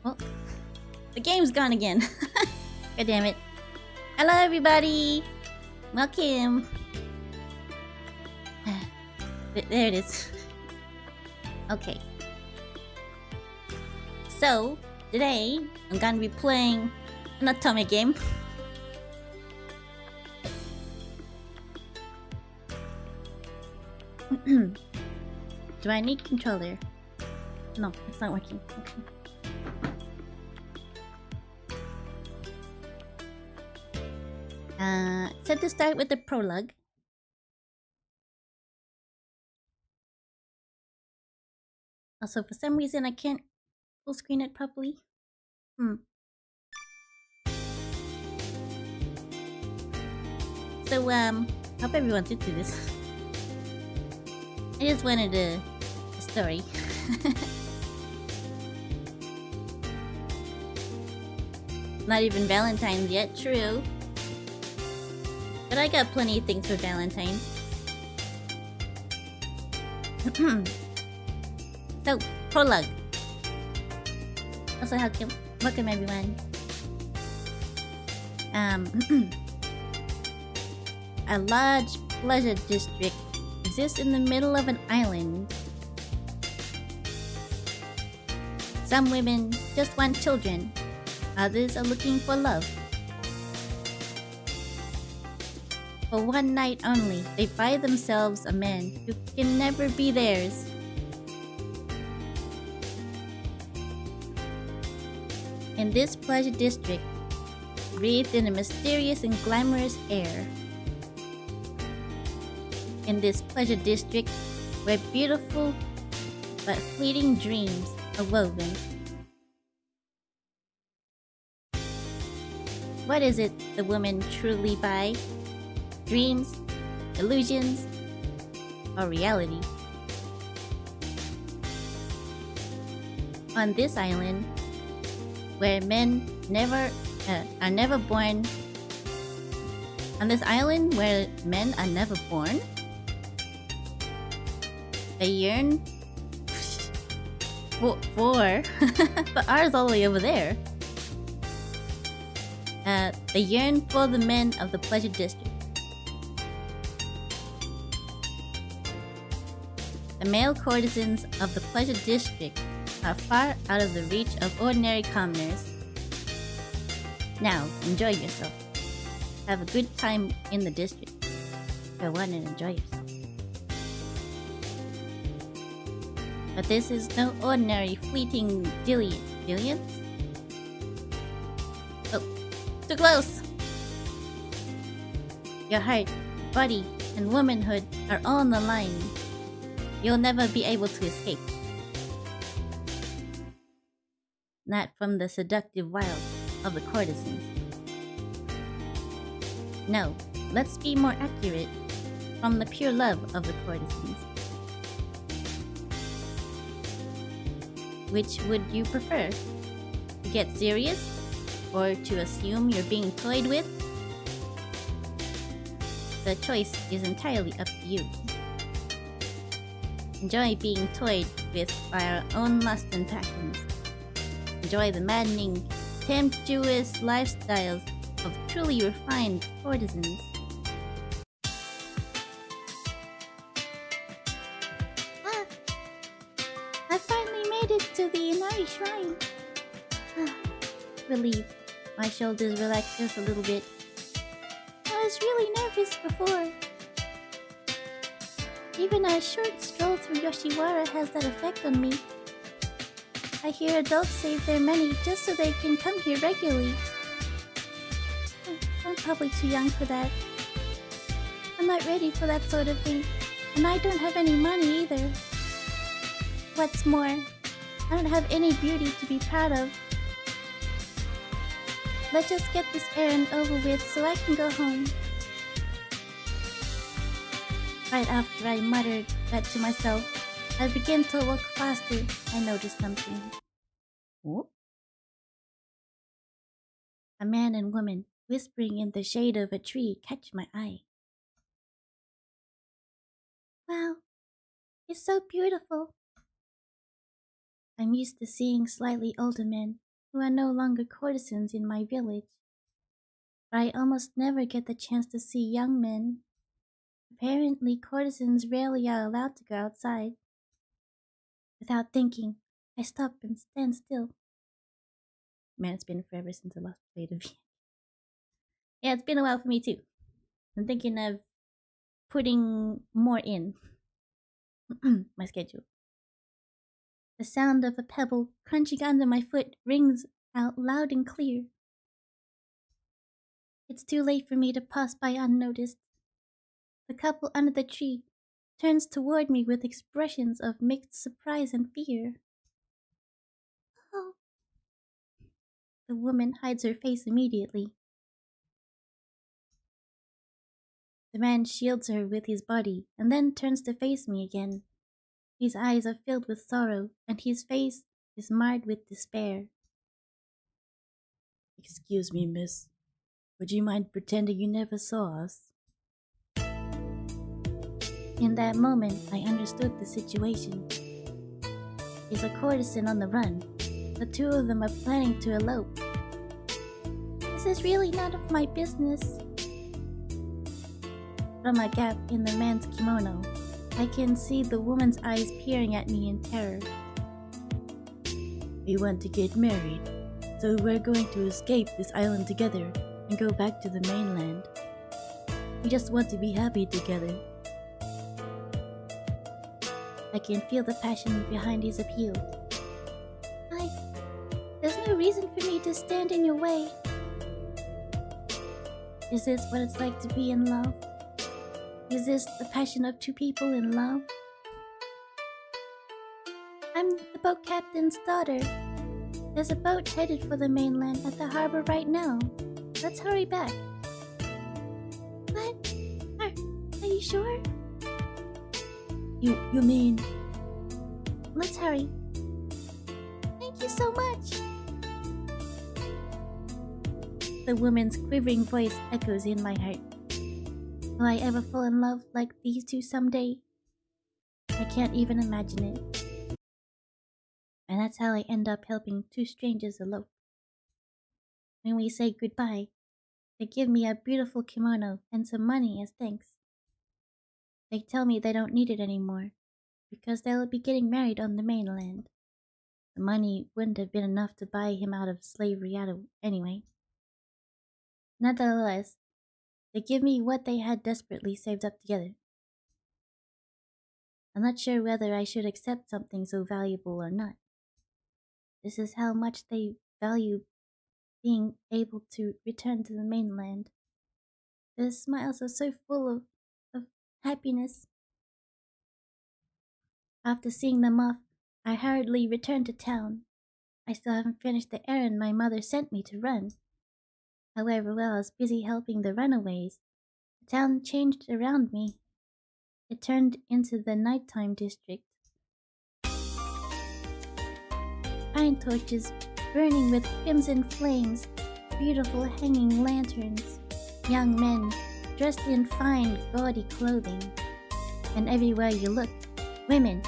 Oh, the game's gone again. God damn it. Hello everybody! Welcome! There it is. Okay. So, today, I'm gonna be playing an atomic game. Do I need controller? No, it's not working. Okay. Set to start with the prologue. Also, for some reason, I can't full screen it properly. So, hope everyone's into this. I just wanted a story. Not even Valentine's yet, true. But I got plenty of things for Valentine's. So, prologue. Also, welcome everyone. A large pleasure district exists in the middle of an island. Some women just want children. Others are looking for love. For one night only, they buy themselves a man who can never be theirs. In this pleasure district, breathed in a mysterious and glamorous air. In this pleasure district, where beautiful but fleeting dreams are woven. What is it the women truly buy? Dreams, illusions, or reality? On this island, where men are never born. On this island where men are never born, they yearn for but ours all the way over there. They yearn for the men of the pleasure district. The male courtesans of the pleasure district are far out of the reach of ordinary commoners. Now, enjoy yourself. Have a good time in the district. Go on and enjoy yourself. But this is no ordinary fleeting dilliance. Oh, too close! Your heart, body, and womanhood are all on the line. You'll never be able to escape. Not from the seductive wiles of the courtesans. No, let's be more accurate. From the pure love of the courtesans. Which would you prefer? To get serious? Or to assume you're being toyed with? the choice is entirely up to you. Enjoy being toyed with by our own lust and passions. Enjoy the maddening, tempestuous lifestyles of truly refined courtesans. Ah! I finally made it to the Inari Shrine. Relieved. My shoulders relaxed just a little bit. I was really nervous before. Even a short stroll through Yoshiwara has that effect on me. I hear adults save their money just so they can come here regularly. I'm probably too young for that. I'm not ready for that sort of thing, and I don't have any money either. What's more, I don't have any beauty to be proud of. Let's just get this errand over with so I can go home. Right after I muttered that to myself, I began to walk faster. I noticed something. Whoop. A man and woman whispering in the shade of a tree catch my eye. Wow, it's so beautiful. I'm used to seeing slightly older men who are no longer courtesans in my village, but I almost never get the chance to see young men. Apparently, courtesans rarely are allowed to go outside. Without thinking, I stop and stand still. Man, it's been forever since I last played a VM. Yeah, it's been a while for me too. I'm thinking of putting more in my schedule. The sound of a pebble crunching under my foot rings out loud and clear. It's too late for me to pass by unnoticed. The couple under the tree turns toward me with expressions of mixed surprise and fear. Oh. The woman hides her face immediately. The man shields her with his body and then turns to face me again. His eyes are filled with sorrow and his face is marred with despair. Excuse me, miss. Would you mind pretending you never saw us? In that moment, I understood the situation. He's a courtesan on the run. The two of them are planning to elope. This is really none of my business. From a gap in the man's kimono, I can see the woman's eyes peering at me in terror. We want to get married, so we're going to escape this island together and go back to the mainland. We just want to be happy together. I can feel the passion behind his appeal. There's no reason for me to stand in your way. Is this what it's like to be in love? Is this the passion of two people in love? I'm the boat captain's daughter. There's a boat headed for the mainland at the harbor right now. Let's hurry back. What? Are you sure? You mean... Let's hurry. Thank you so much. The woman's quivering voice echoes in my heart. Will I ever fall in love like these two someday? I can't even imagine it. And that's how I end up helping two strangers elope. When we say goodbye, they give me a beautiful kimono and some money as thanks. They tell me they don't need it anymore, because they'll be getting married on the mainland. The money wouldn't have been enough to buy him out of slavery anyway. Nonetheless, they give me what they had desperately saved up together. I'm not sure whether I should accept something so valuable or not. This is how much they value being able to return to the mainland. Their smiles are so full of happiness. After seeing them off, I hurriedly returned to town. I still haven't finished the errand my mother sent me to run. However, while I was busy helping the runaways, the town changed around me. It turned into the nighttime district. Pine torches burning with crimson flames, beautiful hanging lanterns, young men dressed in fine, gaudy clothing. And everywhere you look, women.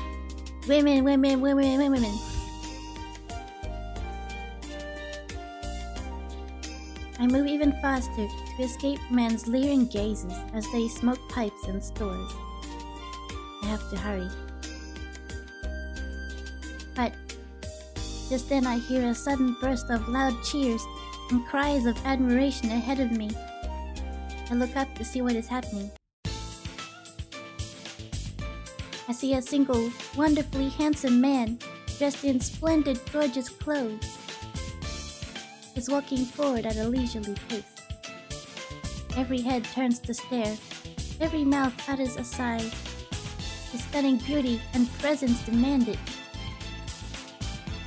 Women, women, women, women, women. I move even faster to escape men's leering gazes as they smoke pipes in stores. I have to hurry. But just then I hear a sudden burst of loud cheers and cries of admiration ahead of me. I look up to see what is happening. I see a single, wonderfully handsome man dressed in splendid, gorgeous clothes is walking forward at a leisurely pace. Every head turns to stare, every mouth utters a sigh. His stunning beauty and presence demand it.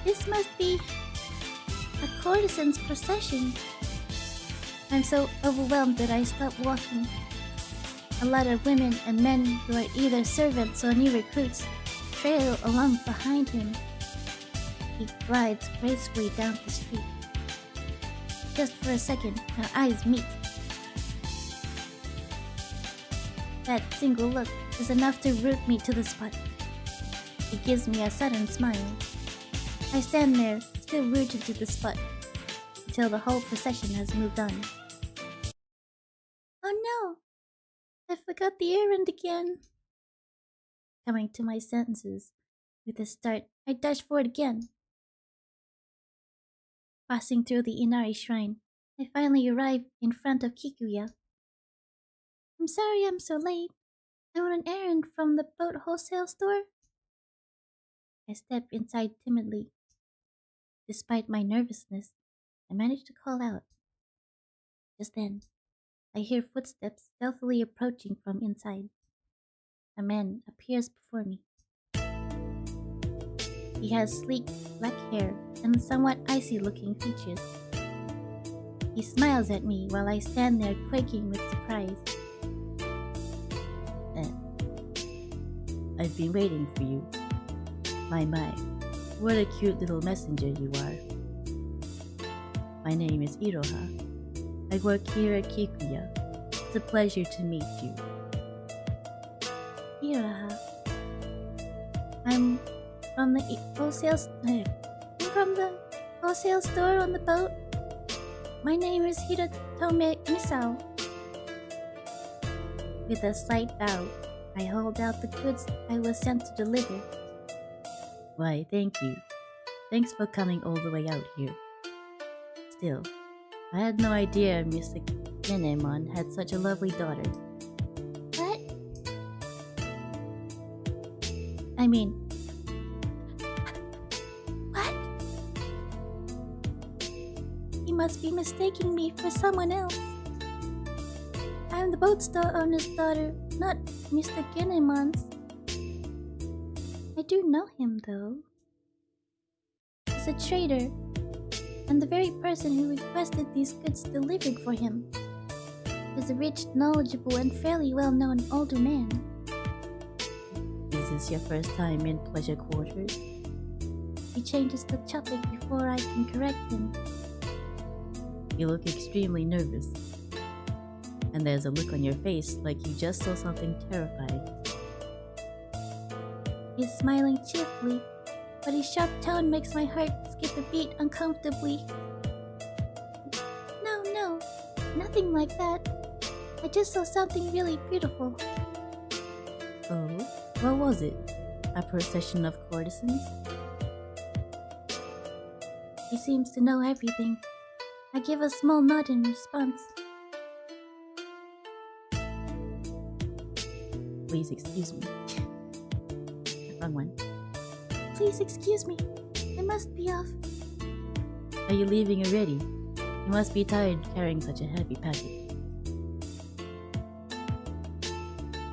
This must be a courtesan's procession. I'm so overwhelmed that I stop walking. A lot of women and men who are either servants or new recruits trail along behind him. He glides gracefully down the street. Just for a second, our eyes meet. That single look is enough to root me to the spot. He gives me a sudden smile. I stand there, still rooted to the spot, until the whole procession has moved on. Oh no! I forgot the errand again. Coming to my senses, with a start, I dash forward again. Passing through the Inari shrine, I finally arrive in front of Kikuya. I'm sorry I'm so late. I want an errand from the boat wholesale store. I step inside timidly. Despite my nervousness, I manage to call out. Just then, I hear footsteps stealthily approaching from inside. A man appears before me. He has sleek black hair and somewhat icy-looking features. He smiles at me while I stand there quaking with surprise. I've been waiting for you. My, what a cute little messenger you are. My name is Iroha. I work here at Kikuya. It's a pleasure to meet you. Iroha. I'm from the wholesale store on the boat. My name is Hirotome Misao. With a slight bow, I hold out the goods I was sent to deliver. Why, thank you. Thanks for coming all the way out here. Still, I had no idea Mr. Genemon had such a lovely daughter. What? I mean... What? He must be mistaking me for someone else. I'm the boat store owner's daughter, not Mr. Genemon's. I do know him, though. He's a trader, and the very person who requested these goods delivered for him. He's a rich, knowledgeable, and fairly well-known older man. Is this your first time in pleasure quarters? He changes the topic before I can correct him. You look extremely nervous. And there's a look on your face like you just saw something terrifying. He's smiling cheerfully, but his sharp tone makes my heart skip a beat uncomfortably. No, nothing like that. I just saw something really beautiful. Oh, what was it? A procession of courtesans? He seems to know everything. I give a small nod in response. Please excuse me. Wrong one. Please excuse me. I must be off. Are you leaving already? You must be tired carrying such a heavy package.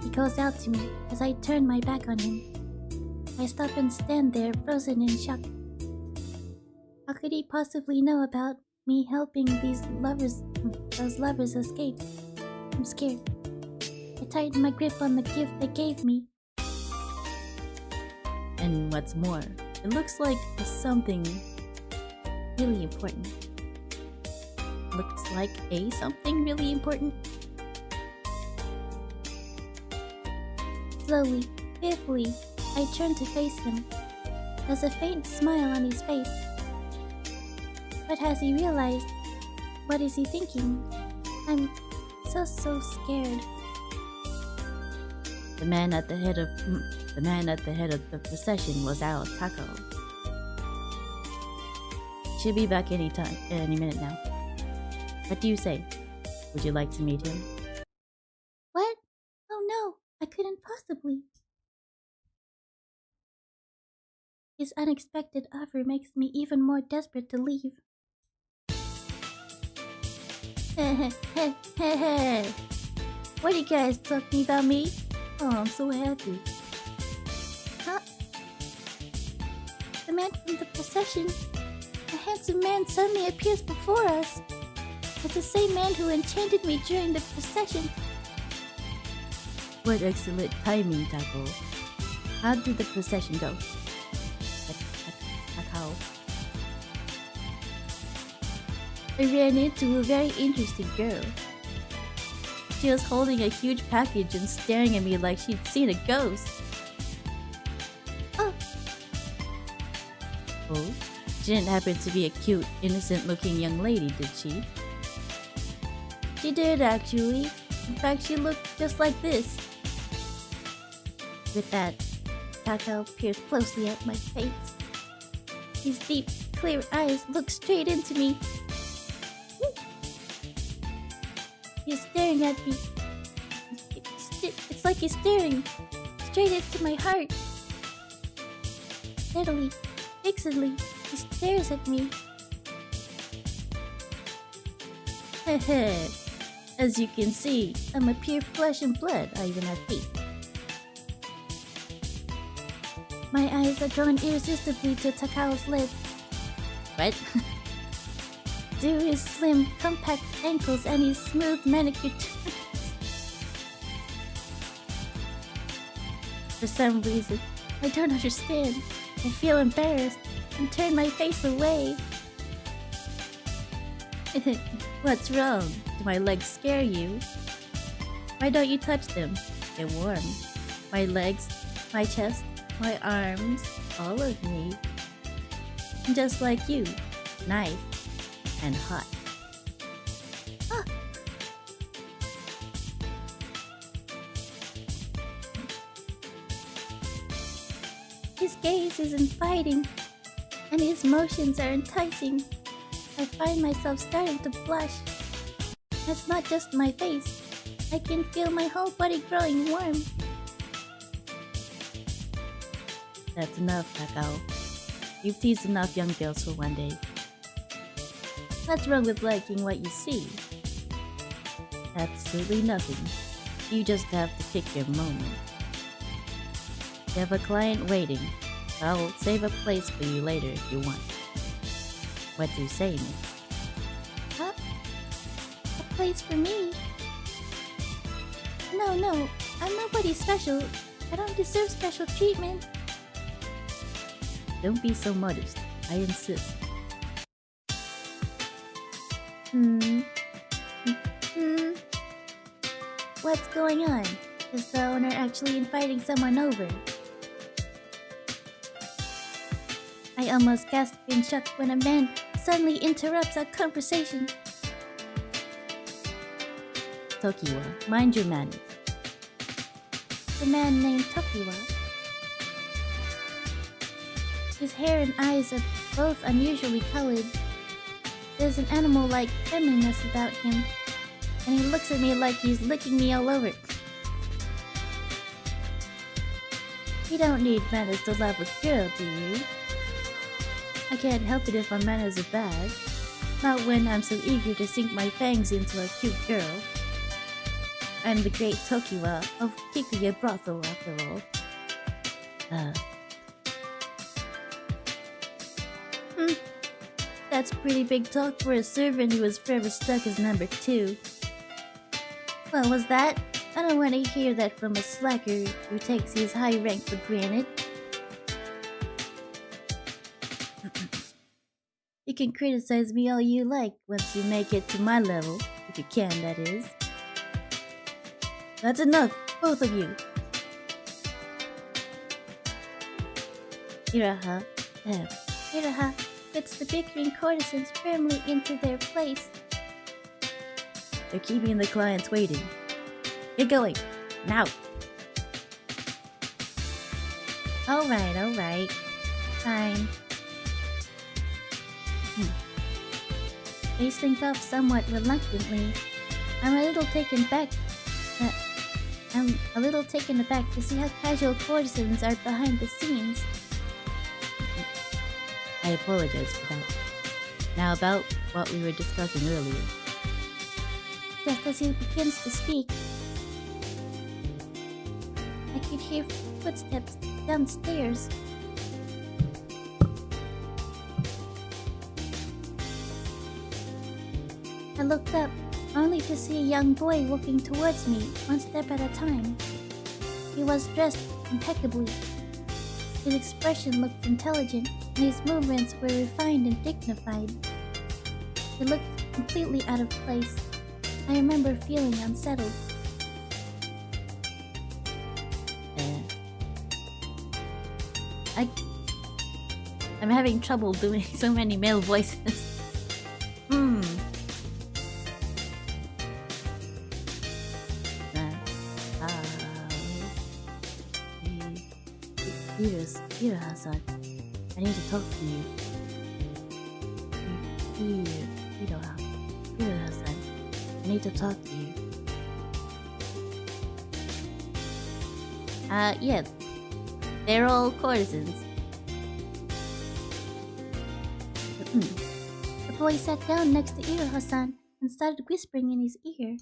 He calls out to me as I turn my back on him. I stop and stand there frozen in shock. How could he possibly know about me helping those lovers escape? I'm scared. I tighten my grip on the gift they gave me. And what's more, it looks like something really important. Looks like something really important? Slowly, fearfully, I turned to face him. There's a faint smile on his face. What has he realized? What is he thinking? I'm so scared. The man at the head of the procession was Ao Tako. She'll be back any minute now. What do you say? Would you like to meet him? What? Oh no, I couldn't possibly. His unexpected offer makes me even more desperate to leave. What are you guys talking about me? Oh, I'm so happy. Huh? The man from the procession, a handsome man, suddenly appears before us. It's the same man who enchanted me during the procession. What excellent timing, Tako. How did the procession go? Takao. I ran into a very interesting girl. She was holding a huge package and staring at me like she'd seen a ghost. Oh. Oh? She didn't happen to be a cute, innocent-looking young lady, did she? She did, actually. In fact, she looked just like this. With that, Takao peered closely at my face. His deep, clear eyes looked straight into me. He's staring at me. It's like he's staring straight into my heart. Steadily, fixedly, he stares at me. As you can see, I'm a pure flesh and blood. I even have feet. My eyes are drawn irresistibly to Takao's lips. What? To his slim, compact ankles and his smooth manicured toes. For some reason, I don't understand. I feel embarrassed and turn my face away. What's wrong? Do my legs scare you? Why don't you touch them? They're warm. My legs, my chest, my arms, all of me. Just like you, nice and hot. Ah. His gaze is inviting, and his motions are enticing. I find myself starting to blush. It's not just my face. I can feel my whole body growing warm. That's enough, Takao. You've teased enough young girls for one day. What's wrong with liking what you see? Absolutely nothing. You just have to pick your moment. You have a client waiting. I'll save a place for you later if you want. What do you say, miss? Huh? A place for me? No, I'm nobody special. I don't deserve special treatment. Don't be so modest. I insist. What's going on? Is the owner actually inviting someone over? I almost gasped in shock when a man suddenly interrupts our conversation. Tokiwa, mind your manners. The man named Tokiwa. His hair and eyes are both unusually colored. There's an animal-like friendliness about him, and he looks at me like he's licking me all over. You don't need manners to love a girl, do you? I can't help it if my manners are bad. Not when I'm so eager to sink my fangs into a cute girl. I'm the great Tokiwa of Kikuya brothel, after all. That's pretty big talk for a servant who was forever stuck as number 2. What was that? I don't want to hear that from a slacker who takes his high rank for granted. You can criticize me all you like once you make it to my level, if you can, that is. That's enough, both of you. Iraha, Iraha puts the bickering courtesans firmly into their place. they're keeping the clients waiting. Get going, now! Alright. Fine. They slink off somewhat reluctantly. I'm a little taken aback to see how casual courtesans are behind the scenes. I apologize for that. Now about what we were discussing earlier. Just as he begins to speak, I could hear footsteps downstairs. I looked up, only to see a young boy walking towards me, one step at a time. He was dressed impeccably. His expression looked intelligent, and his movements were refined and dignified. He looked completely out of place. I remember feeling unsettled. I'm having trouble doing so many male voices. Iraha-san, I need to talk to you. Iraha-san, I need to talk to you. Yeah. They're all courtesans. The boy sat down next to Iraha-san and started whispering in his ear.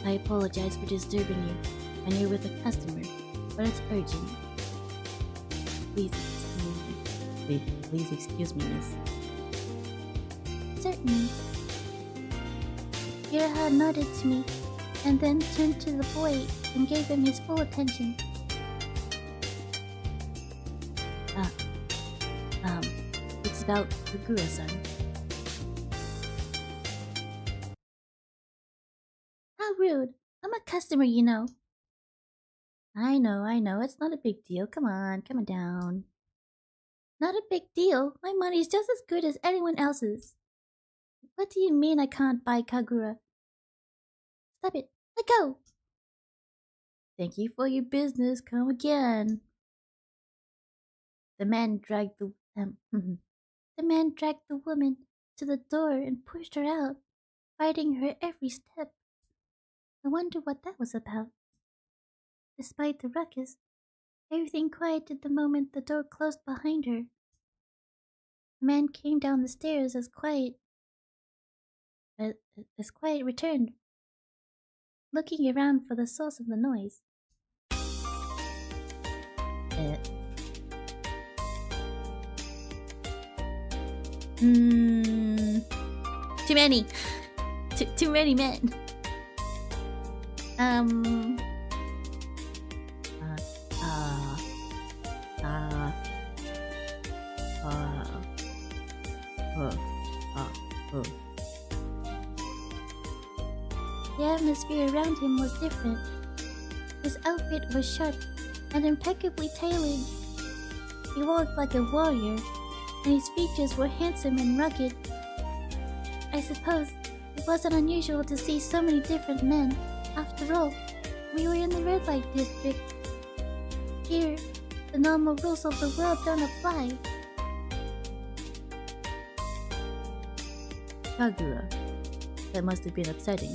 I apologize for disturbing you when you're with a customer, but it's urgent. Please excuse me, miss. Certainly. Iraha nodded to me and then turned to the boy and gave him his full attention. It's about Kikuya-san. How rude. I'm a customer, you know. I know. It's not a big deal. Come on down. Not a big deal. My money's just as good as anyone else's. What do you mean I can't buy Kagura? Stop it. Let go. Thank you for your business. Come again. The man dragged the woman to the door and pushed her out, fighting her every step. I wonder what that was about. Despite the ruckus, everything quieted the moment the door closed behind her. The man came down the stairs as quiet returned, looking around for the source of the noise. Too many. Too many men. The atmosphere around him was different. His outfit was sharp and impeccably tailored. He walked like a warrior, and his features were handsome and rugged. I suppose it wasn't unusual to see so many different men. After all, we were in the red light district. Here, the normal rules of the world don't apply. Kagura. That must have been upsetting.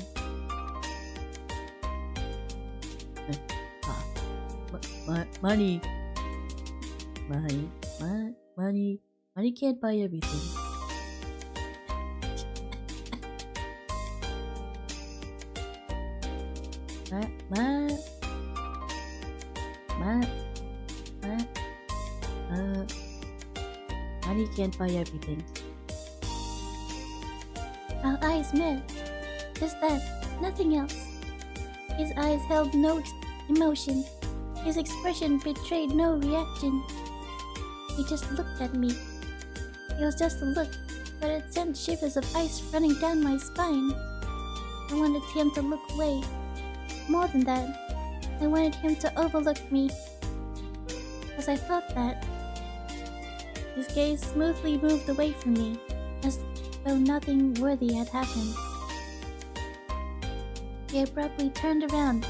Money can't buy everything. Money can't buy everything. Our eyes met. Just that, nothing else. His eyes held no emotion. His expression betrayed no reaction. He just looked at me. It was just a look, but it sent shivers of ice running down my spine. I wanted him to look away. More than that, I wanted him to overlook me, as I thought that. His gaze smoothly moved away from me, as though nothing worthy had happened. He abruptly turned around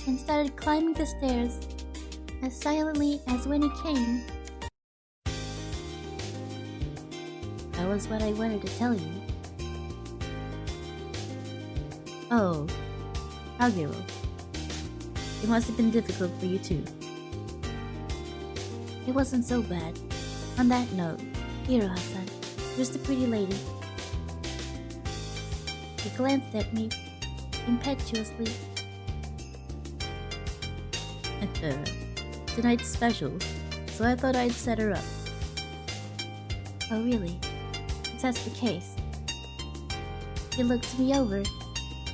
and started climbing the stairs, as silently as when he came. That was what I wanted to tell you. Oh, Kagero. It must have been difficult for you too. It wasn't so bad. On that note, Iroha-san, here's the pretty lady. He glanced at me impetuously. Tonight's special, so I thought I'd set her up. Oh really? If that's the case. He looked me over.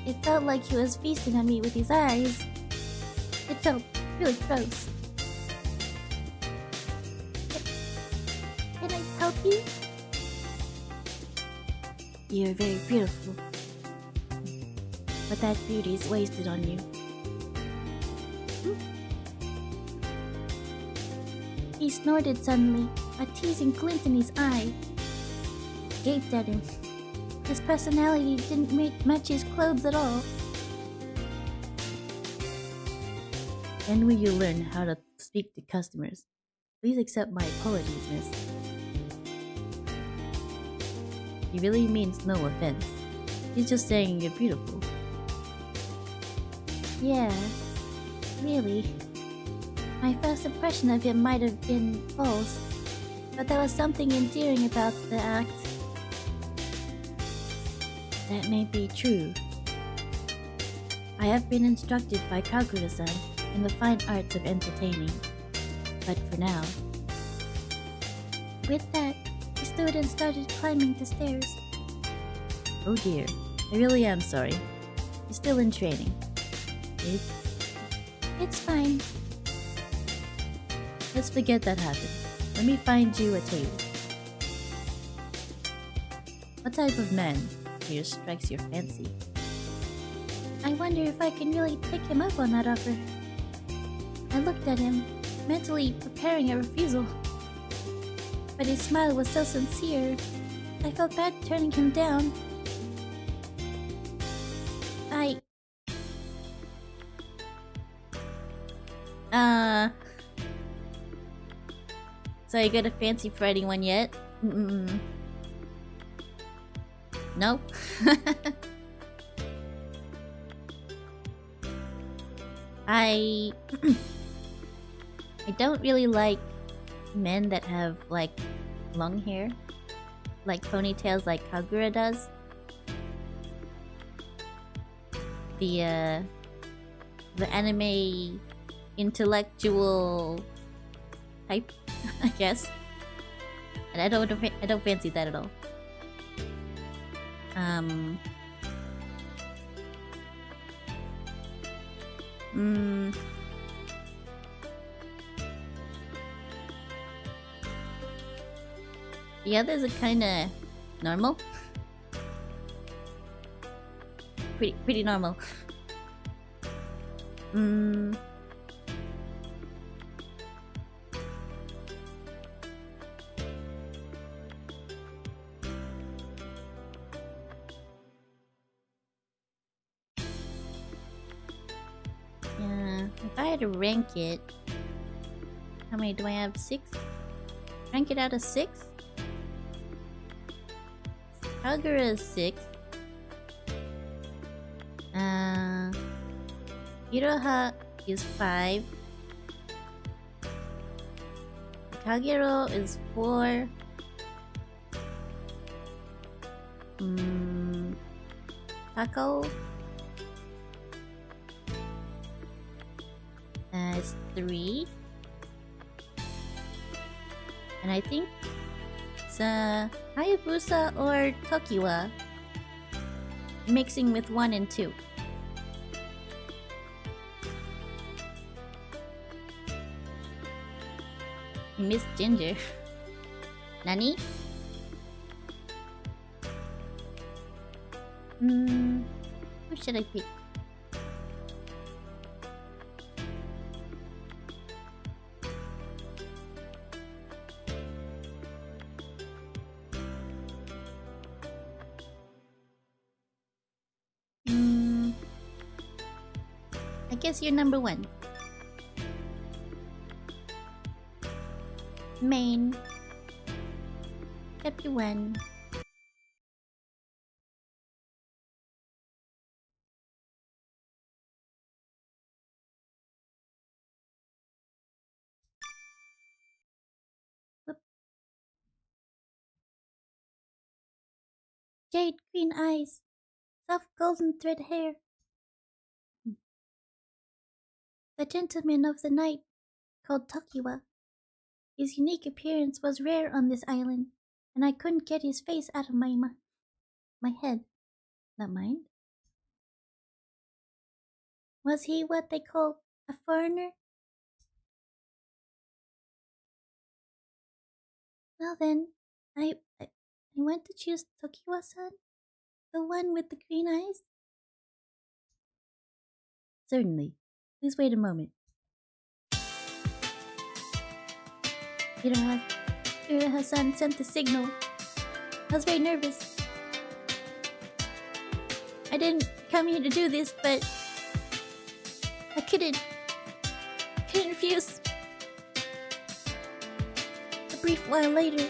It felt like he was feasting on me with his eyes. It felt really gross. Can I help you? You're very beautiful. But that beauty is wasted on you. He snorted suddenly, a teasing glint in his eye. Gaped at him. His personality didn't match his clothes at all. When will you learn how to speak to customers? Please accept my apologies, miss. He really means no offense. He's just saying you're beautiful. Yeah, really. My first impression of him might have been false, but there was something endearing about the act. That may be true. I have been instructed by Kagura-san in the fine arts of entertaining. But for now... With that, he stood and started climbing the stairs. Oh dear, I really am sorry. You're still in training. It's fine. Let's forget that happened. Let me find you a table. What type of man here strikes your fancy? I wonder if I can really take him up on that offer. I looked at him, mentally preparing a refusal. But his smile was so sincere, I felt bad turning him down. So you got a fancy for anyone yet? Nope. I don't really like men that have like long hair, like ponytails like Kagura does. The anime intellectual type, I guess. And I don't fancy that at all. The others are kinda normal. Pretty normal. Yeah, if I had to rank it, how many do I have? 6? Rank it out of 6? Kagura is 6. Iroha is 5. Kagero is 4. Tako is 3. And I think it's Hayabusa or Tokiwa mixing with 1 and 2. You missed Ginger. Nani? Who should I pick? guess you're number 1. Main. Chapter 1. Whoop. Jade green eyes. Soft golden thread hair. The gentleman of the night, called Tokiwa. His unique appearance was rare on this island, and I couldn't get his face out of my head. Not mind. Was he what they call a foreigner? Well then, I went to choose Tokiwa-san, the one with the green eyes. Certainly. Please wait a moment. Iroha-san sent the signal. I was very nervous. I didn't come here to do this, but I couldn't refuse. A brief while later,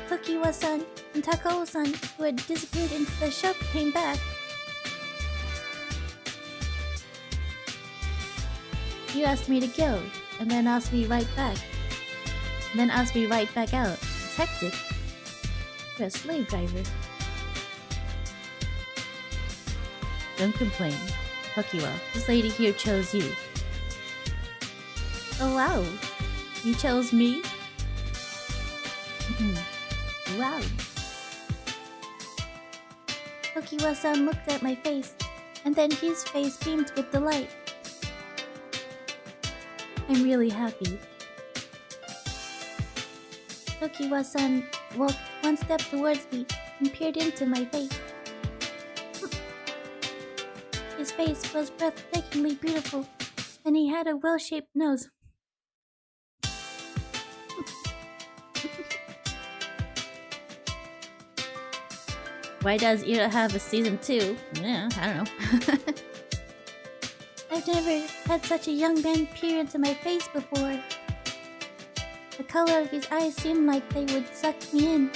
Tokiwa-san and Takao-san, who had disappeared into the shop, came back. You asked me to go, and then asked me right back. And then asked me right back out. It's hectic. You're a slave driver. Don't complain. Tokiwa, this lady here chose you. Oh wow, You chose me? wow. Tokiwa-san looked at my face, and then his face beamed with delight. I'm really happy. Tokiwa-san walked one step towards me and peered into my face. His face was breathtakingly beautiful, and he had a well-shaped nose. Why does Ira have a season 2? Yeah, I don't know. I've never had such a young man peer into my face before. The color of his eyes seemed like they would suck me in,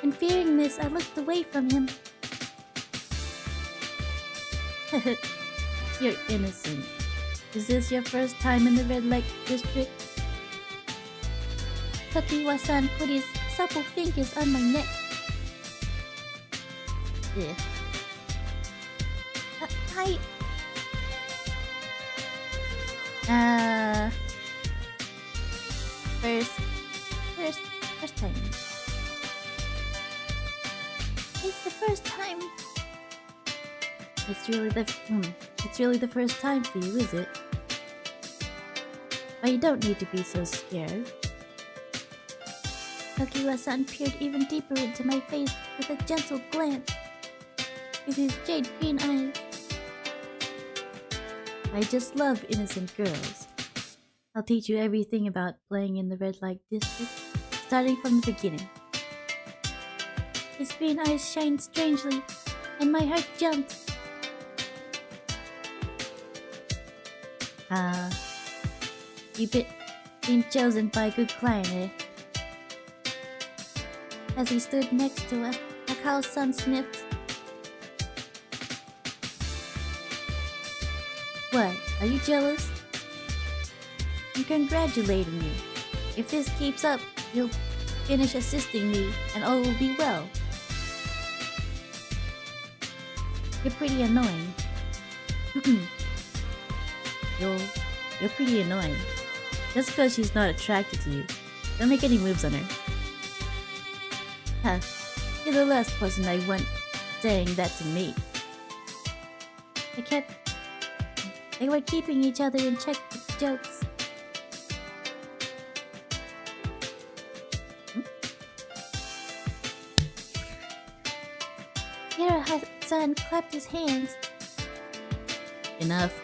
and fearing this, I looked away from him. You're innocent. Is this your first time in the red light district? Tokiwa-san put his supple fingers on my neck. Yeah. I... First time. It's the first time. It's really the first time for you, is it? But you don't need to be so scared. Tokiwa-san peered even deeper into my face with a gentle glance, with his jade green eyes. I just love innocent girls. I'll teach you everything about playing in the red light district, starting from the beginning. His green eyes shined strangely, and my heart jumped. You've been chosen by a good client, eh? As he stood next to us, Takao's-san sniffed. What? Are you jealous? I'm congratulating you. If this keeps up, you'll finish assisting me, and all will be well. You're pretty annoying. You're pretty annoying. Just because she's not attracted to you, don't make any moves on her. Huh, you're the last person I want saying that to me. They were keeping each other in check with jokes. Iroha-san clapped his hands. Enough.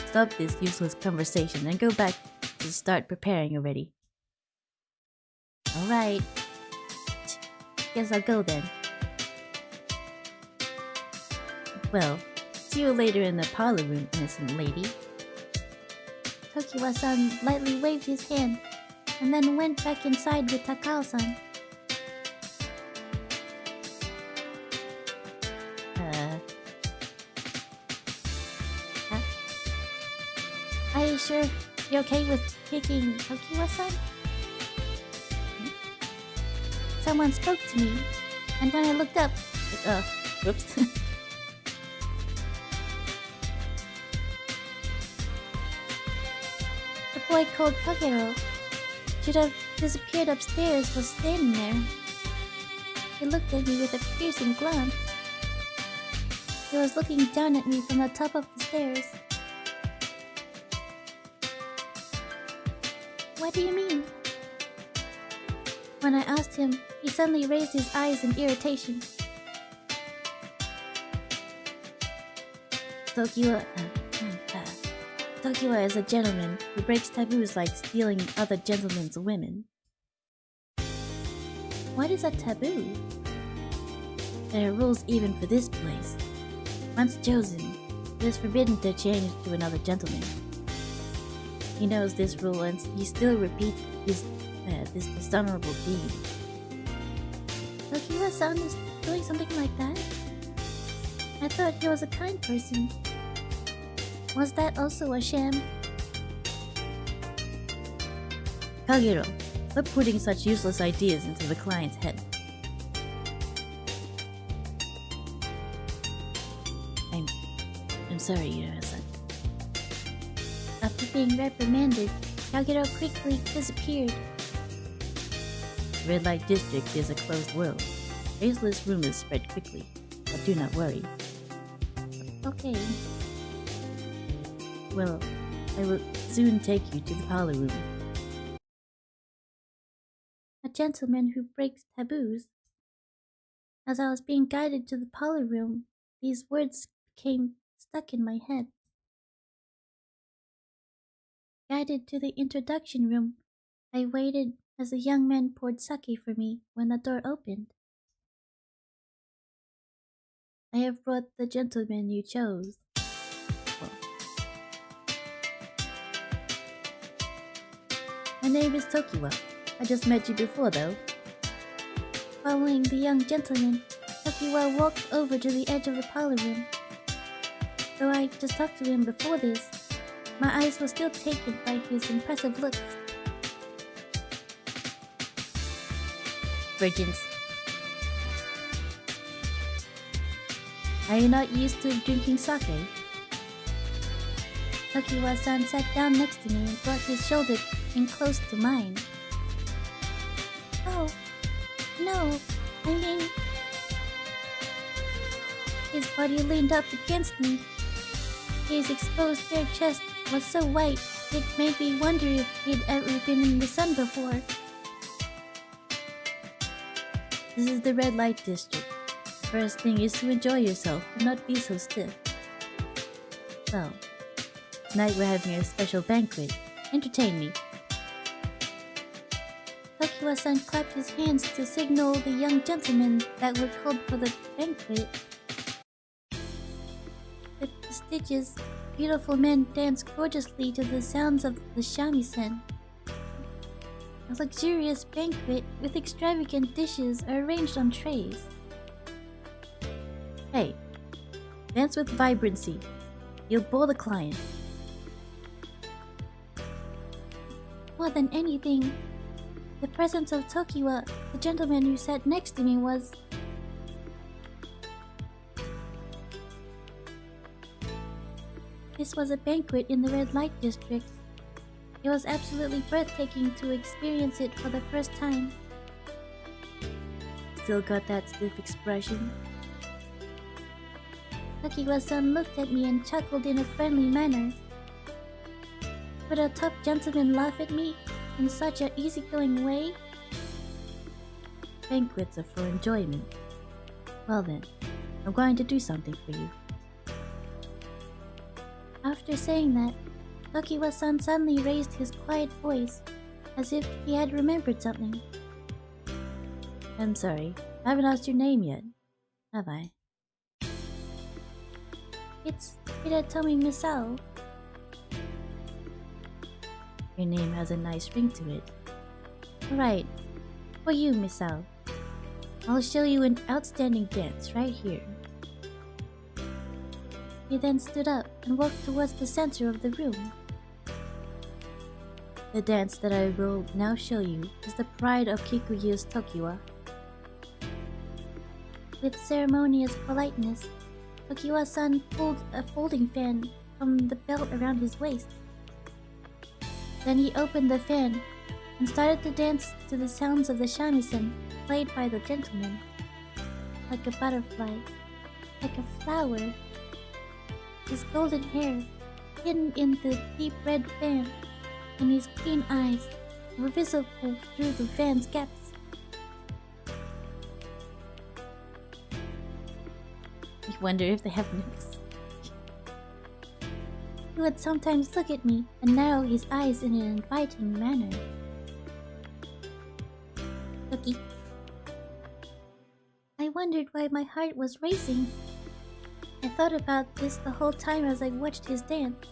Stop this useless conversation and go back to start preparing already. Alright. Guess I'll go then. Well, See you later in the parlor room, innocent lady. Tokiwa-san lightly waved his hand and then went back inside with Takao-san. Are you sure you're okay with picking Tokiwa-san? Someone spoke to me, and when I looked up... Whoops. The boy called Kagero should have disappeared upstairs was standing there. He looked at me with a piercing glance. He was looking down at me from the top of the stairs. What do you mean? When I asked him, he suddenly raised his eyes in irritation. Tokiwa is a gentleman who breaks taboos like stealing other gentlemen's women. What is a taboo? There are rules even for this place. Once chosen, it is forbidden to change to another gentleman. He knows this rule and he still repeats this dishonorable deed. Tokiwa-san is doing something like that? I thought he was a kind person. Was that also a sham? Kagero, stop putting such useless ideas into the client's head. I'm sorry, Yoshiwara-san. After being reprimanded, Kagero quickly disappeared. Red Light District is a closed world. Baseless rumors spread quickly, but do not worry. Okay. Well, I will soon take you to the parlor room. A gentleman who breaks taboos. As I was being guided to the parlor room, these words became stuck in my head. Guided to the introduction room, I waited as a young man poured sake for me when the door opened. I have brought the gentleman you chose. My name is Tokiwa. I just met you before, though. Following the young gentleman, Tokiwa walked over to the edge of the parlor room. Though I just talked to him before this, my eyes were still taken by his impressive looks. Virgins. Are you not used to drinking sake? Tokiwa-san sat down next to me and brought his shoulder in close to mine. Oh, no, I mean... His body leaned up against me. His exposed bare chest was so white, it made me wonder if he'd ever been in the sun before. This is the Red Light District. First thing is to enjoy yourself and not be so stiff. So, tonight we're having a special banquet. Entertain me. Tokiwa-san clapped his hands to signal the young gentlemen that were called for the banquet. The prestigious, beautiful men danced gorgeously to the sounds of the shamisen. A luxurious banquet with extravagant dishes are arranged on trays. Hey, dance with vibrancy. You'll bore the client. More than anything, the presence of Tokiwa, the gentleman who sat next to me, was... This was a banquet in the Red Light District. It was absolutely breathtaking to experience it for the first time. Still got that stiff expression? Tokiwa-san looked at me and chuckled in a friendly manner. Would a top gentleman laugh at me in such an easygoing way? Banquets are for enjoyment. Well then, I'm going to do something for you. After saying that, Tokiwa-san suddenly raised his quiet voice, as if he had remembered something. I'm sorry, I haven't asked your name yet, have I? It's Hiratomi Misao. Your name has a nice ring to it. Alright, for you, Misao. I'll show you an outstanding dance right here. He then stood up and walked towards the center of the room. The dance that I will now show you is the pride of Kikuya's Tokiwa. With ceremonious politeness, Tokiwa-san pulled a folding fan from the belt around his waist. Then he opened the fan and started to dance to the sounds of the shamisen played by the gentleman. Like a butterfly, like a flower. His golden hair hidden in the deep red fan, and his green eyes were visible through the fan's gaps. I wonder if they have nymphs. He would sometimes look at me and narrow his eyes in an inviting manner. Toki. I wondered why my heart was racing. I thought about this the whole time as I watched his dance.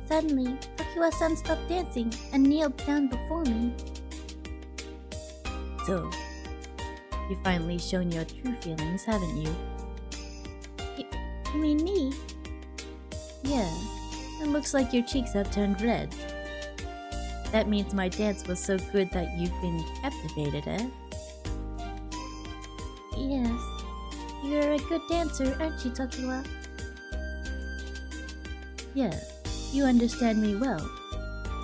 Suddenly, Tokiwa-san stopped dancing and kneeled down before me. So, you've finally shown your true feelings, haven't you? You mean me? Yeah, it looks like your cheeks have turned red. That means my dance was so good that you've been captivated, eh? Yes. You're a good dancer, aren't you, Tokiwa? Yeah, you understand me well.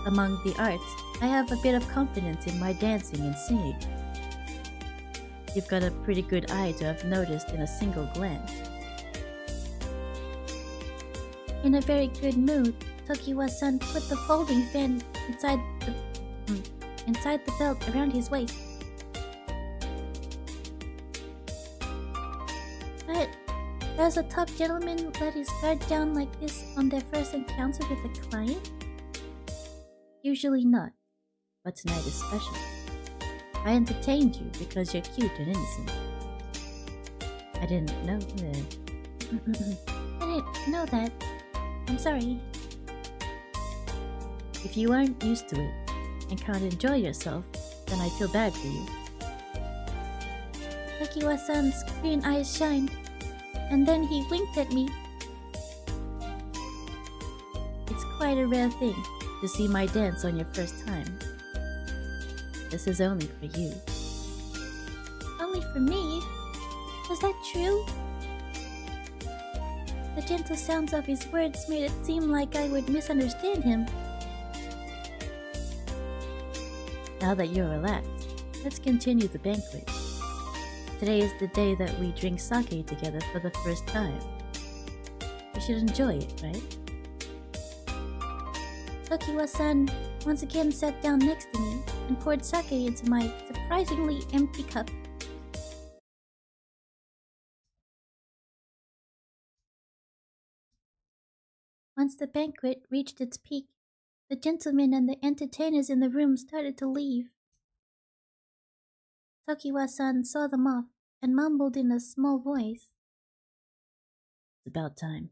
Among the arts, I have a bit of confidence in my dancing and singing. You've got a pretty good eye to have noticed in a single glance. In a very good mood, Tokiwa-san put the folding fan inside the belt around his waist. But does a top gentleman let his guard down like this on their first encounter with a client? Usually not, but tonight is special. I entertained you because you're cute and innocent. I didn't know that. I didn't know that. I'm sorry. If you aren't used to it and can't enjoy yourself, then I feel bad for you. Tokiwa-san's green eyes shined, and then he winked at me. It's quite a rare thing to see my dance on your first time. This is only for you. Only for me? Was that true? The gentle sounds of his words made it seem like I would misunderstand him. Now that you're relaxed, let's continue the banquet. Today is the day that we drink sake together for the first time. You should enjoy it, right? Tokiwa-san once again sat down next to me and poured sake into my surprisingly empty cup. Once the banquet reached its peak, the gentlemen and the entertainers in the room started to leave. Tokiwa-san saw them off and mumbled in a small voice. It's about time.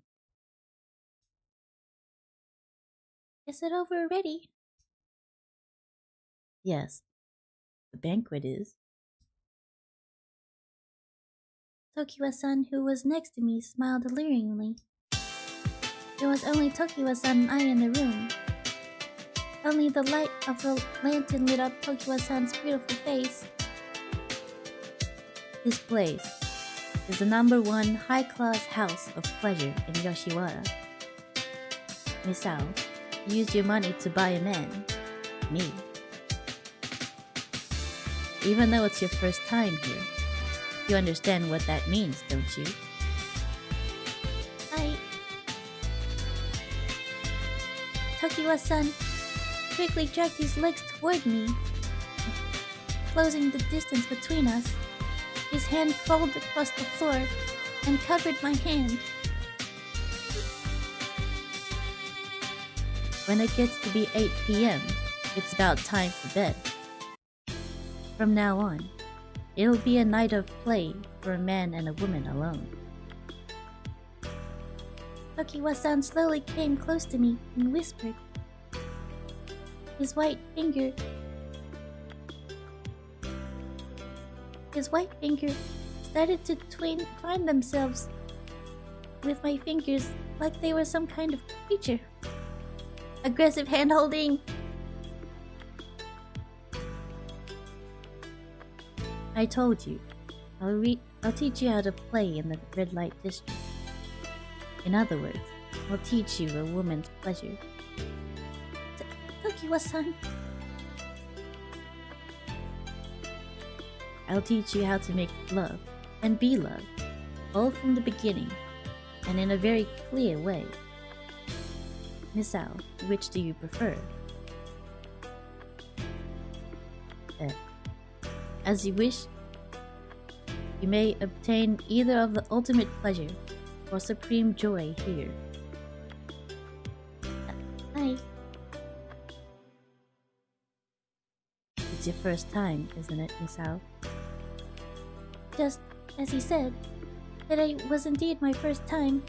Is it over already? Yes, the banquet is. Tokiwa-san, who was next to me, smiled alluringly. There was only Tokiwa-san and I in the room. Only the light of the lantern lit up Tokiwa-san's beautiful face. This place is the #1 high-class house of pleasure in Yoshiwara. Misao, you used your money to buy a man. Me. Even though it's your first time here, you understand what that means, don't you? Tokiwa-san quickly dragged his legs toward me, closing the distance between us. His hand crawled across the floor and covered my hand. When it gets to be 8 p.m., it's about time for bed. From now on, It'll be a night of play for a man and a woman alone. Tokiwa-san slowly came close to me and whispered. His white finger started to twine themselves with my fingers like they were some kind of creature. Aggressive hand-holding. I told you, I'll teach you how to play in the red light district. In other words, I'll teach you a woman's pleasure. Tokiwa-san. I'll teach you how to make love and be loved, all from the beginning, and in a very clear way. Miss Al, which do you prefer? As you wish, you may obtain either of the ultimate pleasure or supreme joy here. It's your first time, isn't it, Miss Al? Just as he said, it was indeed my first time.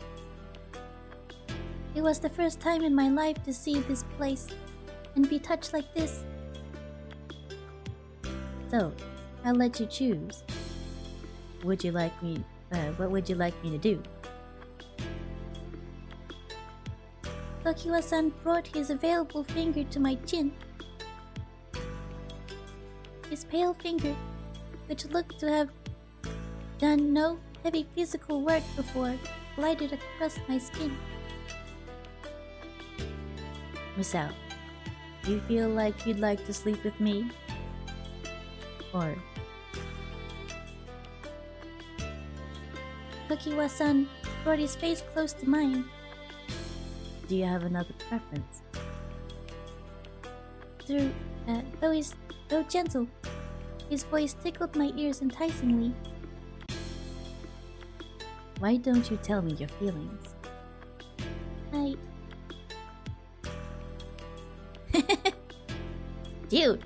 It was the first time in my life to see this place and be touched like this. So, I'll let you choose. What would you like me to do? Tokiwa-san brought his available finger to my chin. His pale finger, which looked to have done no heavy physical work before, glided across my skin. Miss Al, do you feel like you'd like to sleep with me? Or... Tokiwa-san brought his face close to mine. Do you have another preference? Though gentle, his voice tickled my ears enticingly. Why don't you tell me your feelings? Dude,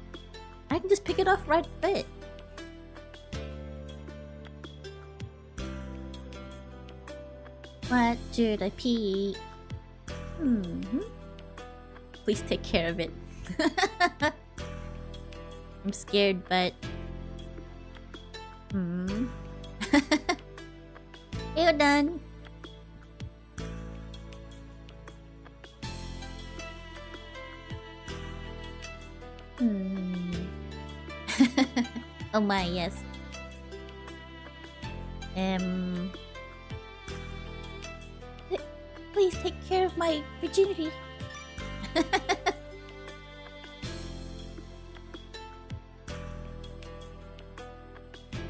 I can just pick it off right there. What should I pee? Please take care of it. I'm scared, but... You're done. Oh my, yes. Please take care of my virginity.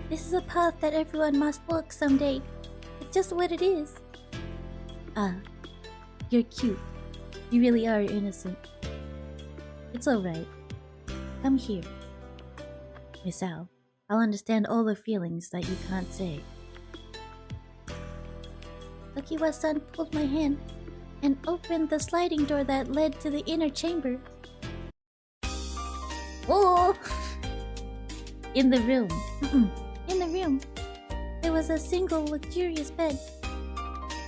This is a path that everyone must walk someday. It's just what it is. Ah, you're cute. You really are innocent. It's alright. Come here. Miss Al, I'll understand all the feelings that you can't say. Tokiwa-san pulled my hand and opened the sliding door that led to the inner chamber. Oh! In the room. In the room, there was a single luxurious bed.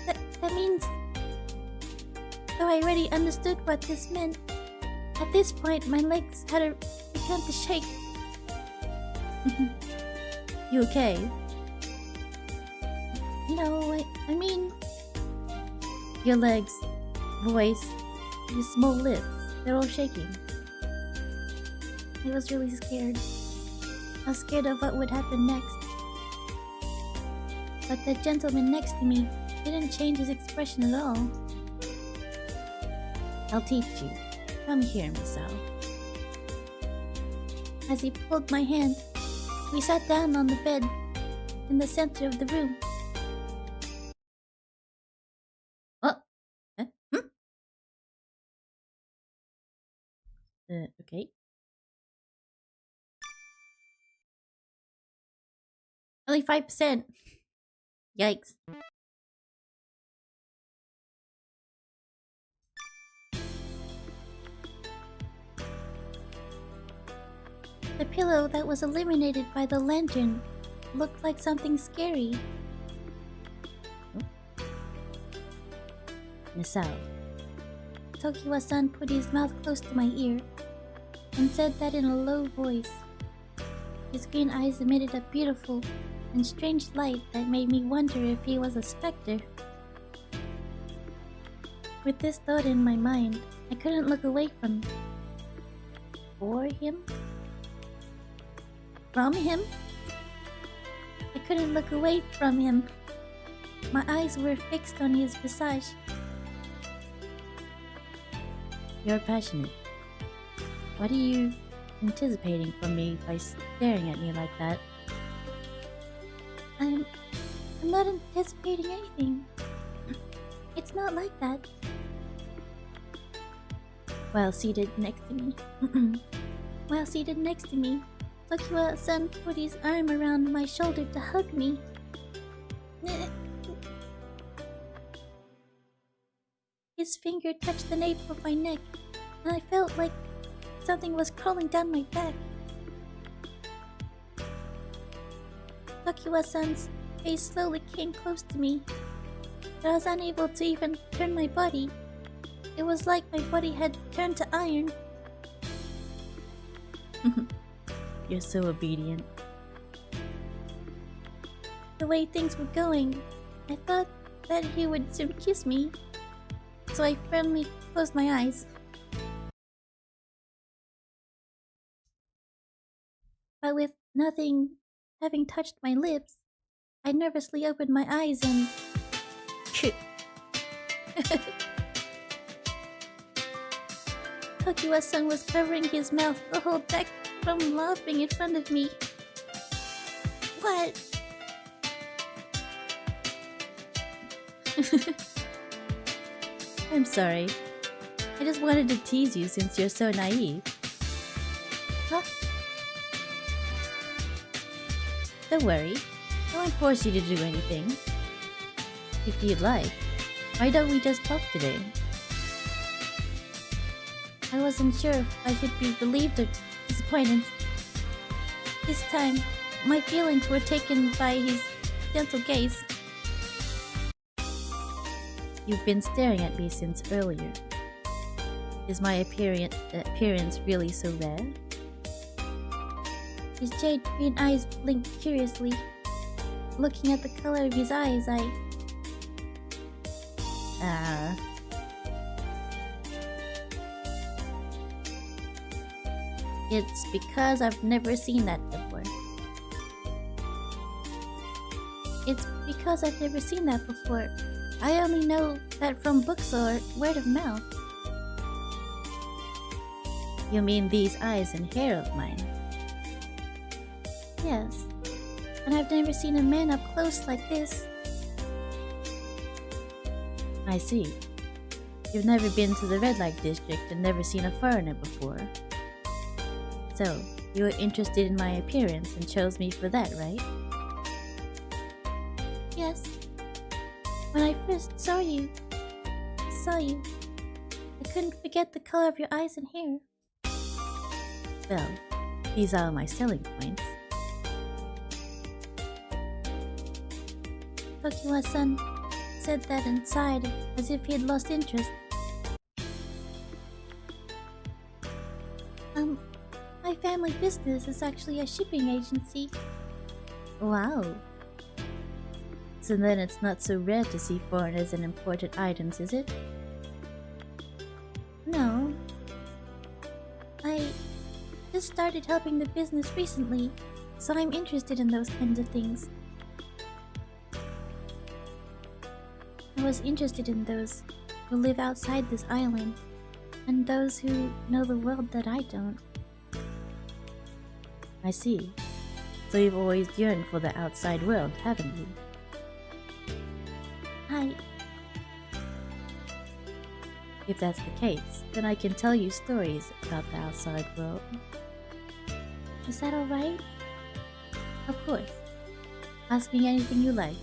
That means... Though I already understood what this meant, at this point my legs had begun to shake. You okay? No, I mean... Your legs, voice, your small lips, they're all shaking. I was really scared. I was scared of what would happen next. But the gentleman next to me didn't change his expression at all. I'll teach you. Come here, Miss Al. As he pulled my hand, we sat down on the bed in the center of the room. Okay. Only 5%. Yikes. The pillow that was illuminated by the lantern looked like something scary. Misao, Tokiwa-san put his mouth close to my ear and said that in a low voice. His green eyes emitted a beautiful and strange light that made me wonder if he was a specter. With this thought in my mind, I couldn't look away from him. I couldn't look away from him. My eyes were fixed on his visage. you're passionate. What are you anticipating from me by staring at me like that? I'm not anticipating anything. It's not like that. While seated next to me, Tokiwa-san put his arm around my shoulder to hug me. His finger touched the nape of my neck, and I felt like something was crawling down my back. Tokiwa-san's face slowly came close to me, but I was unable to even turn my body. It was like my body had turned to iron. You're so obedient. The way things were going, I thought that he would soon kiss me, so I firmly closed my eyes. But with nothing having touched my lips, I nervously opened my eyes and... Tokiwa-san was covering his mouth to hold back from laughing in front of me. What? I'm sorry. I just wanted to tease you since you're so naive. Huh? Don't worry. I won't force you to do anything. If you'd like, why don't we just talk today? I wasn't sure if I should be relieved or disappointed. This time, my feelings were taken by his gentle gaze. You've been staring at me since earlier. Is my appearance really so rare? His jade green eyes blinked curiously. Looking at the color of his eyes, It's because I've never seen that before. It's because I've never seen that before. I only know that from books or word of mouth. You mean these eyes and hair of mine? Yes. And I've never seen a man up close like this. I see. You've never been to the red light district and never seen a foreigner before. So, you were interested in my appearance and chose me for that, right? Yes. When I first saw you, I couldn't forget the color of your eyes and hair. Well, these are my selling points. Tokiwa-san said that and sighed as if he had lost interest. My family business is actually a shipping agency. Wow. So then it's not so rare to see foreigners and imported items, is it? No. I just started helping the business recently, so I'm interested in those kinds of things. I was interested in those who live outside this island, and those who know the world that I don't. I see. So you've always yearned for the outside world, haven't you? If that's the case, then I can tell you stories about the outside world. Is that alright? Of course. Ask me anything you like.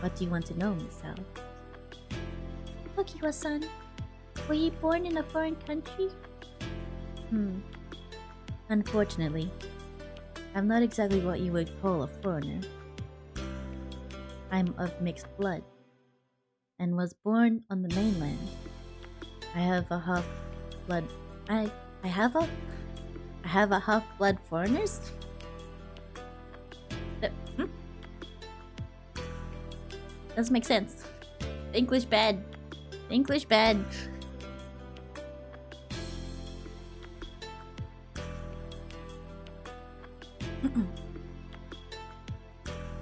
What do you want to know, Miss Al? Tokiwa-san, were you born in a foreign country? Unfortunately, I'm not exactly what you would call a foreigner. I'm of mixed blood, and was born on the mainland. I have a half blood. I have a half blood foreigners. Hmm? Doesn't make sense. English bad. English bad.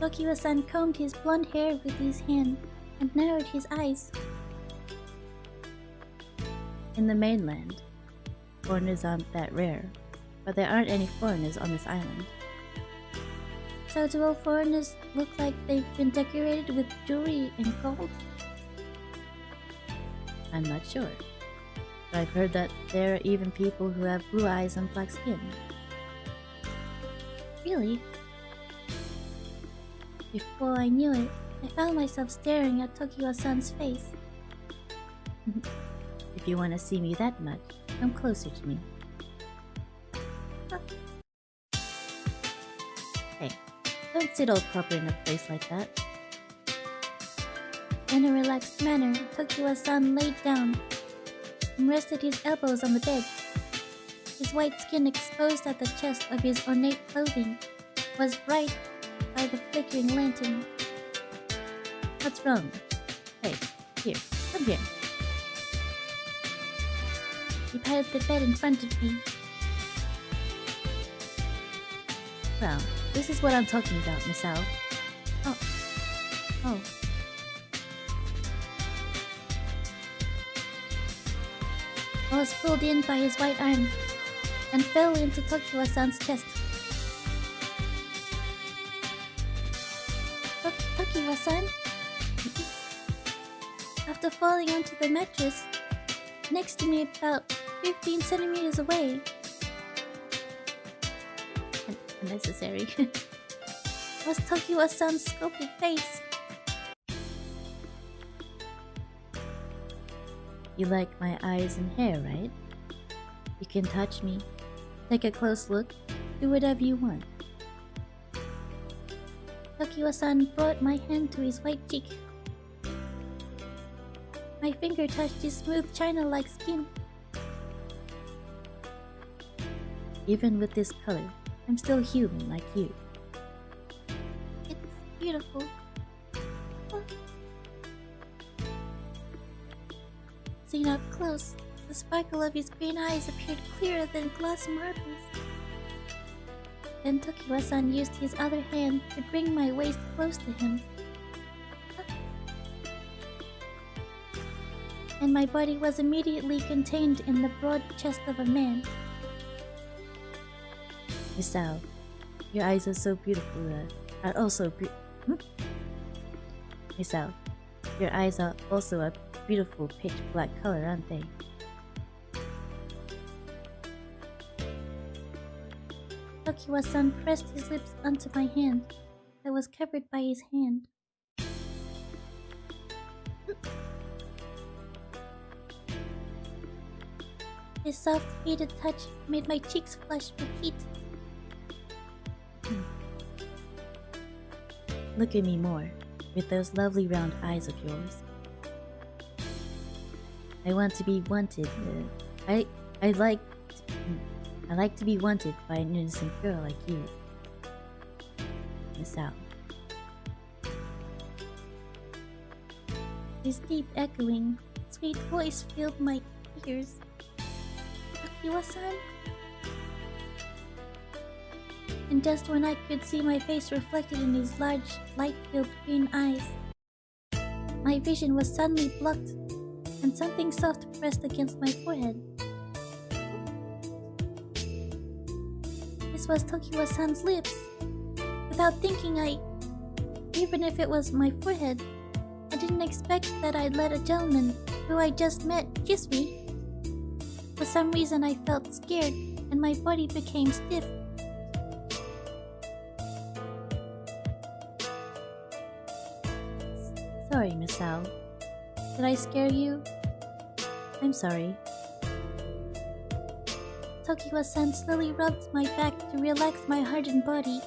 Tokiwa-san combed his blonde hair with his hand and narrowed his eyes. In the mainland, foreigners aren't that rare, but there aren't any foreigners on this island. So do all foreigners look like they've been decorated with jewelry and gold? I'm not sure, but I've heard that there are even people who have blue eyes and black skin. Really? Before I knew it, I found myself staring at Tokiwa-san's face. If you want to see me that much, come closer to me. Hey, don't sit all proper in a place like that. In a relaxed manner, Tokiwa-san laid down and rested his elbows on the bed. His white skin exposed at the chest of his ornate clothing was bright by the flickering lantern. What's wrong? Hey, here, come here. He patted the bed in front of me. Well, this is what I'm talking about, Miss Al. Oh. I was pulled in by his white arm and fell into Tokiwa-san's chest. Tokiwa-san? After falling onto the mattress, next to me about 15 centimeters away. Unnecessary. Was Tokiwa-san's sculpted face. You like my eyes and hair, right? You can touch me, take a close look, do whatever you want. Tokiwa-san brought my hand to his white cheek. My finger touched his smooth china-like skin. Even with this color, I'm still human like you. It's beautiful. Oh. Seen up close, the sparkle of his green eyes appeared clearer than glass marbles. Then Tokiwa-san used his other hand to bring my waist close to him. And my body was immediately contained in the broad chest of a man. Miss Al, your eyes are so beautiful. Are also Miss Al, your eyes are also a beautiful pitch black color, aren't they? Tokiwa-san pressed his lips onto my hand that was covered by his hand. His soft, heated touch made my cheeks flush with heat. Look at me more, with those lovely round eyes of yours. I want to be wanted. I like to be wanted by an innocent girl like you. Miss Al. His deep, echoing, sweet voice filled my ears. Tokiwa-san? And just when I could see my face reflected in his large, light-filled green eyes, my vision was suddenly blocked, and something soft pressed against my forehead. This was Tokiwa-san's lips. Without thinking, even if it was my forehead, I didn't expect that I'd let a gentleman who I just met kiss me. For some reason I felt scared and my body became stiff. Sorry, Miss Al. Did I scare you? I'm sorry. Tokiwa-san slowly rubbed my back to relax my heart and body.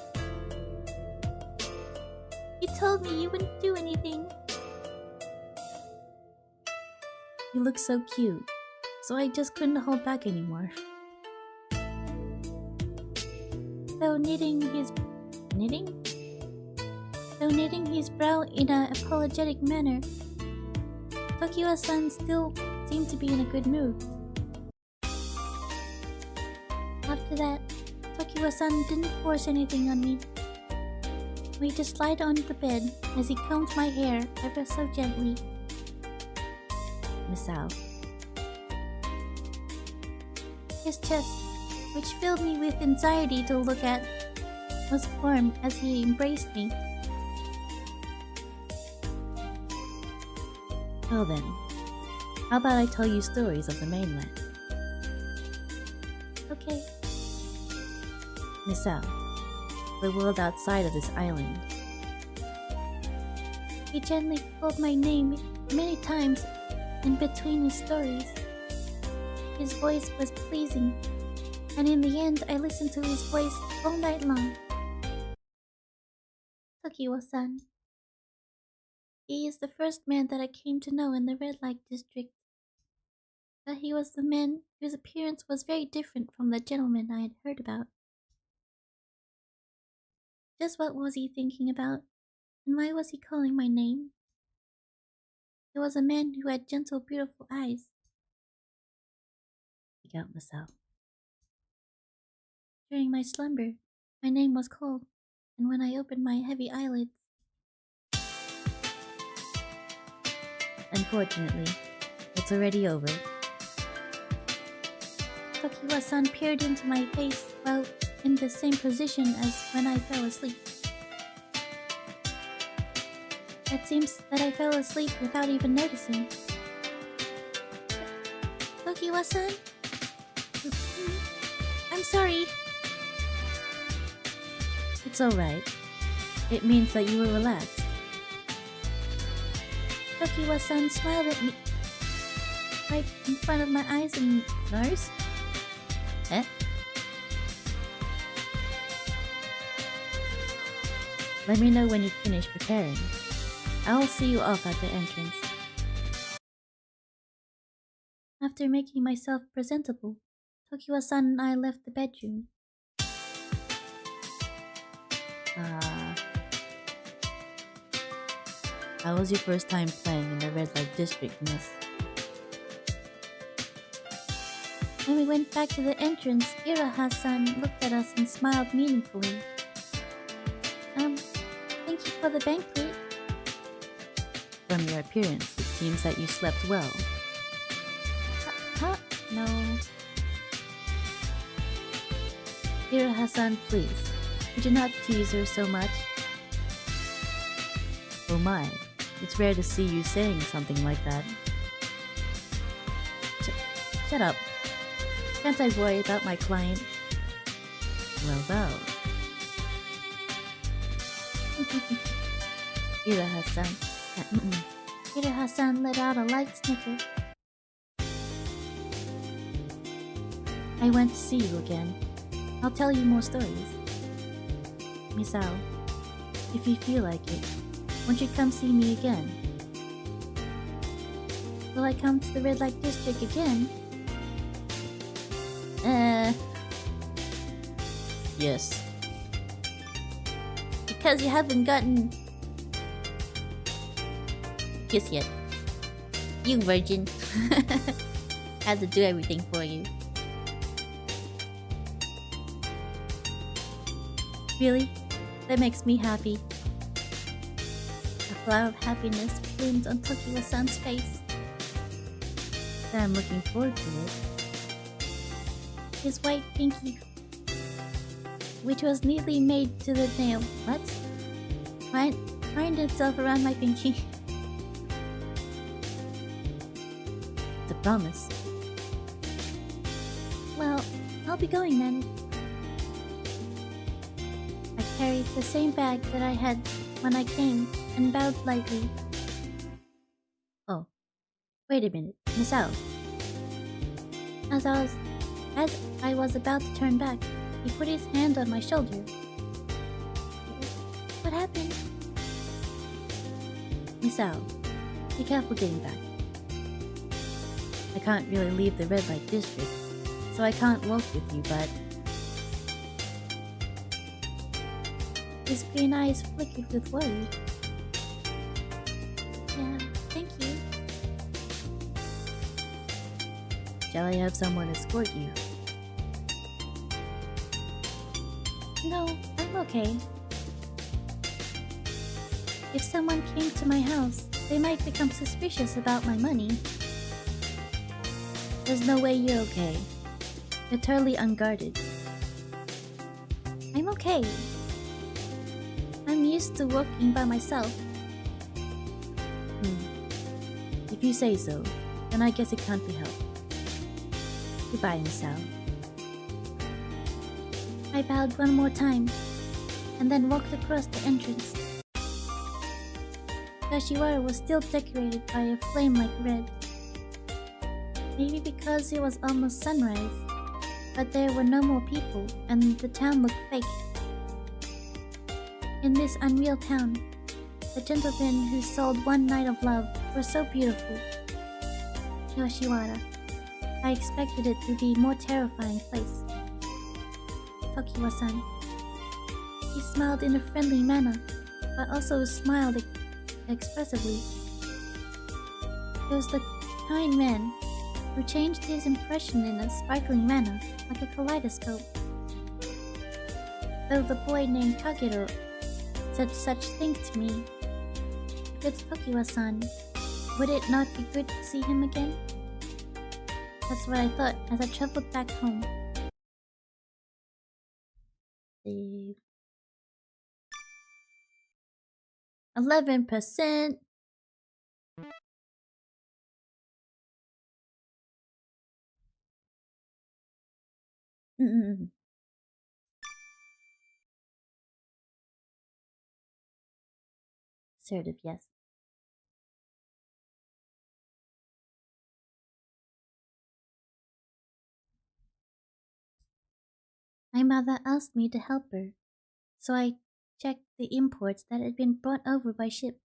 You told me you wouldn't do anything. You look so cute, so I just couldn't hold back anymore. Though knitting his brow in an apologetic manner, Tokiwa-san still seemed to be in a good mood. After that, Tokiwa-san didn't force anything on me. We just lied on the bed as he combed my hair ever so gently. Misao. His chest, which filled me with anxiety to look at, was warm as he embraced me. Well then, how about I tell you stories of the mainland? Okay. Misao, the world outside of this island. He gently called my name many times in between his stories. His voice was pleasing, and in the end I listened to his voice all night long. Tokiwa-san. He is the first man that I came to know in the red light district. But he was the man whose appearance was very different from the gentleman I had heard about. Just what was he thinking about, and why was he calling my name? He was a man who had gentle, beautiful eyes. Speak out, Misao. During my slumber, my name was called, and when I opened my heavy eyelids, unfortunately, it's already over. Tokiwa-san peered into my face while in the same position as when I fell asleep. It seems that I fell asleep without even noticing. Tokiwa-san? I'm sorry. It's alright. It means that you were relaxed. Tokiwa-san smiled at me right in front of my eyes and nose. Eh? Let me know when you finish preparing. I'll see you off at the entrance. After making myself presentable, Tokiwa-san and I left the bedroom. How was your first time playing in the red light district, miss? When we went back to the entrance, Iraha-san looked at us and smiled meaningfully. Thank you for the banquet. From your appearance, it seems that you slept well. No. Iraha-san, please, would you not tease her so much? Oh my, it's rare to see you saying something like that. Shut up. Can't I worry about my client? Well. Iraha-san. Iraha-san let out a light snicker. I went to see you again. I'll tell you more stories. Misao, if you feel like it, won't you come see me again? Will I come to the red light district again? Yes. Because you haven't gotten kiss yet. You virgin. Had to do everything for you. Really? That makes me happy. A flower of happiness bloomed on Tokiwa-san's face. I'm looking forward to it. His white pinky, which was neatly made to the nail, twined itself around my pinky. It's a promise. Well, I'll be going then. I carried the same bag that I had when I came and bowed lightly. Oh, wait a minute, Misao. As As I was about to turn back, he put his hand on my shoulder. What happened? Misao, be careful getting back. I can't really leave the red light district, so I can't walk with you, but... His green eyes flickered with worry. Yeah, thank you. Shall I have someone escort you? No, I'm okay. If someone came to my house, they might become suspicious about my money. There's no way you're okay. You're totally unguarded. I'm okay. I'm used to working by myself. If you say so, then I guess it can't be helped. Goodbye, Misao. I bowed one more time, and then walked across the entrance. Yoshiwara was still decorated by a flame like red. Maybe because it was almost sunrise, but there were no more people, and the town looked fake. In this unreal town, the gentlemen who sold one night of love were so beautiful. Yoshiwara. I expected it to be a more terrifying place. Tokiwa-san. He smiled in a friendly manner, but also smiled expressively. He was the kind man who changed his impression in a sparkling manner, like a kaleidoscope. Though the boy named Kagero said such things to me, if it's Tokiwa-san, would it not be good to see him again? That's what I thought as I traveled back home. Save. 11%. Assertive, yes. My mother asked me to help her, so I checked the imports that had been brought over by ship.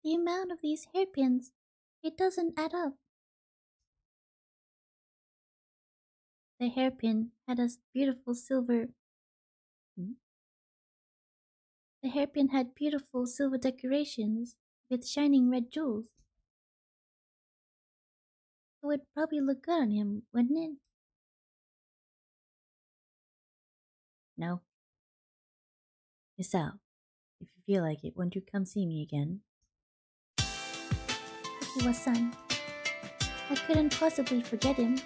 The amount of these hairpins, it doesn't add up. The hairpin had a beautiful silver... The hairpin had beautiful silver decorations with shining red jewels. It would probably look good on him, wouldn't it? No. Misao, if you feel like it, won't you come see me again? Tokiwa-san. I couldn't possibly forget him.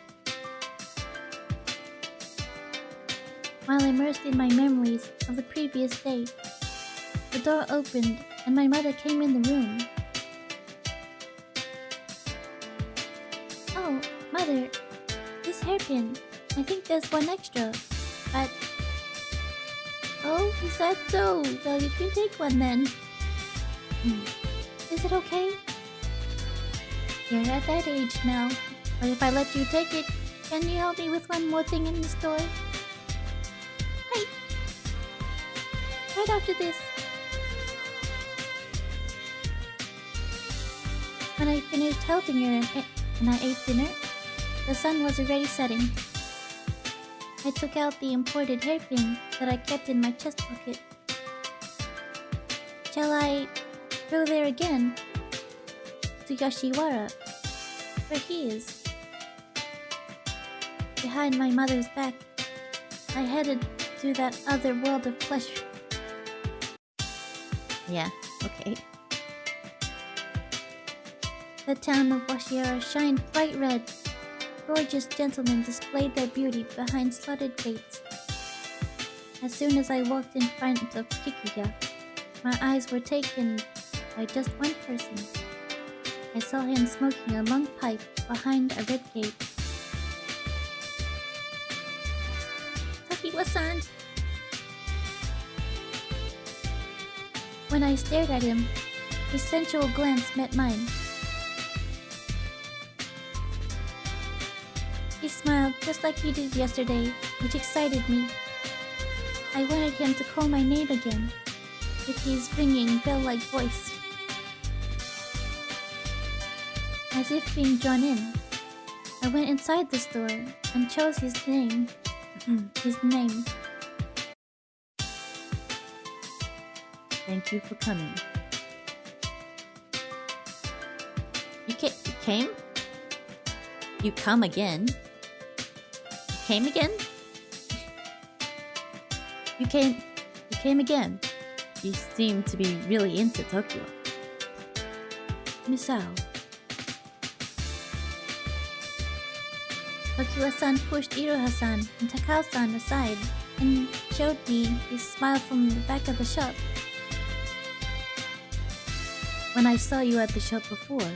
While immersed in my memories of the previous day, the door opened and my mother came in the room. Oh, Mother, this hairpin. I think there's one extra, but... Oh, is that so? Well, you can take one then. Is it okay? You're at that age now, but if I let you take it, can you help me with one more thing in the store? Hi! Right after this. When I finished helping her and I ate dinner, the sun was already setting. I took out the imported hairpin that I kept in my chest pocket. Shall I go there again? To Yoshiwara, where he is. Behind my mother's back, I headed to that other world of pleasure. Yeah, okay. The town of Yoshiwara shined bright red. Gorgeous gentlemen displayed their beauty behind slotted gates. As soon as I walked in front of Kikuya, my eyes were taken by just one person. I saw him smoking a long pipe behind a red gate. Tokiwa-san! When I stared at him, his sensual glance met mine. smiled just like he did yesterday, which excited me. I wanted him to call my name again, with his ringing bell-like voice. As if being drawn in, I went inside the store and chose his name. His name. Thank you for coming. You came? You come again? You came again? You came again. You seem to be really into Tokyo. Miss Ao. Tokiwa-san pushed Iroha-san and Takao-san aside and showed me his smile from the back of the shop. When I saw you at the shop before,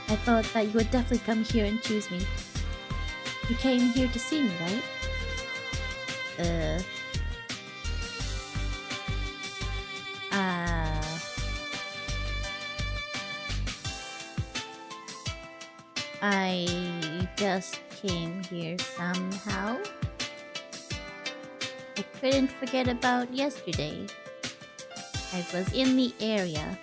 I thought that you would definitely come here and choose me. You came here to see me, right? I just came here somehow. I couldn't forget about yesterday. I was in the area.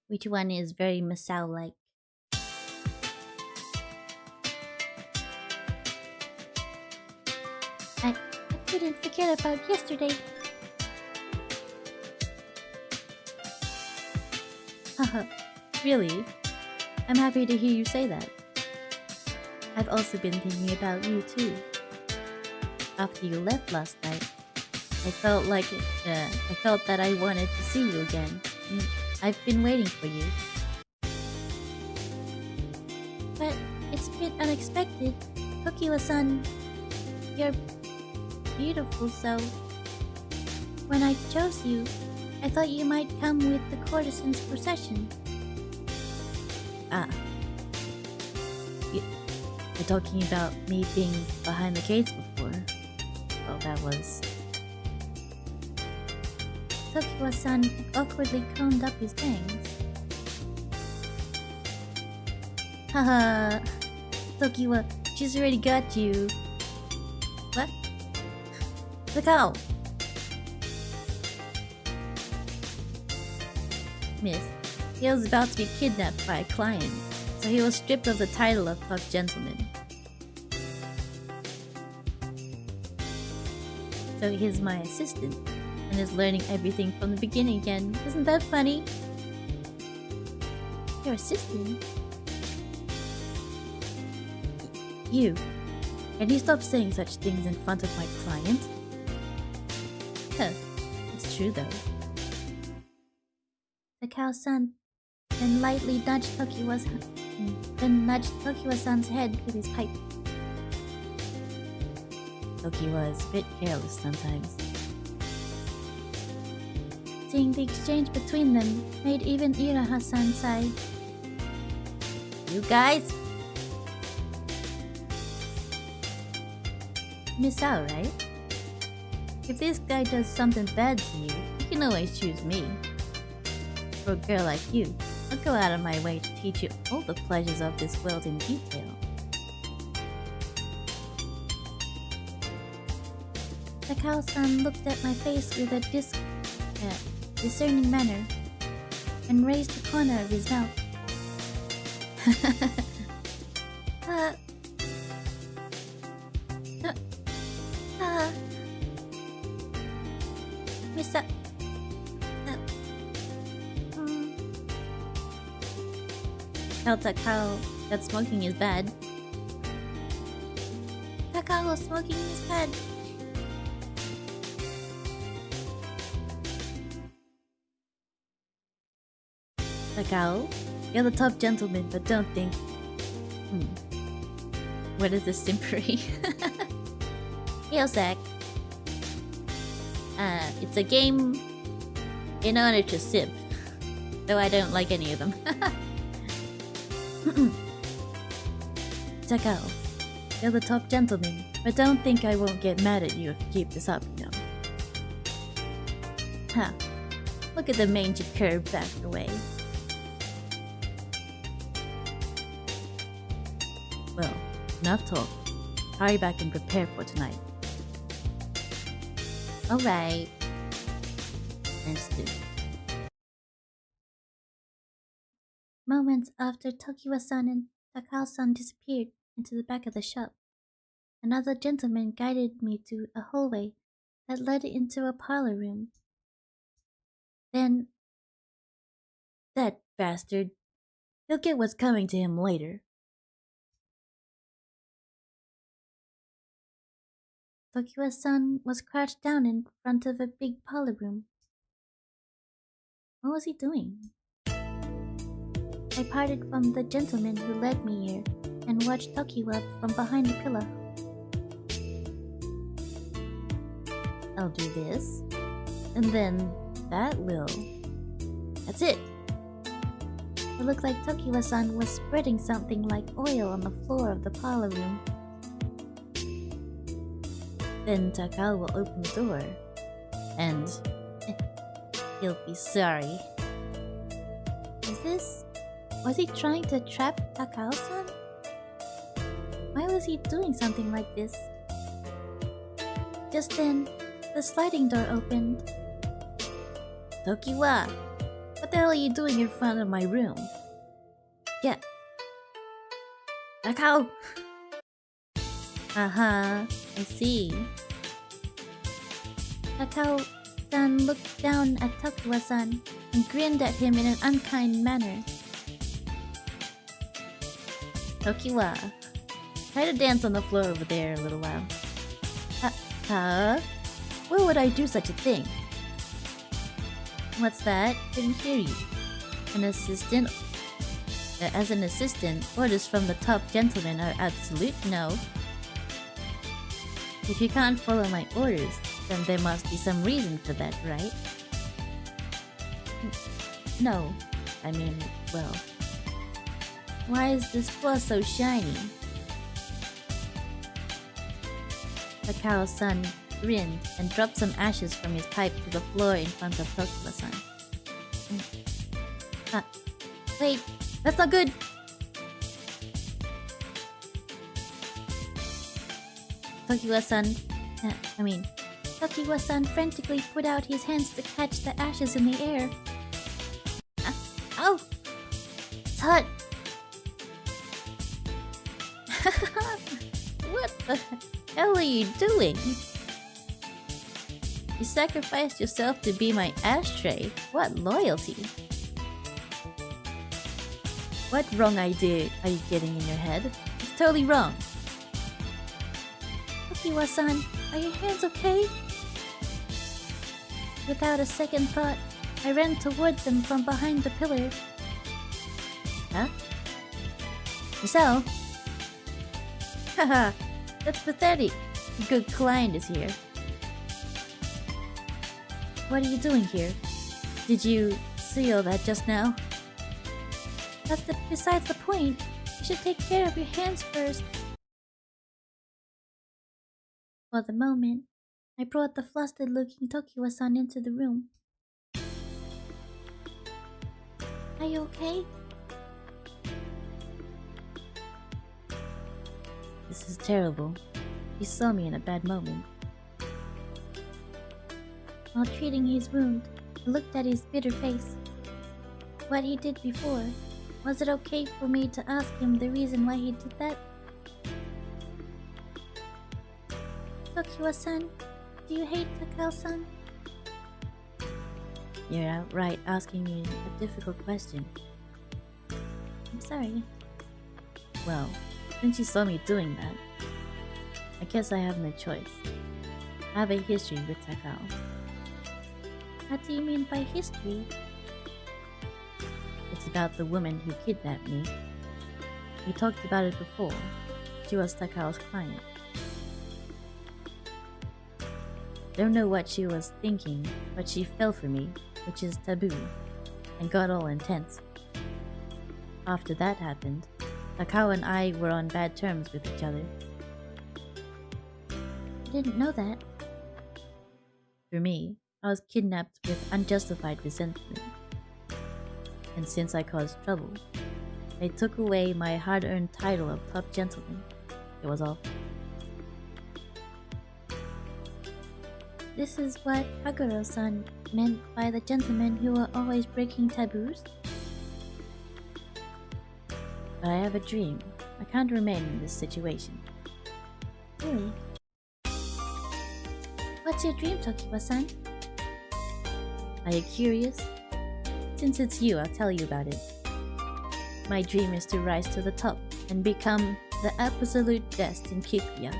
Which one is very Masao-like? I couldn't forget about yesterday. Haha, really? I'm happy to hear you say that. I've also been thinking about you too. After you left last night, I felt that I wanted to see you again. I've been waiting for you. But it's a bit unexpected. Tokiwa-san, you're beautiful, so when I chose you, I thought you might come with the courtesan's procession. You're talking about me being behind the gates before. Well, that was... Tokiwa-san awkwardly combed up his bangs. Haha, Tokiwa, she's already got you. What? Takao! Miss, he was about to be kidnapped by a client, so he was stripped of the title of top gentleman. So he's my assistant, and is learning everything from the beginning again. Isn't that funny? Your assistant? You. Can you stop saying such things in front of my client? It's true though. Takao-san then lightly nudged Tokiwa-san's head with his pipe. Tokiwa is a bit careless sometimes. Seeing the exchange between them made even Iroha-san sigh. You guys? Miss Ao, right? If this guy does something bad to you, you can always choose me. For a girl like you, I'll go out of my way to teach you all the pleasures of this world in detail. Takao-san looked at my face with a discerning manner and raised the corner of his mouth. Mr. Tell Takao that smoking is bad. Takao, smoking is bad. Takao, you're the top gentleman, but don't think... What is this simpery? Yosak. It's a game in order to simp. Though I don't like any of them. Takao, you're the top gentleman, but don't think I won't get mad at you if you keep this up, you know. Huh. Look at the mangy curve backed away. Well, enough talk. Hurry back and prepare for tonight. Alright. Let's do. Moments after Tokiwa-san and Takao-san disappeared into the back of the shop, another gentleman guided me to a hallway that led into a parlor room. Then, That bastard. He'll get what's coming to him later. Tokiwa-san was crouched down in front of a big parlor room. What was he doing? I parted from the gentleman who led me here and watched Tokiwa from behind a pillar. I'll do this. And then that will. That's it. It looked like Tokiwa-san was spreading something like oil on the floor of the parlor room. Then Takao will open the door. And he'll be sorry. Was he trying to trap Takao-san? Why was he doing something like this? Just then, the sliding door opened. Tokiwa, what the hell are you doing in front of my room? Get. Takao! I see. Takao-san looked down at Tokiwa-san and grinned at him in an unkind manner. Tokiwa, try to dance on the floor over there a little while. Huh? Where would I do such a thing? What's that? Couldn't hear you. An assistant? As an assistant, orders from the top gentleman are absolute no. If you can't follow my orders, then there must be some reason for that, right? No. I mean, well. Why is this floor so shiny? Takao-san grinned and dropped some ashes from his pipe to the floor in front of Tokiwa-san. Wait, that's not good! Tokiwa-san frantically put out his hands to catch the ashes in the air. Ow! It's hot! What the hell are you doing? You sacrificed yourself to be my ashtray. What loyalty? What wrong idea are you getting in your head? It's totally wrong. Tokiwa-san, are your hands okay? Without a second thought, I ran toward them from behind the pillar. Huh? So? Haha, that's pathetic. A good client is here. What are you doing here? Did you see all that just now? That's besides the point. You should take care of your hands first. For the moment, I brought the flustered-looking Tokiwa-san into the room. Are you okay? This is terrible. He saw me in a bad moment. While treating his wound, I looked at his bitter face. What he did before, was it okay for me to ask him the reason why he did that? Tokiwa-san, do you hate Takao-san? You're outright asking me a difficult question. I'm sorry. Well, since you saw me doing that, I guess I have no choice. I have a history with Takao. What do you mean by history? It's about the woman who kidnapped me. We talked about it before. She was Takao's client. Don't know what she was thinking, but she fell for me, which is taboo, and got all intense. After that happened, Takao and I were on bad terms with each other. I didn't know that. For me, I was kidnapped with unjustified resentment. And since I caused trouble, they took away my hard-earned title of top gentleman. It was all. This is what Kaguro-san meant by the gentlemen who are always breaking taboos? But I have a dream. I can't remain in this situation. Really? What's your dream, Tokiwa-san? Are you curious? Since it's you, I'll tell you about it. My dream is to rise to the top and become the absolute best in Kikuya.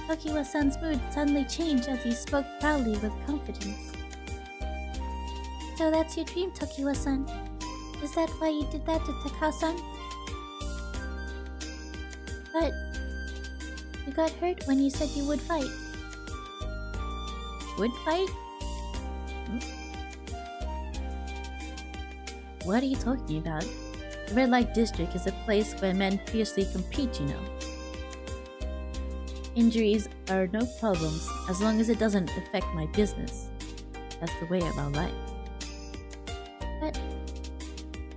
Tokiwa-san's mood suddenly changed as he spoke proudly with confidence. So that's your dream, Tokiwa-san? Is that why you did that to Takao-san? But you got hurt when you said you would fight. Would fight? What are you talking about? The Red Light District is a place where men fiercely compete, you know. Injuries are no problems as long as it doesn't affect my business. That's the way of our life. But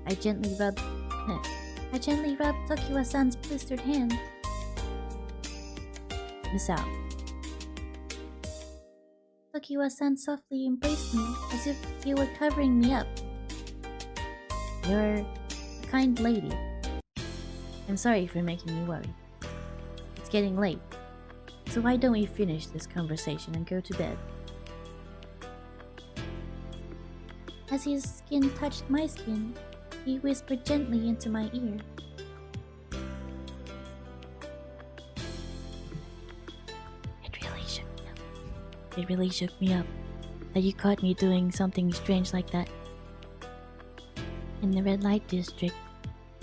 I gently rubbed Tokiwa-san's blistered hand. Miss out. Tokiwa-san softly embraced me as if he were covering me up. You're a kind lady. I'm sorry for making you worry. It's getting late, so why don't we finish this conversation and go to bed? As his skin touched my skin, he whispered gently into my ear. It really shook me up that you caught me doing something strange like that. In the Red Light District,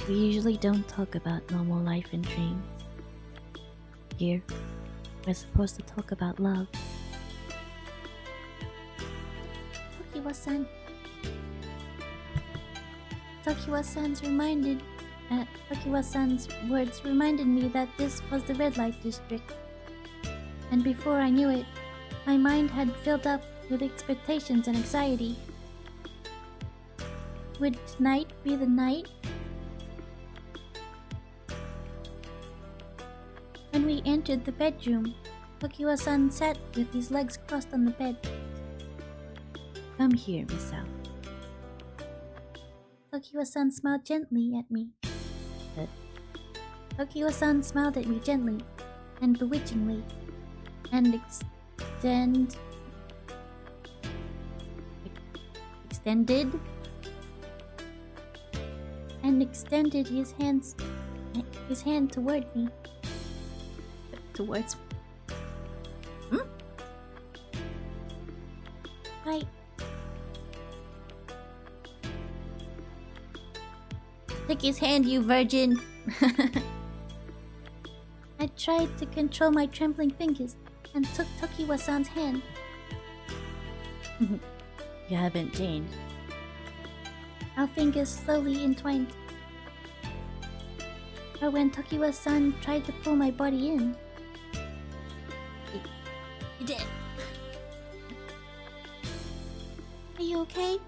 we usually don't talk about normal life and dreams. Here, we're supposed to talk about love. Tokiwa-san. Tokiwa-san's words reminded me that this was the Red Light District. And before I knew it, my mind had filled up with expectations and anxiety. Would tonight be the night? When we entered the bedroom, Tokiwa-san sat with his legs crossed on the bed. Come here, Miss Ao. Tokiwa-san smiled gently at me. Tokiwa-san smiled at me gently and bewitchingly, and extended his hand toward me. Towards Take his hand, you virgin! I tried to control my trembling fingers and took Tokiwa-san's hand. You haven't changed. Our fingers slowly entwined. But when Tokiwa-san tried to pull my body in, You did! "Are you okay?"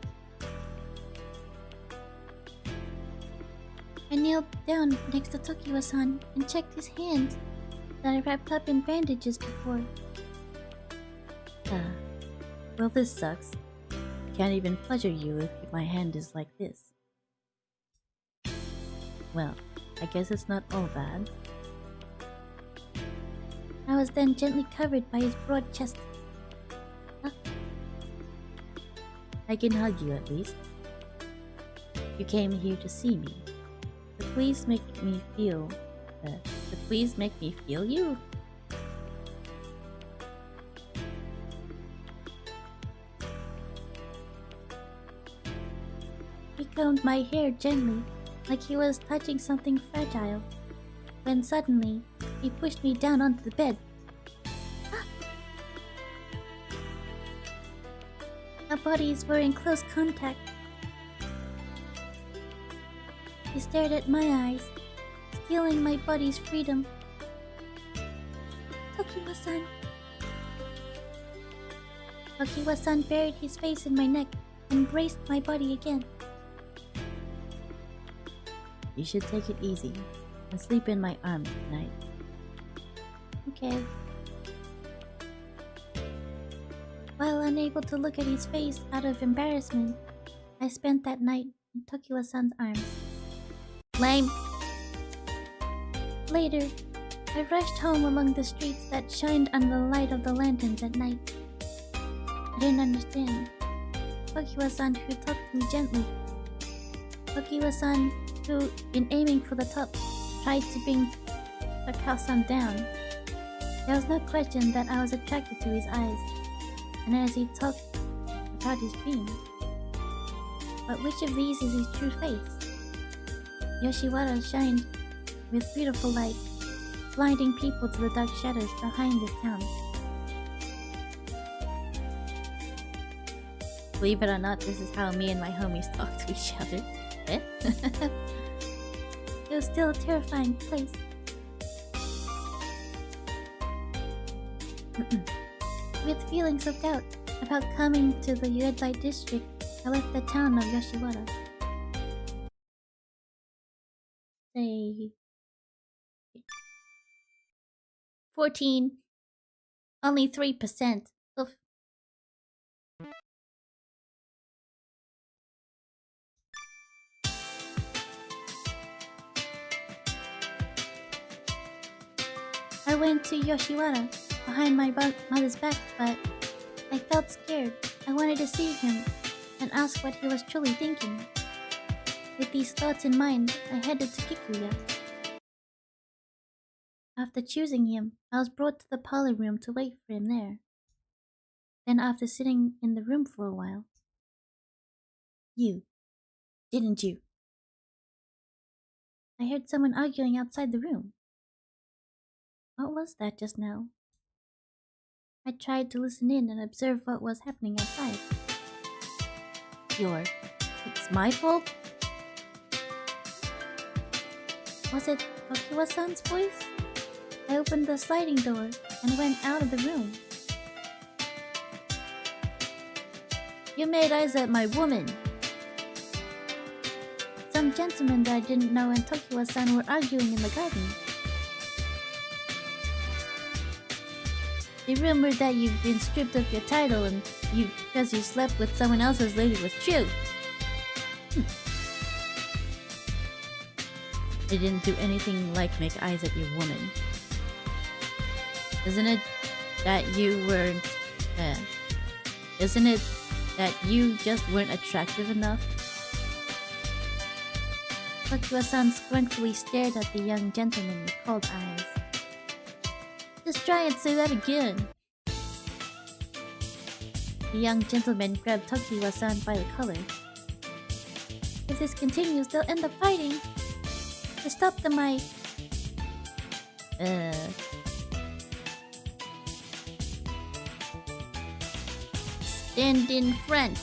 I kneeled down next to Tokiwa-san and checked his hand that I wrapped up in bandages before. Well, this sucks. Can't even pleasure you if my hand is like this. Well, I guess it's not all bad. I was then gently covered by his broad chest. I can hug you at least. You came here to see me. So please make me feel you. He combed my hair gently, like he was touching something fragile. When suddenly, he pushed me down onto the bed. Our bodies were in close contact. He stared at my eyes, stealing my body's freedom. Tokiwa-san. Tokiwa-san buried his face in my neck and embraced my body again. You should take it easy and sleep in my arms tonight. Okay. While unable to look at his face out of embarrassment, I spent that night in Tokiwa-san's arms. Lame. Later, I rushed home among the streets that shined under the light of the lanterns at night. I didn't understand. Tokiwa-san who tucked me gently. Tokiwa-san who, in aiming for the top, tried to bring Takao-san down. There was no question that I was attracted to his eyes, and as he talked about his dreams. But which of these is his true face? Yoshiwara shined with beautiful light, blinding people to the dark shadows behind this town. Believe it or not, this is how me and my homies talk to each other. Eh? It was still a terrifying place. With feelings of doubt about coming to the red light district, I left the town of Yoshiwara. Say 14. Only 3%. Oof. I went to Yoshiwara behind my mother's back, but I felt scared. I wanted to see him and ask what he was truly thinking. With these thoughts in mind, I headed to Kikuya. After choosing him, I was brought to the parlor room to wait for him there. Then after sitting in the room for a while... You. Didn't you? I heard someone arguing outside the room. What was that just now? I tried to listen in and observe what was happening outside. It's my fault? Was it Tokiwa-san's voice? I opened the sliding door and went out of the room. You made eyes at my woman. Some gentlemen that I didn't know and Tokiwa-san were arguing in the garden. The rumor that you've been stripped of your title and because you slept with someone else's lady was true. I didn't do anything like make eyes at your woman. Isn't it that you weren't... isn't it that you just weren't attractive enough? Tokiwa-san scornfully stared at the young gentleman with cold eyes. Just try and say that again. The young gentleman grabbed Tokiwa-san by the collar. If this continues, they'll end up fighting. To stop them, Stand in front.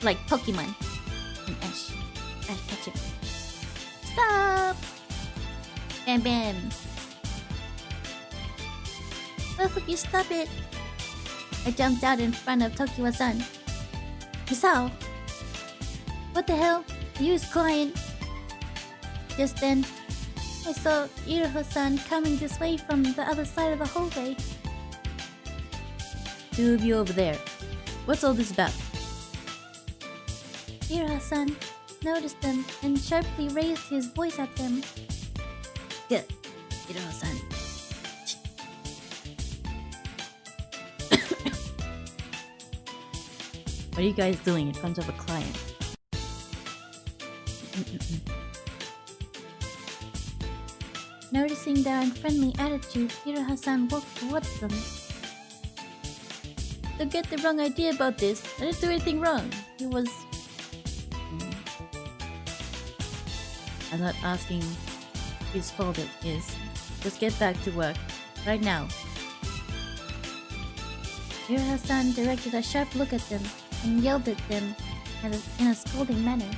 Like Pokemon. And Ash. Ash, catch him. Stop! Bam bam. Both of you stop it. I jumped out in front of Tokiwa-san. Misao! What the hell? Use client. Just then, I saw Iroha-san coming this way from the other side of the hallway. Two of you over there. What's all this about? Iroha-san noticed them and sharply raised his voice at them. Good. Iroha-san. What are you guys doing in front of a client? Noticing their unfriendly attitude, Iroha-san walked towards them. Don't get the wrong idea about this. I didn't do anything wrong. It was... I'm not asking whose fault it is. Just get back to work. Right now. Iroha-san directed a sharp look at them and yelled at them in a scolding manner.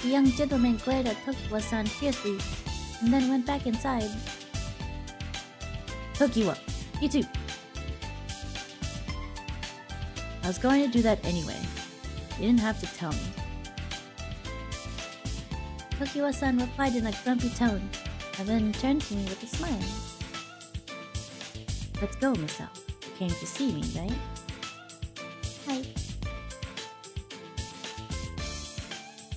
The young gentleman glared at Tokiwa-san fiercely and then went back inside. Tokiwa, You too. I was going to do that anyway. You didn't have to tell me. Tokiwa-san replied in a grumpy tone, and then turned to me with a smile. Let's go, Misao. You came to see me, right? Hi.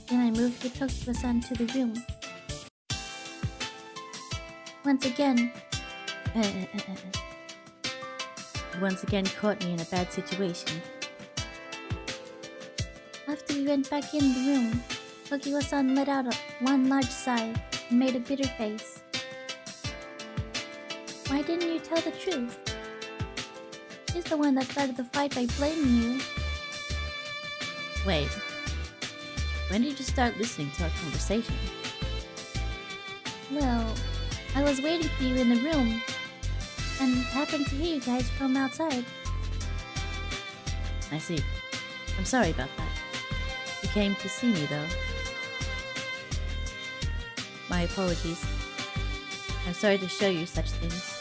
Then I moved with Tokiwa-san to the room. Once again, Once again caught me in a bad situation. after we went back in the room, Tokiwa-san let out one large sigh and made a bitter face. Why didn't you tell the truth? She's the one that started the fight by blaming you. Wait. When did you start listening to our conversation? Well, I was waiting for you in the room and happened to hear you guys from outside. I see. I'm sorry about that. You came to see me, though. My apologies. I'm sorry to show you such things.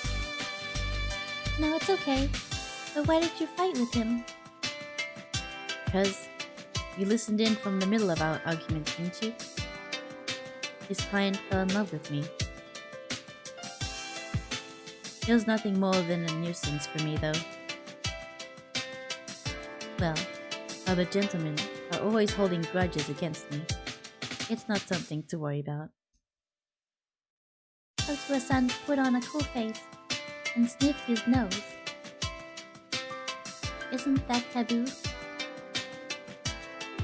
No, it's okay. But why did you fight with him? Because you listened in from the middle of our argument, didn't you? His client fell in love with me. He was nothing more than a nuisance for me, though. Well, other gentlemen are always holding grudges against me. It's not something to worry about. Tokiwa-san put on a cool face and sniffed his nose. Isn't that taboo?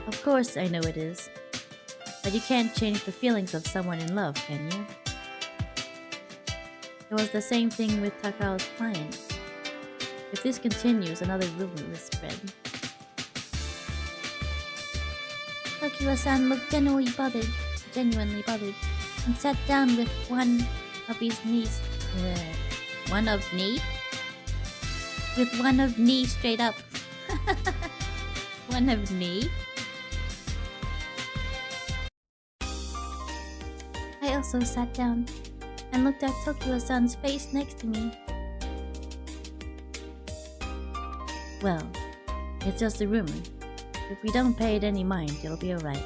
Of course I know it is. But you can't change the feelings of someone in love, can you? It was the same thing with Takao's client. If this continues, another rumor will spread. Tokiwa-san looked genuinely bothered, and sat down with one of his knees. One of knee? With one of knee straight up. One of knee? I also sat down and looked at Tokiwa-san's face next to me. Well, it's just a rumor. If we don't pay it any mind, it'll be alright.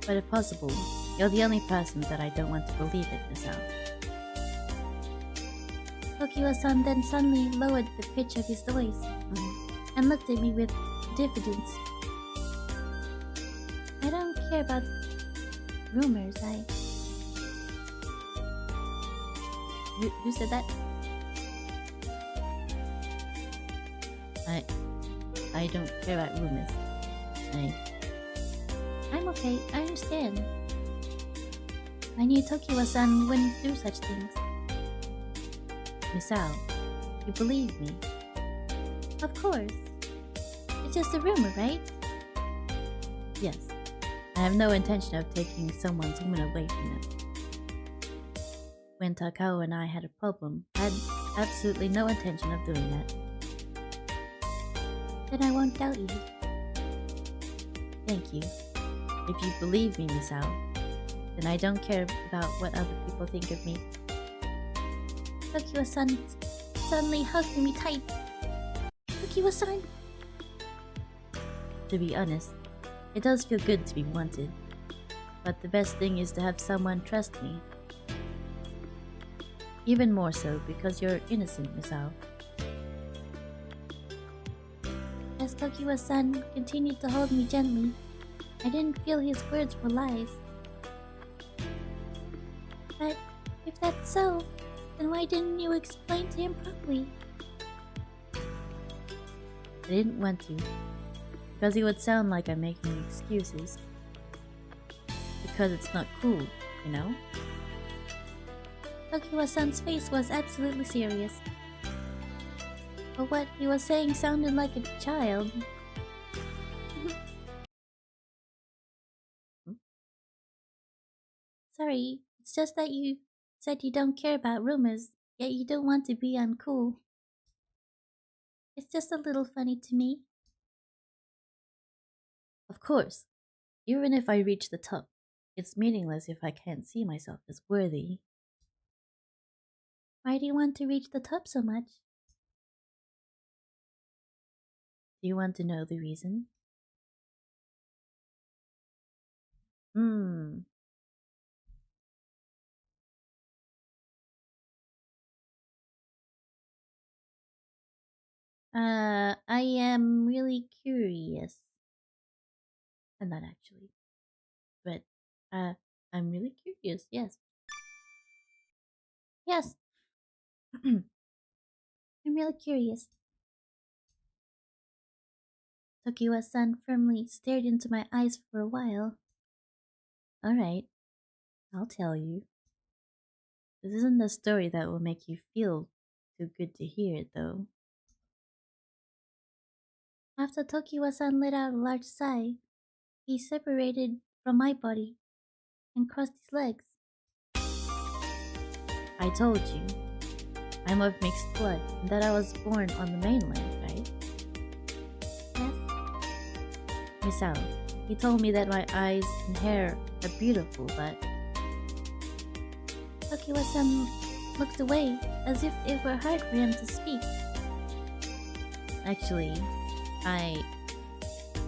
But if possible, you're the only person that I don't want to believe it, Misao. Tokiwa-san then suddenly lowered the pitch of his voice and looked at me with diffidence. I don't care about rumors, Who said that? I don't care about rumors. I'm okay, I understand. I knew Tokiwa-san wouldn't do such things. Misao, you believe me? Of course. It's just a rumor, right? Yes. I have no intention of taking someone's woman away from them. When Takao and I had a problem, I had absolutely no intention of doing that. Then I won't doubt you. Thank you. If you believe me, Misao, then I don't care about what other people think of me. Tokiwa-san suddenly hugged me tight. Tokiwa-san! To be honest, it does feel good to be wanted. But the best thing is to have someone trust me. Even more so because you're innocent, Misao. As Tokiwa-san continued to hold me gently, I didn't feel his words were lies. But if that's so, then why didn't you explain to him properly? I didn't want to, because it would sound like I'm making excuses. Because it's not cool, you know? Tokiwa-san's face was absolutely serious. But what he was saying sounded like a child. Sorry, it's just that you said you don't care about rumors, yet you don't want to be uncool. It's just a little funny to me. Of course, even if I reach the top, it's meaningless if I can't see myself as worthy. Why do you want to reach the top so much? Do you want to know the reason? Hmm. I am really curious. I'm not actually, but I'm really curious. Yes. Yes, I'm really curious. Tokiwa-san firmly stared into my eyes for a while. All right. I'll tell you. This isn't a story that will make you feel too good to hear, though. After Tokiwa-san let out a large sigh, he separated from my body and crossed his legs. I told you, I'm of mixed blood and that I was born on the mainland, right? Yes, Misao, he told me that my eyes and hair are beautiful, but Tokiwa-san looked away as if it were hard for him to speak. actually, I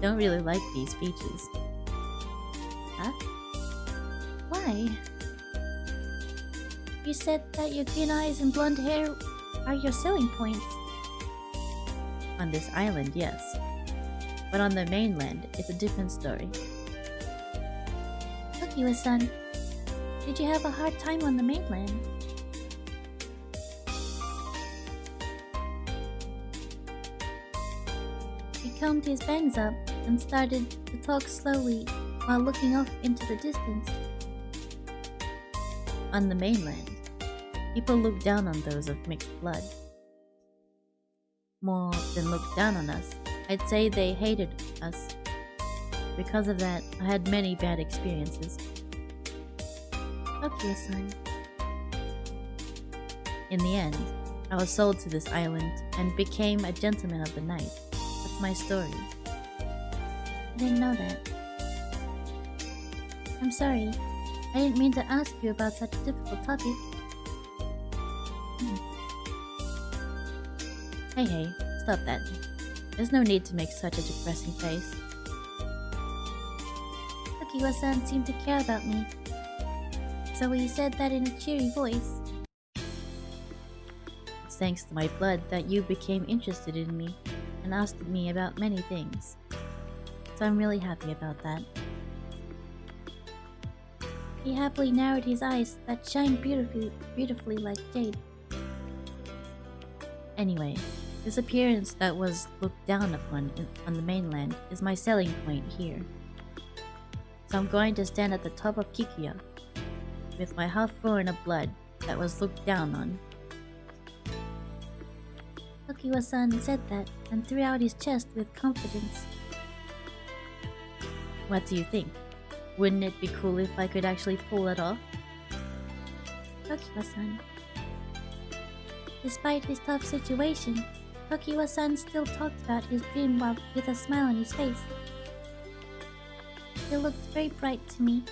don't really like these features. Huh? Why? You said that your green eyes and blonde hair are your selling points. On this island, yes. But on the mainland, it's a different story. Tokiwa-san, did you have a hard time on the mainland? He combed his bangs up and started to talk slowly while looking off into the distance. On the mainland, people look down on those of mixed blood. More than look down on us, I'd say they hated us. Because of that, I had many bad experiences. Tokiwa-san, In the end, I was sold to this island and became a gentleman of the night. That's my story. I didn't know that. I'm sorry. I didn't mean to ask you about such a difficult topic. Hey, stop that. There's no need to make such a depressing face. Tokiwa-san seemed to care about me, so he said that in a cheery voice. It's thanks to my blood that you became interested in me and asked me about many things. So I'm really happy about that. He happily narrowed his eyes that shined beautifully like jade. Anyway, this appearance that was looked down upon on the mainland is my selling point here. So I'm going to stand at the top of Kikuya with my half foreign of blood that was looked down on. Tokiwa-san said that and threw out his chest with confidence. What do you think? Wouldn't it be cool if I could actually pull it off? Tokiwa-san. Despite his tough situation, Tokiwa-san still talked about his dream with a smile on his face. He looked very bright to me.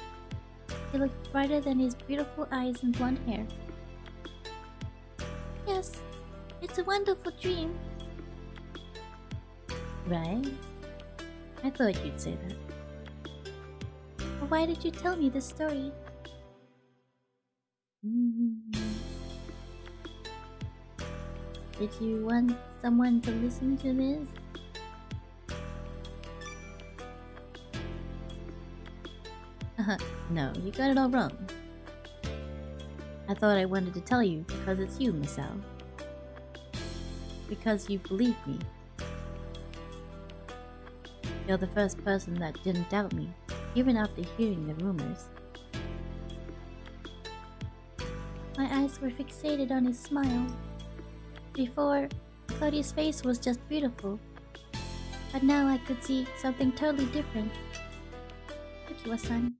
He looked brighter than his beautiful eyes and blonde hair. Yes, it's a wonderful dream. Right? I thought you'd say that. But why did you tell me this story? Did you want someone to listen to this? No, you got it all wrong. I thought I wanted to tell you because it's you, Misao. Because you believe me. You're the first person that didn't doubt me, even after hearing the rumors. My eyes were fixated on his smile. Before, I thought his face was just beautiful. But now I could see something totally different. Tokiwa-san.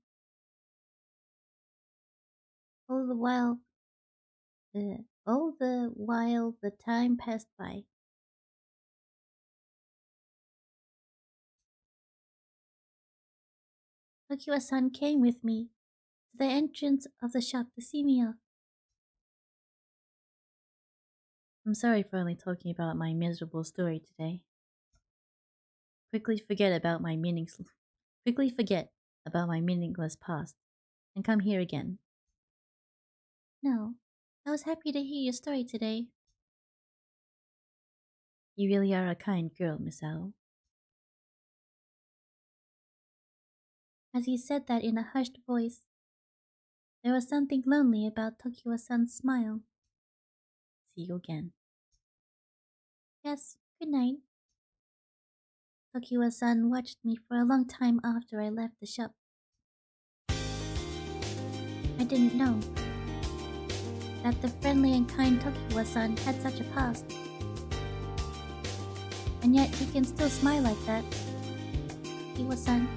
All the while the time passed by. Tokiwa-san came with me to the entrance of the shop to see me off. I'm sorry for only talking about my miserable story today. Quickly forget about my meaningless past and come here again. No, I was happy to hear your story today. You really are a kind girl, Miss Owl. As he said that in a hushed voice, there was something lonely about Tokiwa-san's smile. See you again. Yes, good night. Tokiwa-san watched me for a long time after I left the shop. I didn't know that the friendly and kind Tokiwa-san had such a past. And yet he can still smile like that. Tokiwa-san,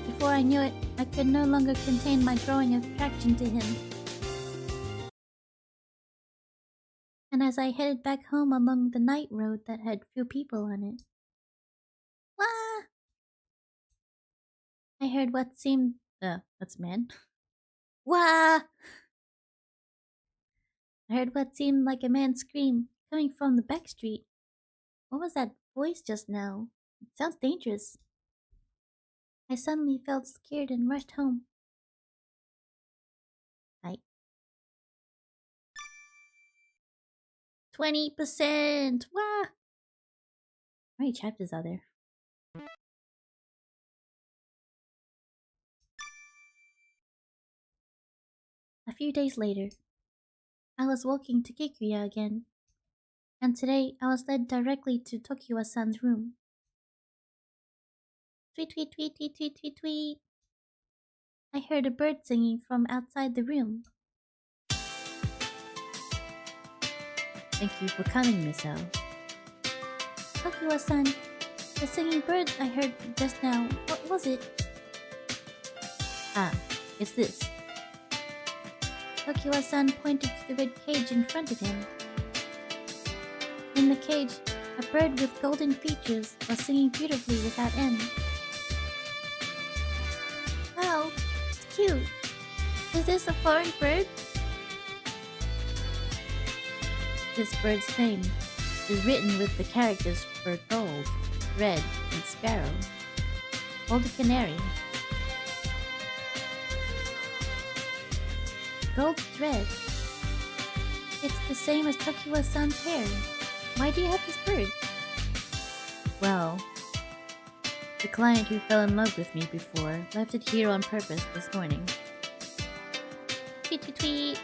before I knew it, I could no longer contain my growing attraction to him. And as I headed back home along the night road that had few people on it, wah! I heard what seemed... that's man. Wah! I heard what seemed like a man's scream coming from the back street. What was that voice just now? It sounds dangerous. I suddenly felt scared and rushed home. 20%! Wah! How many chapters are there? A few days later, I was walking to Kikuya again, and today I was led directly to Tokiwa-san's room. Tweet, tweet, tweet, tweet, tweet, tweet, tweet. I heard a bird singing from outside the room. Thank you for coming, Miss Owl. Tokiwa-san, the singing bird I heard just now, what was it? Ah, it's this. Tokiwa-san pointed to the red cage in front of him. In the cage, a bird with golden features was singing beautifully without end. Wow, it's cute. Is this a foreign bird? This bird's name is written with the characters for gold, red, and sparrow. Gold canary. Gold thread. It's the same as Tokiwa-san's hair. Why do you have this bird? Well, the client who fell in love with me before left it here on purpose this morning. Tweet, tweet, tweet.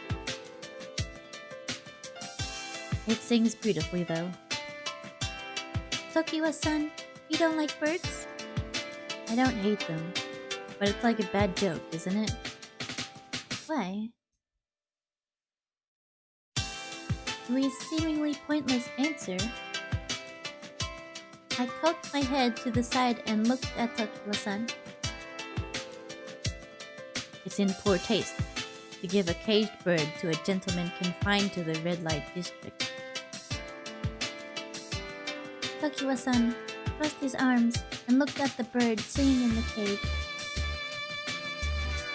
It sings beautifully, though. Tokiwa-san, you don't like birds? I don't hate them, but it's like a bad joke, isn't it? Why? To his seemingly pointless answer, I cocked my head to the side and looked at Tokiwa-san. It's in poor taste to give a caged bird to a gentleman confined to the red light district. Tokiwa-san crossed his arms and looked at the bird singing in the cage.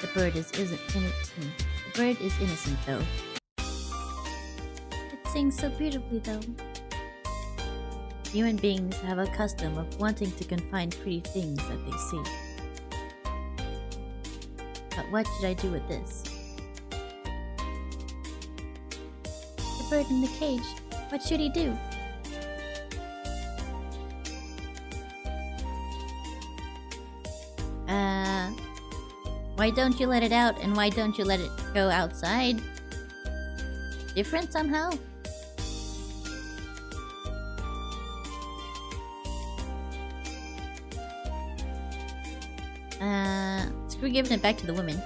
The bird is innocent, though. It sings so beautifully, though. Human beings have a custom of wanting to confine pretty things that they see. But what should I do with this? The bird in the cage. What should he do? Why don't you let it out and why don't you let it go outside? Different somehow? Screw giving it back to the woman.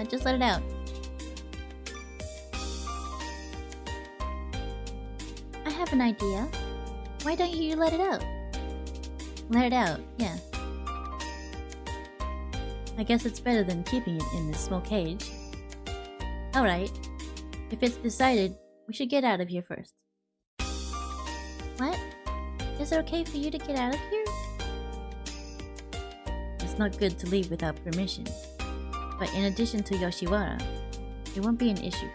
Just let it out. I have an idea. Why don't you let it out? Let it out, yeah. I guess it's better than keeping it in this small cage. Alright. If it's decided, we should get out of here first. What? Is it okay for you to get out of here? It's not good to leave without permission. But in addition to Yoshiwara, it won't be an issue.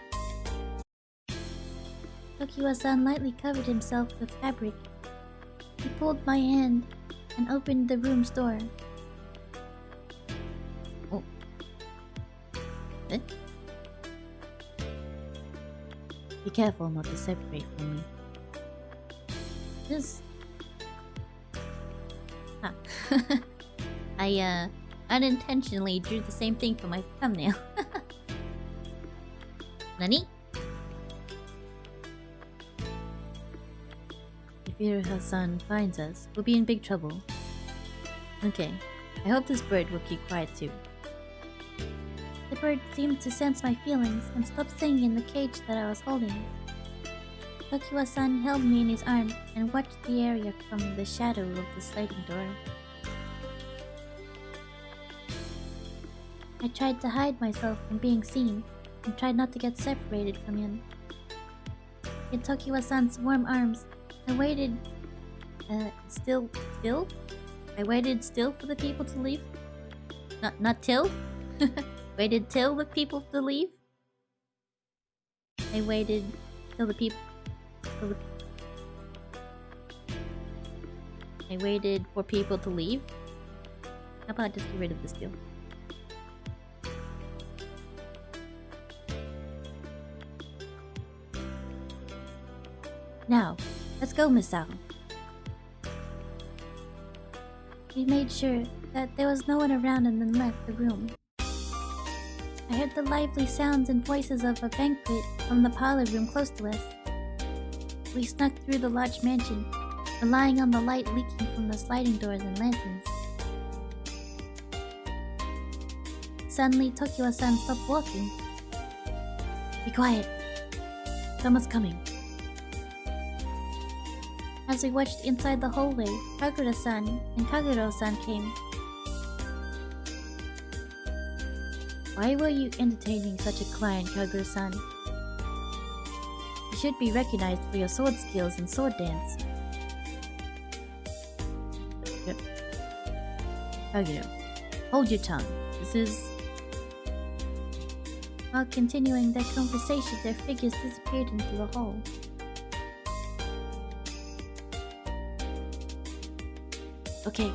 Tokiwa-san lightly covered himself with fabric. He pulled my hand and opened the room's door. Oh. What? Be careful not to separate from me. This... Huh. I, unintentionally drew the same thing for my thumbnail. Nani? If Iroha-san finds us, we'll be in big trouble. Okay, I hope this bird will keep quiet too. The bird seemed to sense my feelings and stopped singing in the cage that I was holding. Tokiwa-san held me in his arm and watched the area from the shadow of the sliding door. I tried to hide myself from being seen and tried not to get separated from him. In Tokiwa-san's warm arms, I waited... still? I waited still for the people to leave? Not till? Waited till the people to leave? I waited till the people... I waited for people to leave? How about I just get rid of this deal? Now, let's go, Miss Al. We made sure that there was no one around and then left the room. I heard the lively sounds and voices of a banquet from the parlor room close to us. We snuck through the large mansion, relying on the light leaking from the sliding doors and lanterns. Suddenly, Tokiwa-san stopped walking. Be quiet. Someone's coming. As we watched inside the hallway, Kagura-san and Kaguro-san came. Why were you entertaining such a client, Kagura-san? You should be recognized for your sword skills and sword dance. Kaguro, hold your tongue. This is... While continuing their conversation, their figures disappeared into the hall. Okay,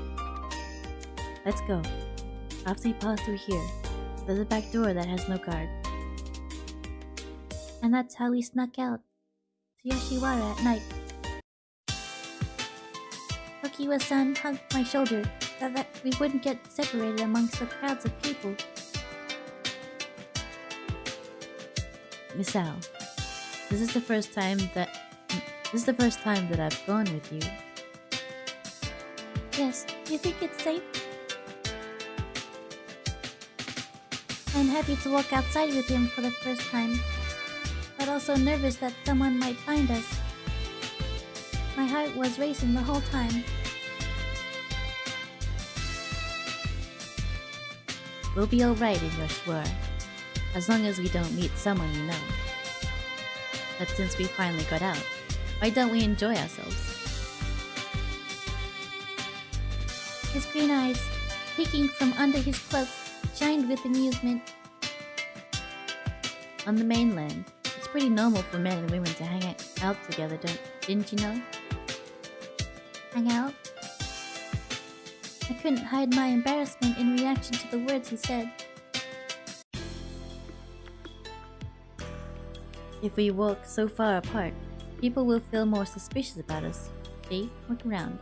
let's go. After we pass through here, there's a back door that has no guard. And that's how we snuck out to Yoshiwara at night. Tokiwa-san hugged my shoulder so that we wouldn't get separated amongst the crowds of people. Miss Al, this is the first time that I've gone with you. Yes, you think it's safe? I'm happy to walk outside with him for the first time, but also nervous that someone might find us. My heart was racing the whole time. We'll be alright in Yoshiwara, as long as we don't meet someone you know. But since we finally got out, why don't we enjoy ourselves? His green eyes, peeking from under his cloak, shined with amusement. On the mainland, it's pretty normal for men and women to hang out together, didn't you know? Hang out? I couldn't hide my embarrassment in reaction to the words he said. If we walk so far apart, people will feel more suspicious about us. See? Look around.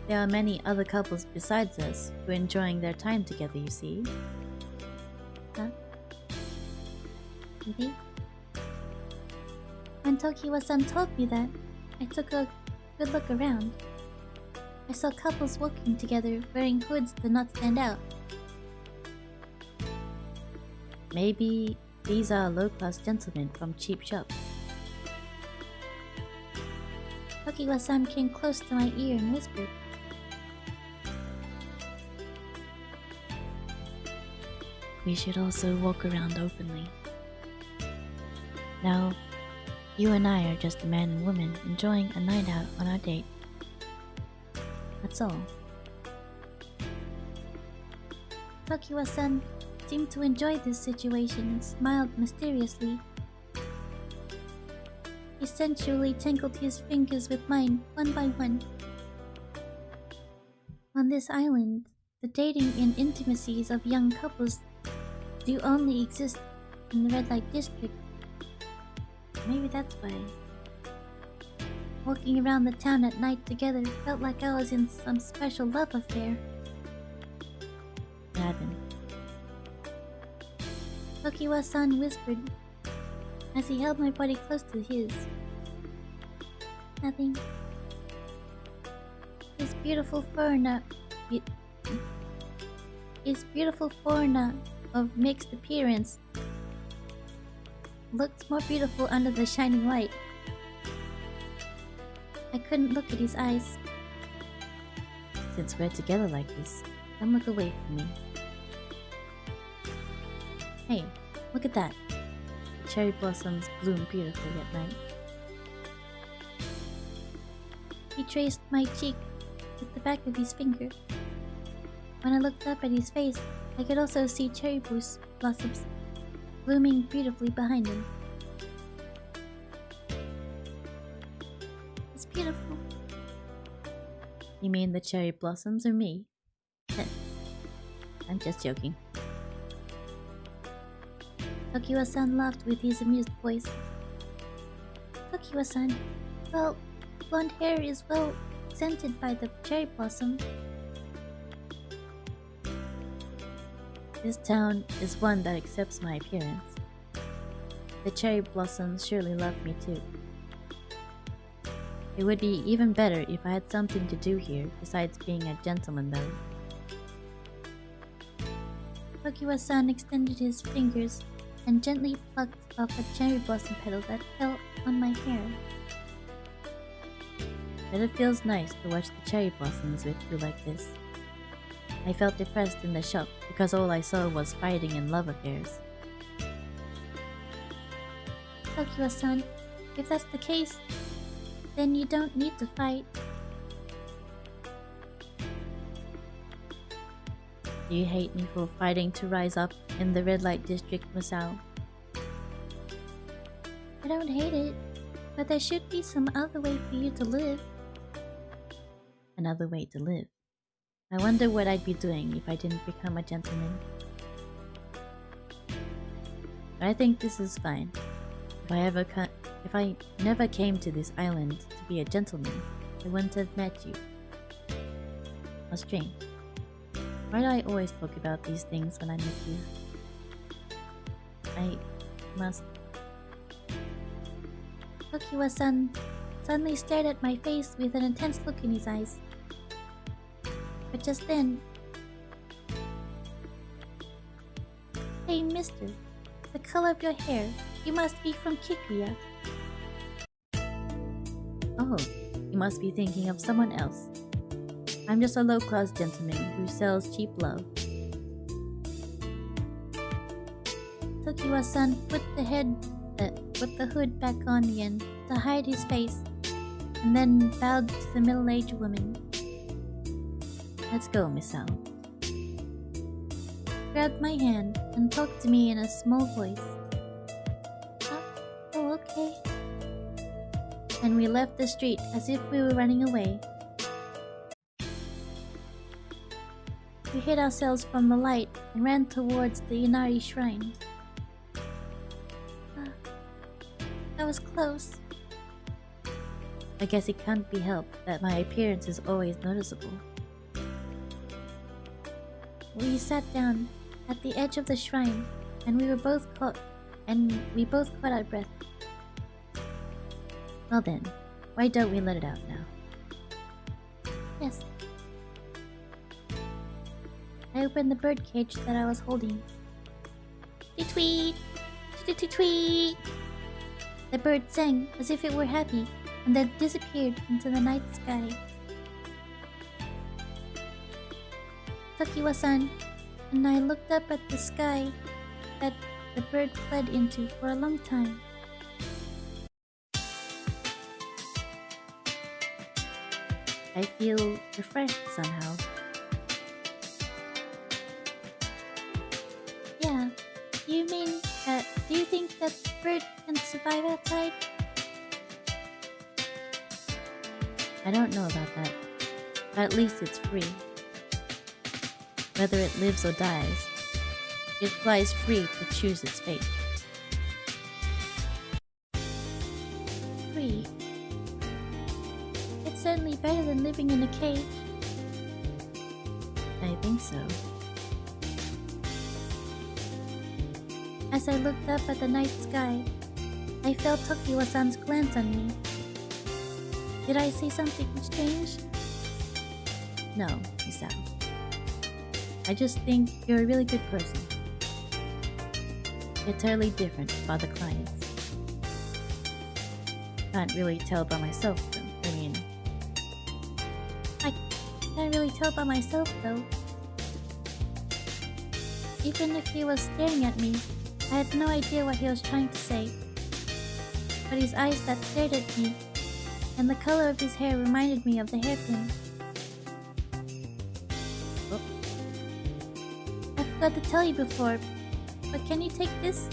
There are many other couples besides us who are enjoying their time together, you see. Huh? Maybe? When Tokiwa-san told me that, I took a good look around. I saw couples walking together wearing hoods to not stand out. Maybe these are low-class gentlemen from cheap shops. Tokiwa-san came close to my ear and whispered, We should also walk around openly. Now, you and I are just a man and woman enjoying a night out on our date. That's all. Tokiwa-san seemed to enjoy this situation and smiled mysteriously, He sensually tangled his fingers with mine, one by one. On this island, the dating and intimacies of young couples do only exist in the red light district. Maybe that's why. Walking around the town at night together felt like I was in some special love affair. Gavin. Tokiwa-san whispered as he held my body close to his. Nothing. His beautiful foreigner of mixed appearance looked more beautiful under the shining light. I couldn't look at his eyes. Since we're together like this, don't look away from me. Hey, look at that. Cherry blossoms bloom beautifully at night. He traced my cheek with the back of his finger. When I looked up at his face, I could also see cherry blossoms blooming beautifully behind him. It's beautiful. You mean the cherry blossoms or me? I'm just joking. Tokiwa-san laughed with his amused voice. Tokiwa-san, well, blonde hair is well scented by the cherry blossom. This town is one that accepts my appearance. The cherry blossoms surely love me too. It would be even better if I had something to do here besides being a gentleman though. Tokiwa-san extended his fingers and gently plucked off a cherry blossom petal that fell on my hair. But it feels nice to watch the cherry blossoms with you like this. I felt depressed in the shop because all I saw was fighting and love affairs. Tokiwa-san, if that's the case, then you don't need to fight. Do you hate me for fighting to rise up in the red light district, Masao? I don't hate it, but there should be some other way for you to live. Another way to live. I wonder what I'd be doing if I didn't become a gentleman. But I think this is fine. If I never came to this island to be a gentleman, I wouldn't have met you. How strange. Why do I always talk about these things when I'm with you? I must... Tokiwa-san suddenly stared at my face with an intense look in his eyes. But just then... Hey, mister. The color of your hair. You must be from Kikuya. Oh, you must be thinking of someone else. I'm just a low-class gentleman who sells cheap love. Tokiwa-san put the hood back on again to hide his face, and then bowed to the middle-aged woman. Let's go, Misao. Grabbed my hand and talked to me in a small voice. Oh, okay. And we left the street as if we were running away. We hid ourselves from the light and ran towards the Inari shrine. That was close. I guess it can't be helped that my appearance is always noticeable. We sat down at the edge of the shrine, and we both caught our breath. Well then, why don't we let it out now? Yes. I opened the birdcage that I was holding. Tweet! Tweet! Tweet! The bird sang as if it were happy, and then disappeared into the night sky. Tokiwa-san and I looked up at the sky that the bird fled into for a long time. I feel refreshed somehow. Yeah, do you think that the bird can survive outside? I don't know about that, but at least it's free. Whether it lives or dies, it flies free to choose its fate. Free. It's certainly better than living in a cage. I think so. As I looked up at the night sky, I felt Tokiwa-san's glance on me. Did I say something strange? No, Misao. I just think you're a really good person. You're totally different about the clients. Can't really tell by myself though. I can't really tell by myself though. Even if he was staring at me, I had no idea what he was trying to say. But his eyes that stared at me, and the color of his hair reminded me of the hairpin. Oh. I forgot to tell you before, but can you take this?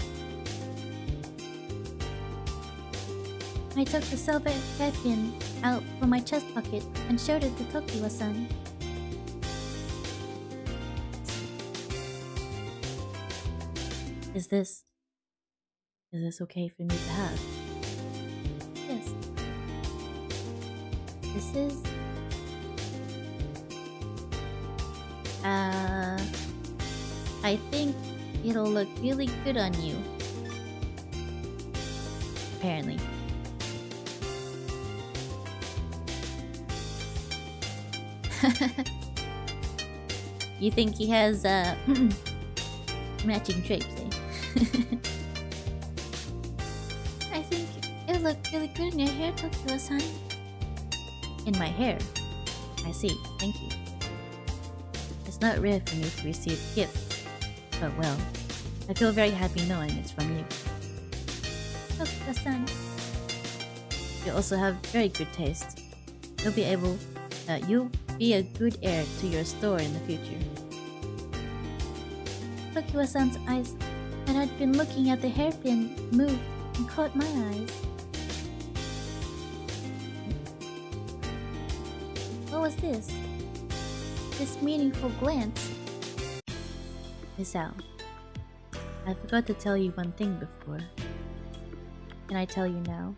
I took the silver hairpin out from my chest pocket and showed it to Tokiwa-san. Is this okay for me to have? Yes. This is... I think it'll look really good on you. Apparently. You think he has matching drapes, eh? I think it'll look really good in your hair, Tokiwa-san. In my hair? I see, thank you. It's not rare for me to receive gifts, but well, I feel very happy knowing it's from you. Tokiwa-san. You also have very good taste. You'll be a good heir to your store in the future. Tokiwa-san's eyes that had been looking at the hairpin moved and caught my eyes. What was this? This meaningful glance. Misao, I forgot to tell you one thing before. Can I tell you now?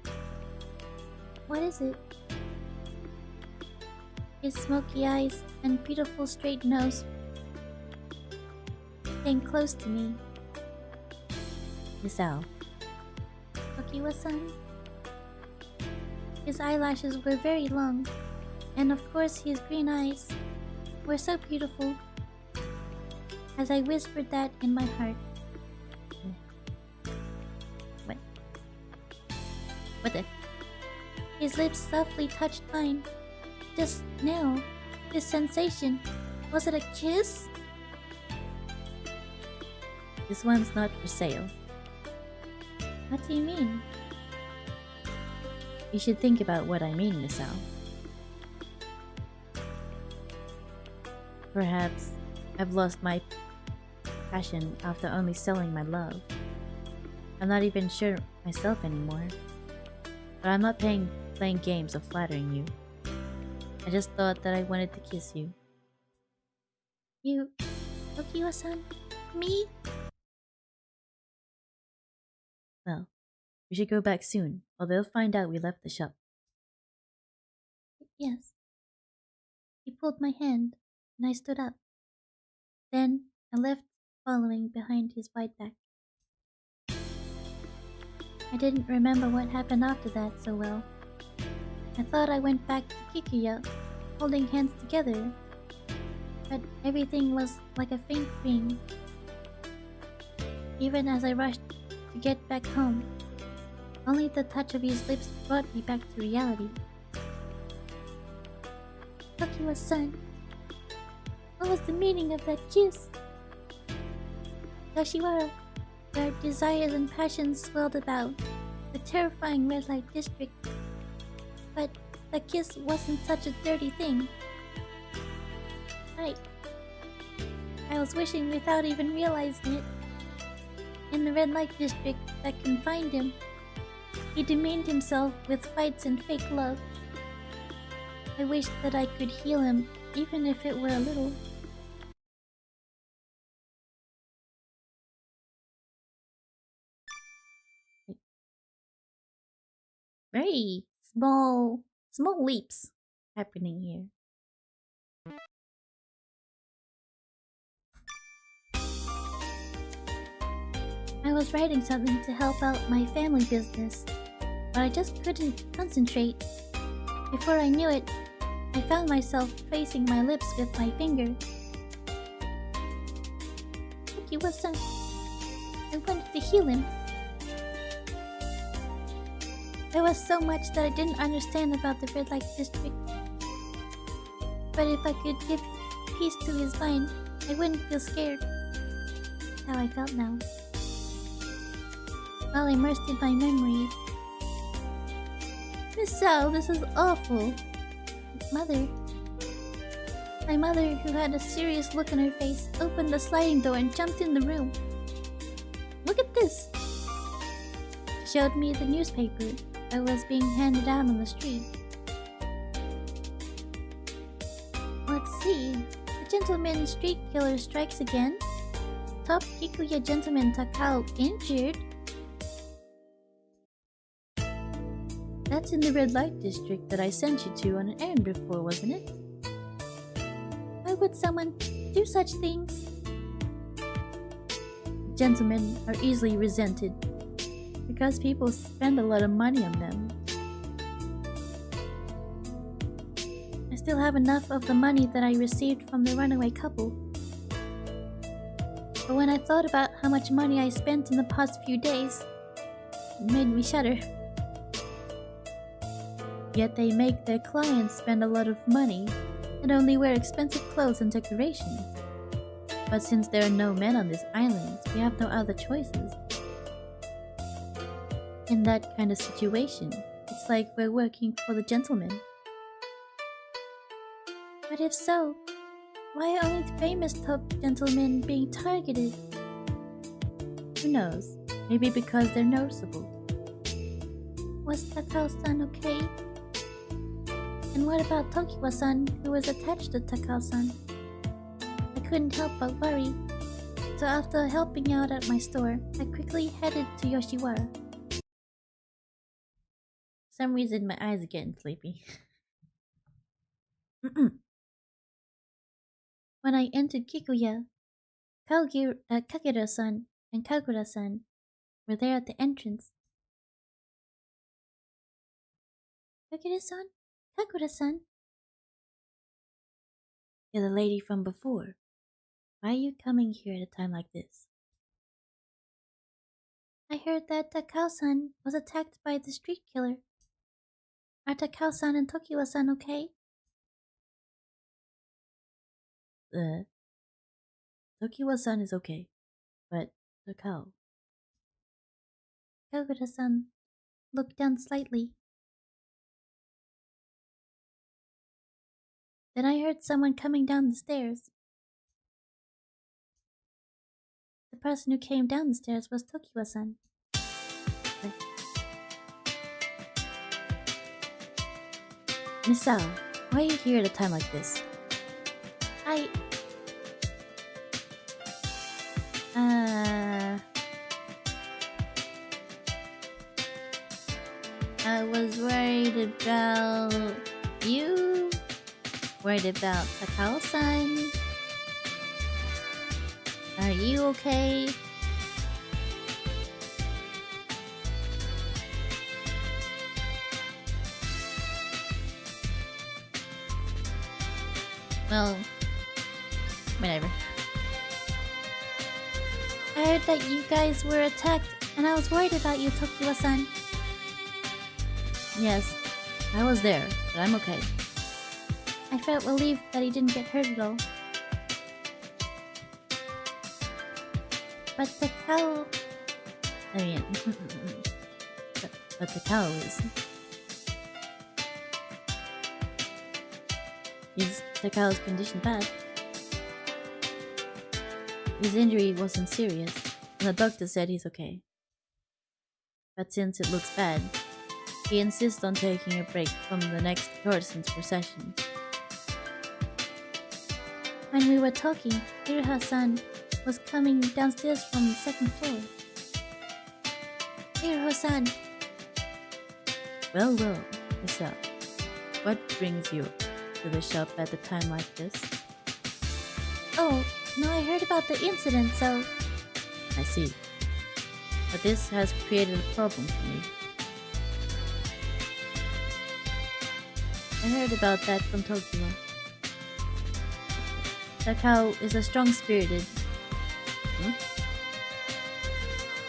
What is it? His smoky eyes and beautiful straight nose came close to me. Misao, Tokiwa-san. His eyelashes were very long, and of course his green eyes were so beautiful. As I whispered that in my heart. What the? His lips softly touched mine. Just now, this sensation, was it a kiss? this one's not for sale. What do you mean? You should think about what I mean, Misao. Perhaps I've lost my passion after only selling my love. I'm not even sure myself anymore. But I'm not playing games of flattering you. I just thought that I wanted to kiss you. You... Tokiwa-san? Me? Well, we should go back soon, or they'll find out we left the shop. Yes. He pulled my hand, and I stood up. Then I left, following behind his white back. I didn't remember what happened after that so well. I thought I went back to Kikuya, holding hands together, but everything was like a faint dream. Even as I rushed to get back home, only the touch of his lips brought me back to reality. Tokiwa-san, what was the meaning of that kiss? Yoshiwara, where desires and passions swelled about, the terrifying red light district. But the kiss wasn't such a dirty thing. I was wishing without even realizing it. In the red light district that confined him, he demeaned himself with fights and fake love. I wish that I could heal him, even if it were a little. Very small leaps happening here. I was writing something to help out my family business, but I just couldn't concentrate. Before I knew it, I found myself tracing my lips with my finger. Kikuya-san, I wanted to heal him. There was so much that I didn't understand about the red light district. But if I could give peace to his mind, I wouldn't feel scared. That's how I felt now. While immersed in my memories. Miss Sao, this is awful. Mother. My mother, who had a serious look on her face, opened the sliding door and jumped in the room. Look at this! She showed me the newspaper that was being handed out on the street. Let's see. The gentleman street killer strikes again. Top Kikuya gentleman Takao injured. That's in the red light district that I sent you to on an errand before, wasn't it? Why would someone do such things? Gentlemen are easily resented because people spend a lot of money on them. I still have enough of the money that I received from the runaway couple. But when I thought about how much money I spent in the past few days, it made me shudder. Yet they make their clients spend a lot of money and only wear expensive clothes and decorations. But since there are no men on this island, we have no other choices. In that kind of situation, it's like we're working for the gentleman. But if so, why are only the famous top gentlemen being targeted? Who knows? Maybe because they're noticeable. Was Takao-san okay? And what about Tokiwa-san, who was attached to Takao-san? I couldn't help but worry. So after helping out at my store, I quickly headed to Yoshiwara. For some reason, my eyes are getting sleepy. When I entered Kikuya, Kagero-san and Kagura-san were there at the entrance. Kagero-san? Kagura-san? You're the lady from before. Why are you coming here at a time like this? I heard that Takao-san was attacked by the street killer. Are Takao-san and Tokiwa-san okay? Tokiwa-san is okay, but Takao. Kagura-san looked down slightly. Then I heard someone coming down the stairs. The person who came down the stairs was Tokiwa-san. Miss Sao, why are you here at a time like this? I was worried about you. Worried about Takao-san. Are you okay? Well, whatever. I heard that you guys were attacked, and I was worried about you, Tokiwa-san. Yes, I was there, but I'm okay. I felt relieved that he didn't get hurt at all. But Takao... I mean, but Takao is Takao's condition bad? His injury wasn't serious, and the doctor said he's okay. But since it looks bad, He insists on taking a break from the next courtesan's procession. When we were talking, Iroha-san was coming downstairs from the second floor. Iroha-san! Well, Misa, what brings you to the shop at a time like this? Oh, no, I heard about the incident, so... I see. But this has created a problem for me. I heard about that from Tokyo. Takao is a strong-spirited...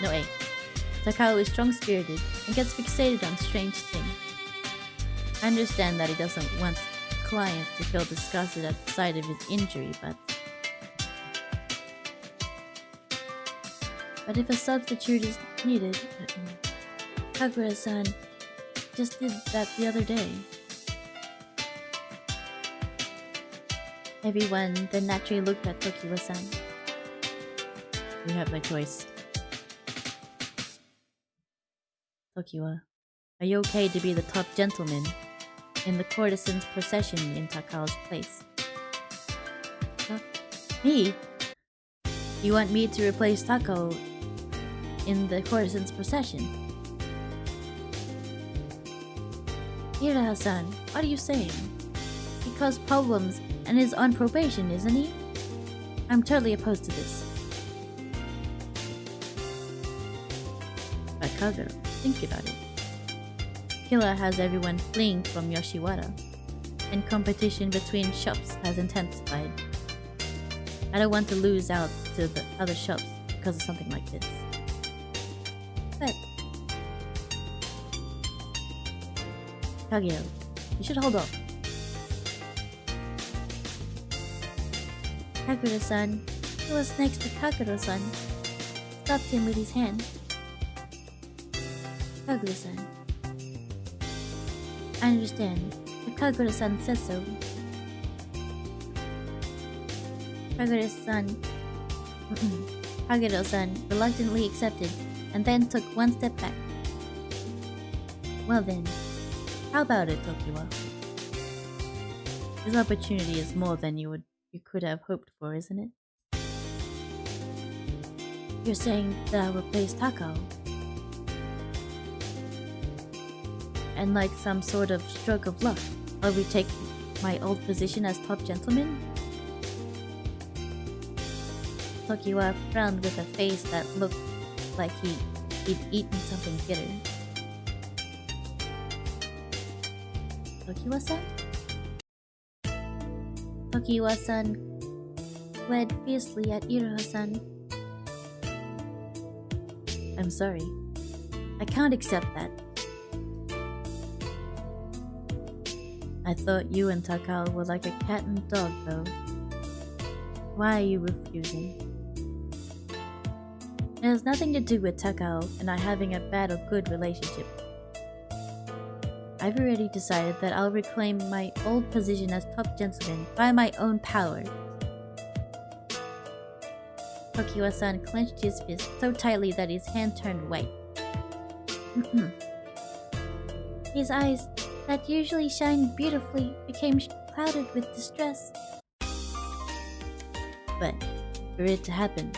No, A. Takao is strong-spirited and gets fixated on strange things. I understand that he doesn't want clients to feel disgusted at the sight of his injury, but if a substitute is needed, Kagura-san just did that the other day. Everyone then naturally looked at Tokiwa-san. You have no choice. Tokiwa, are you okay to be the top gentleman in the courtesan's procession in Takao's place? Me? You want me to replace Takao in the courtesan's procession? Iroha-san, what are you saying? He caused problems and is on probation, isn't he? I'm totally opposed to this. But Kagura, think about it. Killer has everyone fleeing from Yoshiwara, and competition between shops has intensified. I don't want to lose out to the other shops because of something like this. But... Kaguya, you should hold off. Kagura-san, who was next to Kagura-san, stopped him with his hand. Kagura-san. I understand, but Kagura-san said so. Kagura-san reluctantly accepted and then took one step back. Well then, how about it, Tokiwa? This opportunity is more than you could have hoped for, isn't it? You're saying that I'll replace Takao? And like some sort of stroke of luck, I'll retake my old position as top gentleman? Tokiwa frowned with a face that looked like he'd eaten something bitter. Tokiwa-san? Tokiwa-san glared fiercely at Iroha-san. I'm sorry. I can't accept that. I thought you and Takao were like a cat and dog, though. Why are you refusing? It has nothing to do with Takao and I having a bad or good relationship. I've already decided that I'll reclaim my old position as top gentleman by my own power. Tokiwa-san clenched his fist so tightly that his hand turned white. His eyes, that usually shine beautifully, became clouded with distress. But for it to happen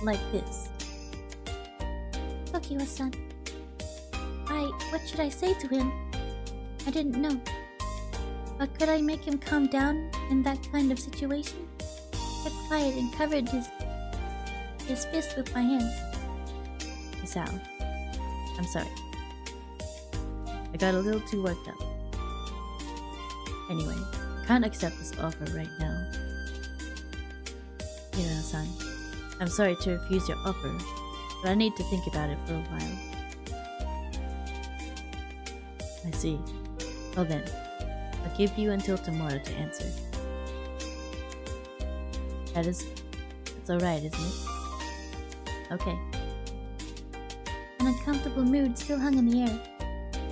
like this... Tokiwa-san, what should I say to him? I didn't know. But could I make him calm down in that kind of situation? I kept quiet and covered his fist with my hands. Misao, I'm sorry. I got a little too worked up. Anyway, I can't accept this offer right now. Hira-san, I'm sorry to refuse your offer, but I need to think about it for a while. I see. Well then, I'll give you until tomorrow to answer. It's alright, isn't it? Okay. An uncomfortable mood still hung in the air.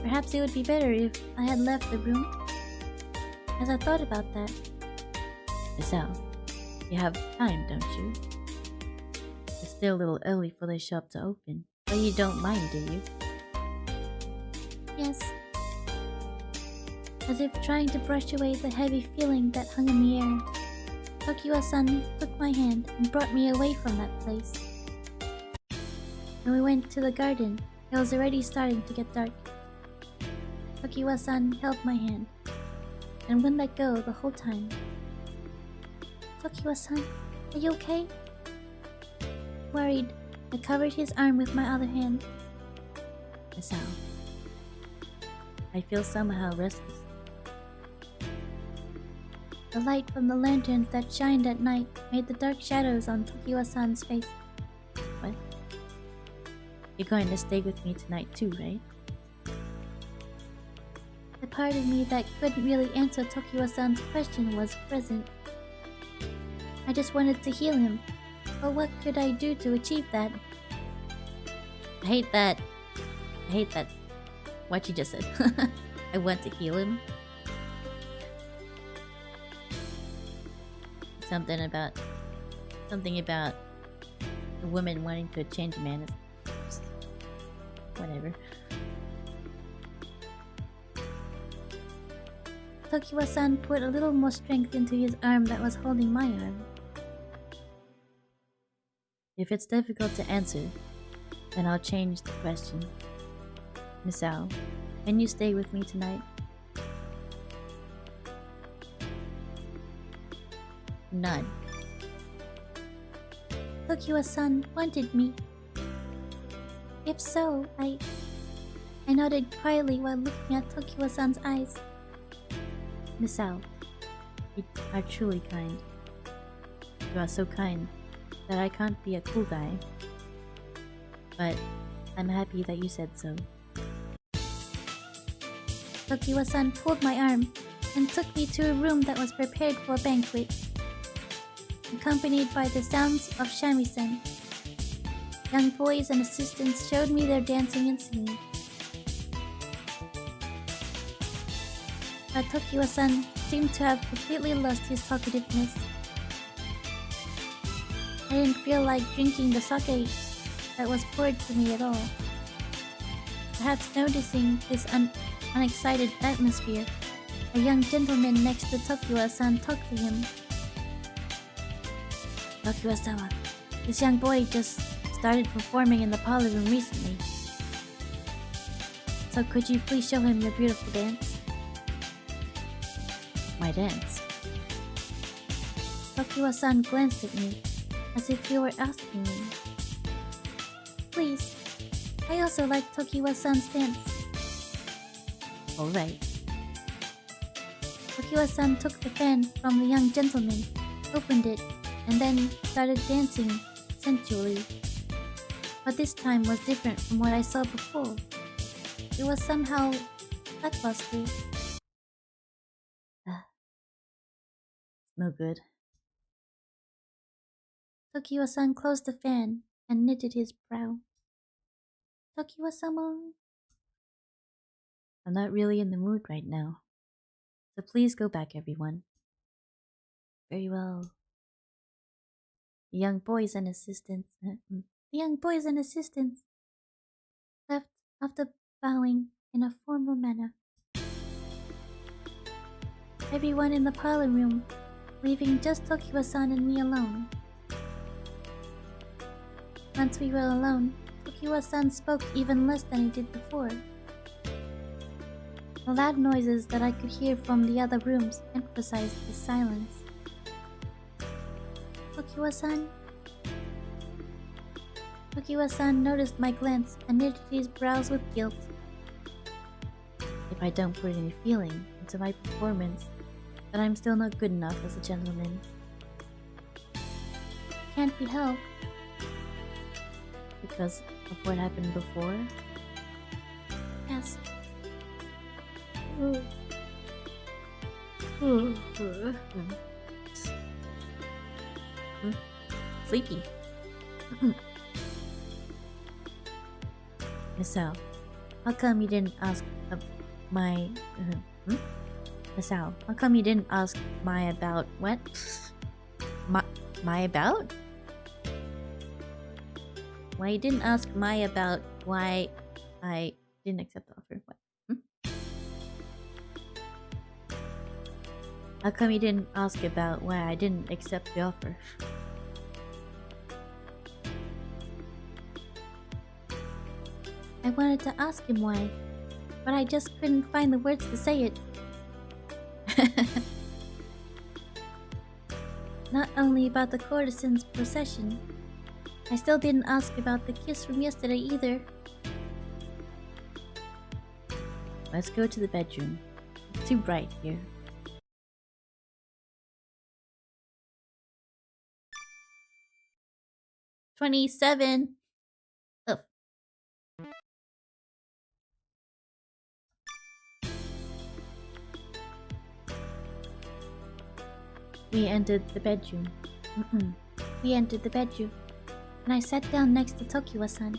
Perhaps it would be better if I had left the room. As I thought about that... Misao, you have time, don't you? It's still a little early for the shop to open, but you don't mind, do you? Yes, As if trying to brush away the heavy feeling that hung in the air, Tokiwa-san took my hand and brought me away from that place. When we went to the garden, it was already starting to get dark. Tokiwa-san held my hand and wouldn't let go the whole time. Tokiwa-san, are you okay? Worried, I covered his arm with my other hand. Misao, I feel somehow restless. The light from the lanterns that shined at night made the dark shadows on Tokiwa-san's face. What? You're going to stay with me tonight too, right? The part of me that couldn't really answer Tokiwa-san's question was present. I just wanted to heal him, but what could I do to achieve that? I hate that. What you just said. I want to heal him. Something about a woman wanting to change a man. Whatever. Tokiwa-san put a little more strength into his arm that was holding my arm. If it's difficult to answer, then I'll change the question. Misao, can you stay with me tonight? None. Tokiwa-san wanted me. If so, I nodded quietly while looking at Tokiwa-san's eyes. Misao, you are truly kind. You are so kind that I can't be a cool guy. But I'm happy that you said so. Tokiwa-san pulled my arm and took me to a room that was prepared for a banquet, accompanied by the sounds of shamisen. Young boys and assistants showed me their dancing and singing. But Tokiwa-san seemed to have completely lost his talkativeness. I didn't feel like drinking the sake that was poured to me at all. Perhaps noticing this unexcited atmosphere, a young gentleman next to Tokiwa-san talked to him. Tokiwa-sama, this young boy just started performing in the parlor room recently. So could you please show him your beautiful dance? My dance? Tokiwa-san glanced at me, as if he were asking me. Please, I also like Tokiwa-san's dance. Alright. Tokiwa-san took the fan from the young gentleman, opened it, and then started dancing sensually. But this time was different from what I saw before. It was somehow lackluster. No good. Tokiwa-san closed the fan and knitted his brow. Tokiwa-sama. I'm not really in the mood right now. So please go back, everyone. Very well. The young boys and assistants left after bowing in a formal manner. Everyone in the parlor room, leaving just Tokiwa-san and me alone. Once we were alone, Tokiwa-san spoke even less than he did before. The loud noises that I could hear from the other rooms emphasized his silence. Tokiwa-san? Tokiwa-san noticed my glance and knitted his brows with guilt. If I don't put any feeling into my performance, then I'm still not good enough as a gentleman. Can't be helped. Because of what happened before? Yes. Sleepy. Misao, how come you didn't ask my... Misao, how come you didn't ask my about... What? my about? Why you didn't ask my about why I didn't accept the offer? What? How come you didn't ask about why I didn't accept the offer? I wanted to ask him why, but I just couldn't find the words to say it. Not only about the courtesan's procession, I still didn't ask about the kiss from yesterday either. Let's go to the bedroom. It's too bright here. $27. Oh. We entered the bedroom. We entered the bedroom, and I sat down next to Tokiwa-san.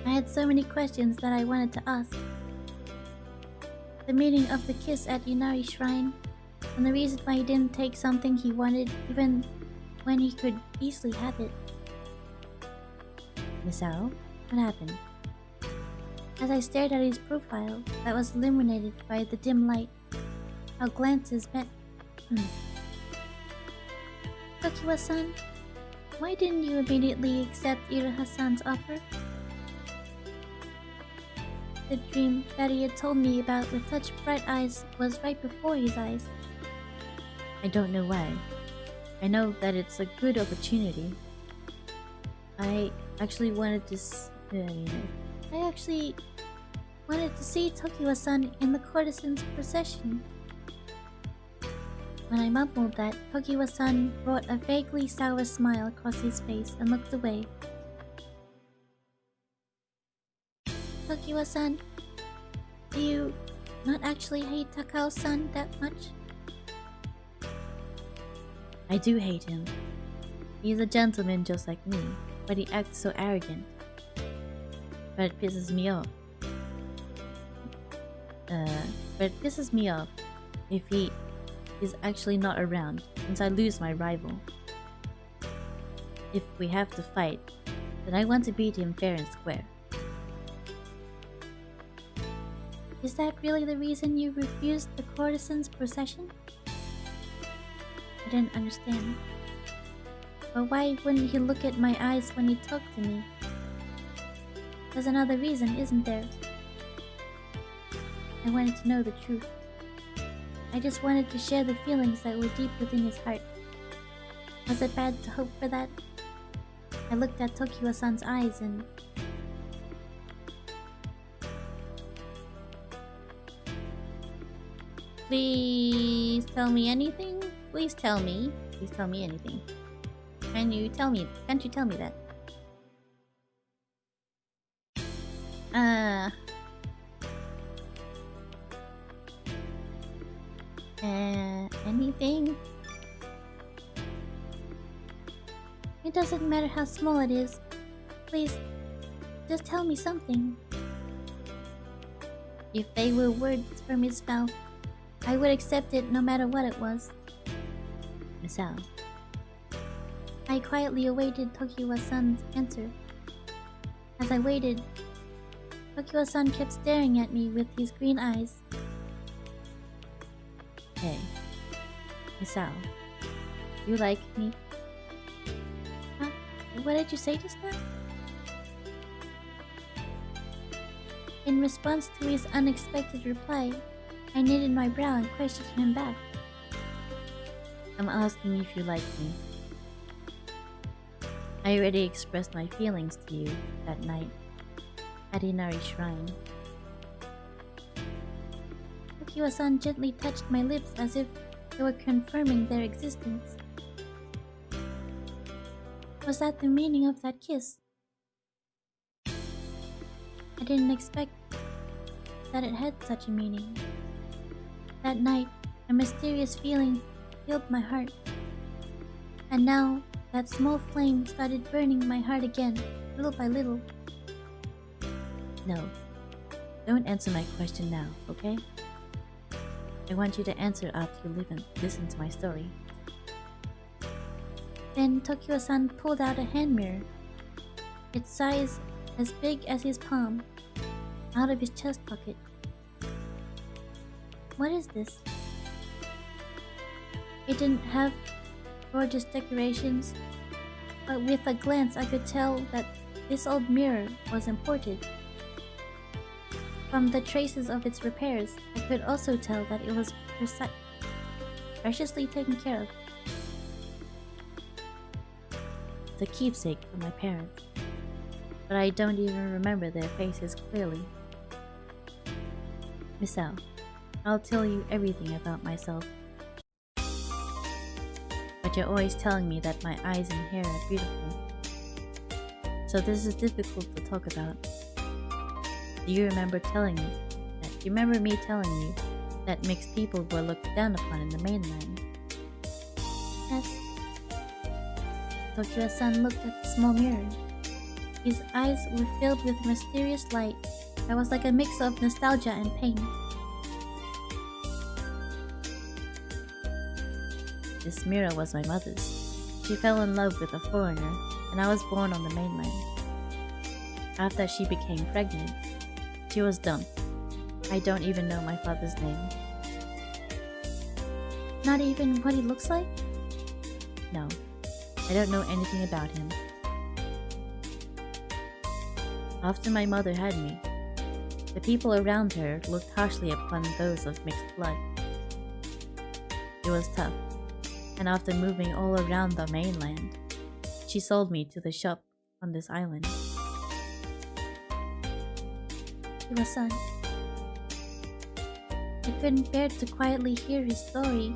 I had so many questions that I wanted to ask. The meaning of the kiss at Inari Shrine, and the reason why he didn't take something he wanted even when he could easily have it. Misao, what happened? As I stared at his profile that was illuminated by the dim light, our glances met. Tokiwa-san, why didn't you immediately accept Iroha-san's offer? The dream that he had told me about with such bright eyes was right before his eyes. I don't know why. I know that it's a good opportunity. I actually wanted to see Tokiwa-san in the courtesan's procession. When I mumbled that, Tokiwa-san brought a vaguely sour smile across his face and looked away. Tokiwa-san, do you not actually hate Takao-san that much? I do hate him. He's a gentleman just like me, but he acts so arrogant. But it pisses me off. If he is actually not around, since I lose my rival. If we have to fight, then I want to beat him fair and square. Is that really the reason you refused the courtesan's procession? I didn't understand. But why wouldn't he look at my eyes when he talked to me? There's another reason, isn't there? I wanted to know the truth. I just wanted to share the feelings that were deep within his heart. Was it bad to hope for that? I looked at Tokiwa-san's eyes and... Please tell me anything? Please tell me. Please tell me anything. Can't you tell me that? Anything? It doesn't matter how small it is. Please, just tell me something. If they were words from his mouth, I would accept it no matter what it was. Misao. I quietly awaited Tokiwa-san's answer. As I waited, Tokiwa-san kept staring at me with his green eyes. Hey, Misao, you like me? Huh? What did you say just now? In response to his unexpected reply, I knitted my brow and questioned him back. I'm asking if you like me. I already expressed my feelings to you that night at Inari Shrine. Tokiwa-san gently touched my lips as if they were confirming their existence. Was that the meaning of that kiss? I didn't expect that it had such a meaning. That night, a mysterious feeling filled my heart. And now, that small flame started burning my heart again, little by little. No, don't answer my question now, okay? I want you to answer after you listen to my story. Then Tokiwa-san pulled out a hand mirror, its size as big as his palm, out of his chest pocket. What is this? It didn't have gorgeous decorations, but with a glance I could tell that this old mirror was imported. From the traces of its repairs, I could also tell that it was preciously taken care of. The keepsake from my parents, but I don't even remember their faces clearly. Miss Al, I'll tell you everything about myself. But you're always telling me that my eyes and hair are beautiful. So this is difficult to talk about. Do you remember me telling you that mixed people were looked down upon in the mainland? Yes. Tokiwa-san looked at the small mirror. His eyes were filled with a mysterious light that was like a mix of nostalgia and pain. This mirror was my mother's. She fell in love with a foreigner, and I was born on the mainland. After she became pregnant, she was dumped. I don't even know my father's name. Not even what he looks like? No, I don't know anything about him. After my mother had me, the people around her looked harshly upon those of mixed blood. It was tough, and after moving all around the mainland, she sold me to the shop on this island. Tokiwa-san. I couldn't bear to quietly hear his story,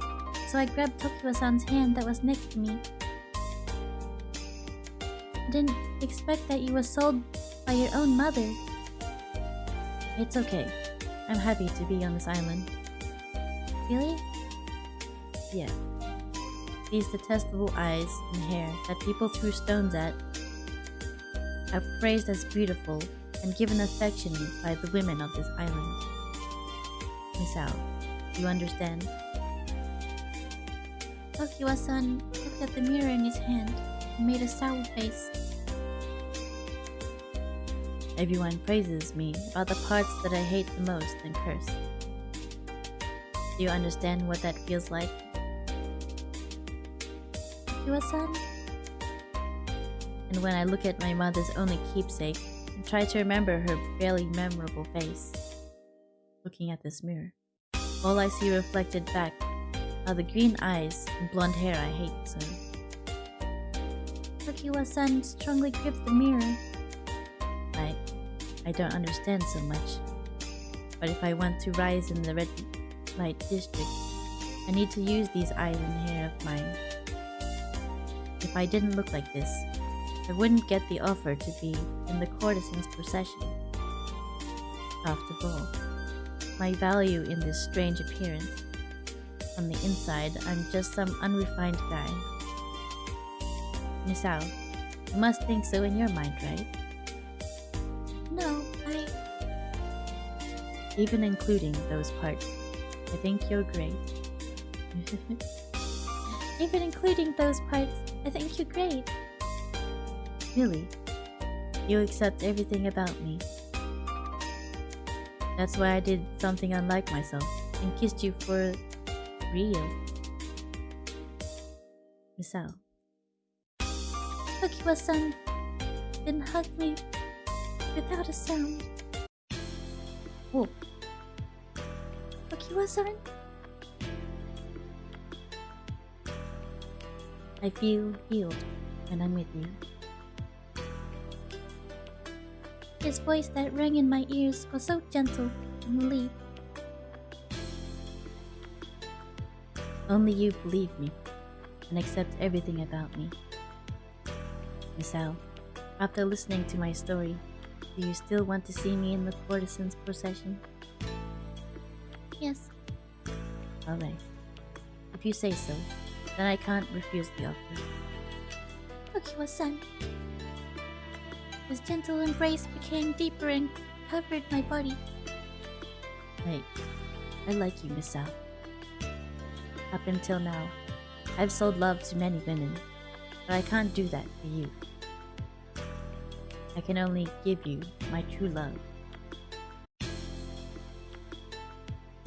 so I grabbed Tokiwa-san's hand that was next to me. I didn't expect that you were sold by your own mother. It's okay. I'm happy to be on this island. Really? Yeah. These detestable eyes and hair that people threw stones at are praised as beautiful and given affection by the women of this island. Miss Ao, do you understand? Tokiwa-san looked at the mirror in his hand and made a sour face. Everyone praises me about the parts that I hate the most and curse. Do you understand what that feels like? Tokiwa-san? And when I look at my mother's only keepsake and try to remember her barely memorable face, looking at this mirror, all I see reflected back are the green eyes and blonde hair I hate so. Tokiwa-san strongly gripped the mirror. I don't understand so much, but if I want to rise in the red light district, I need to use these eyes and hair of mine. If I didn't look like this, I wouldn't get the offer to be in the courtesan's procession. After all, my value in this strange appearance. On the inside, I'm just some unrefined guy. Miss Ao, you must think so in your mind, right? No, Even including those parts, I think you're great. Even including those parts, I think you're great. Really? You accept everything about me. That's why I did something unlike myself and kissed you for real. Miss Ao. Tokiwa-san then hugged me without a sound. Oh, Tokiwa-san? I feel healed when I'm with you. His voice that rang in my ears was so gentle and relieved. Only you believe me and accept everything about me. Miss Ao, after listening to my story, do you still want to see me in the courtesan's procession? Yes. Alright. If you say so, then I can't refuse the offer. Tokiwa-san. His gentle embrace became deeper and covered my body. I like you, Miss Ao. Up until now, I've sold love to many women, but I can't do that for you. I can only give you my true love.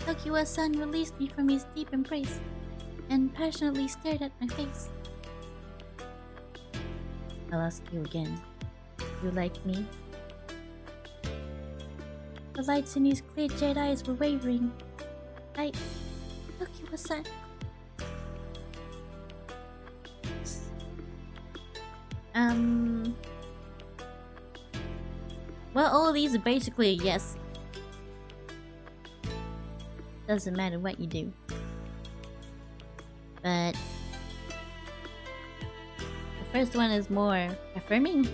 Tokiwa-san released me from his deep embrace and passionately stared at my face. I'll ask you again. You like me? The lights in his clear jade eyes were wavering. Tokiwa-san. Well, all of these are basically a yes. Doesn't matter what you do. But the first one is more affirming.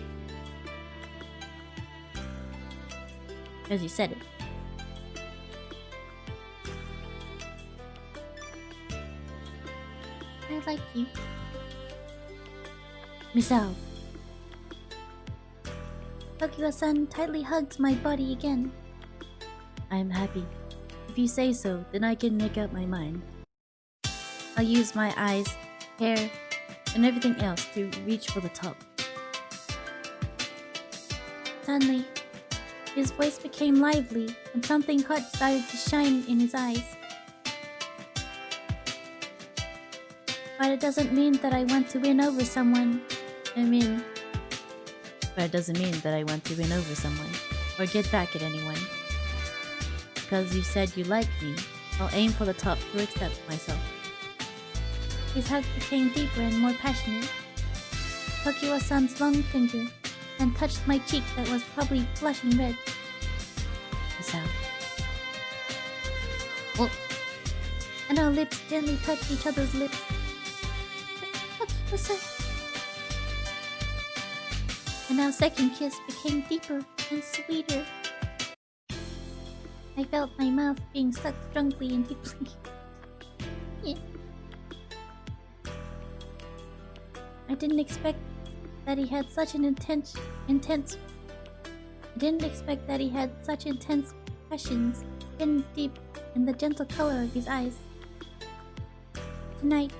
Because you said it. I like you. Misao. Tokiwa-san tightly hugged my body again. I'm happy. If you say so, then I can make up my mind. I'll use my eyes, hair, and everything else to reach for the top. Suddenly, his voice became lively and something hot started to shine in his eyes. But it doesn't mean that I want to win over someone. But it doesn't mean that I want to win over someone or get back at anyone. Because you said you like me, I'll aim for the top to accept myself. His hug became deeper and more passionate. Tokiwa-san's long finger and touched my cheek that was probably blushing red. Misao. Well, And our lips gently touched each other's lips. Tokiwa-san. And our second kiss became deeper and sweeter. I felt my mouth being sucked strongly and deeply. Yeah. I didn't expect that he had such an intense passions hidden deep in the gentle color of his eyes. Tonight,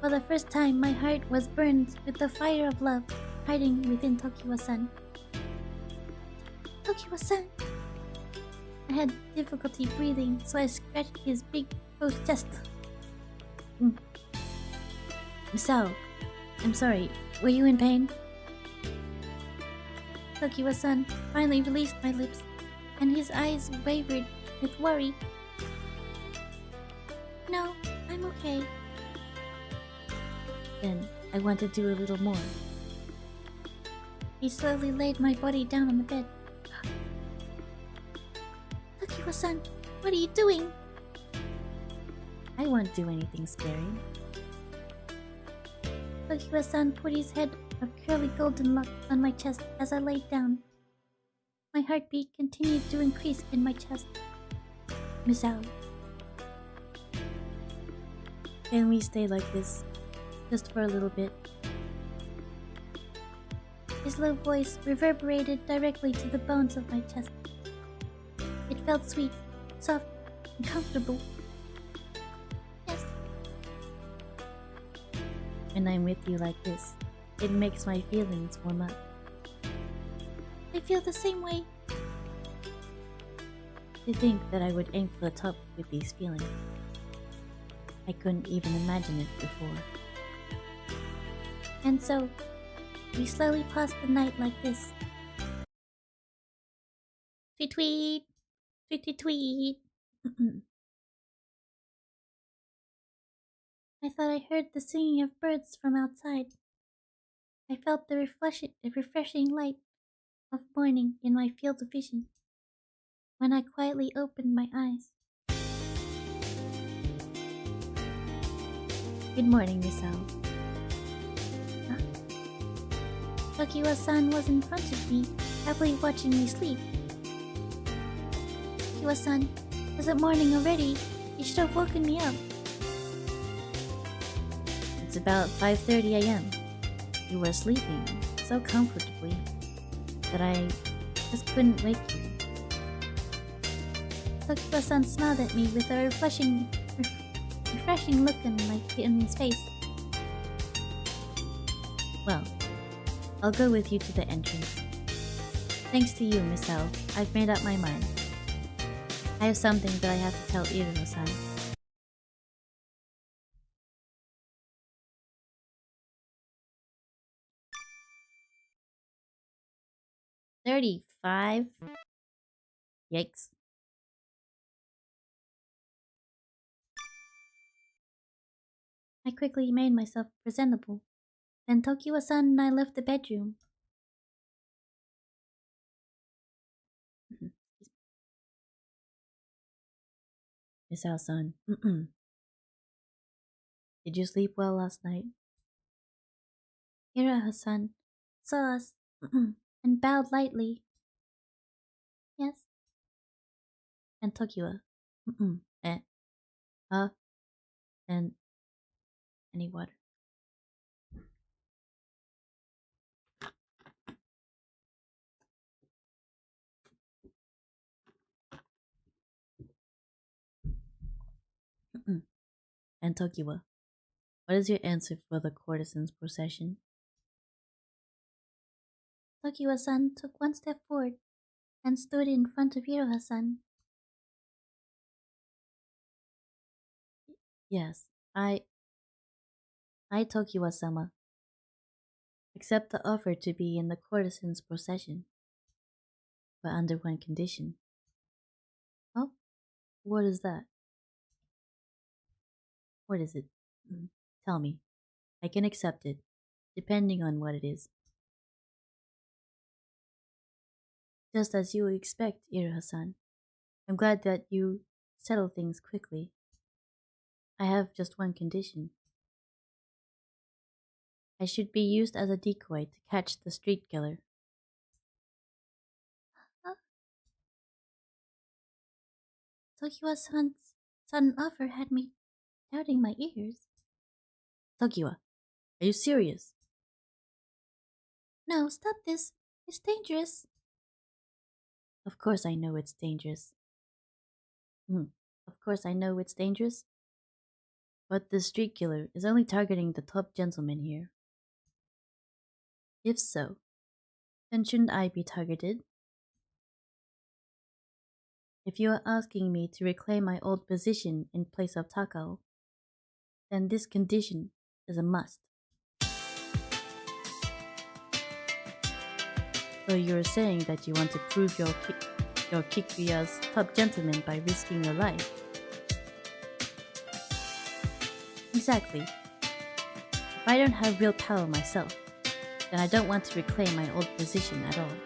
for the first time, my heart was burned with the fire of love hiding within Tokiwa-san. Tokiwa-san! I had difficulty breathing, so I scratched his big closed chest. Misao, I'm sorry, were you in pain? Tokiwa-san finally released my lips, and his eyes wavered with worry. No, I'm okay. Then I want to do a little more. He slowly laid my body down on the bed. Tokiwa-san, what are you doing? I won't do anything scary. Tokiwa-san put his head of curly golden lock on my chest as I laid down. My heartbeat continued to increase in my chest. Misao. Can we stay like this? Just for a little bit. His low voice reverberated directly to the bones of my chest. It felt sweet, soft, and comfortable. Yes. When I'm with you like this, it makes my feelings warm up. I feel the same way. To think that I would aim for the top with these feelings. I couldn't even imagine it before. And so, we slowly passed the night like this. Tweet tweet! Tweet tweet tweet! I thought I heard the singing of birds from outside. I felt the refreshing light of morning in my field of vision when I quietly opened my eyes. Good morning, Misao. Tokiwa-san was in front of me, happily watching me sleep. Tokiwa-san, is it morning already? You should have woken me up. It's about 5:30 a.m. You were sleeping so comfortably that I just couldn't wake you. Tokiwa-san smiled at me with a refreshing look in his face. Well, I'll go with you to the entrance. Thanks to you, Misao, I've made up my mind. I have something that I have to tell Iruno-san. $35. Yikes. I quickly made myself presentable. Then Tokiwa-san and I left the bedroom. Misao-san. Did you sleep well last night? Iroha-san saw us and bowed lightly. Yes. And Tokiwa. And and any water. And Tokiwa, what is your answer for the courtesan's procession? Tokiwa-san took one step forward and stood in front of Iroha-san. Yes, I Tokiwa-sama, accept the offer to be in the courtesan's procession, but under one condition. Oh, what is that? What is it? Tell me. I can accept it, depending on what it is. Just as you would expect, Iroha-san. I'm glad that you settle things quickly. I have just one condition. I should be used as a decoy to catch the street killer. Huh? Tokiwa-san's sudden offer had me doubting my ears. Tokiwa, are you serious? No, stop this. It's dangerous. Of course I know it's dangerous. Of course I know it's dangerous. But the street killer is only targeting the top gentleman here. If so, then shouldn't I be targeted? If you are asking me to reclaim my old position in place of Takao, then this condition is a must. So you're saying that you want to prove your Kikuya's top gentleman by risking your life? Exactly. If I don't have real power myself, then I don't want to reclaim my old position at all.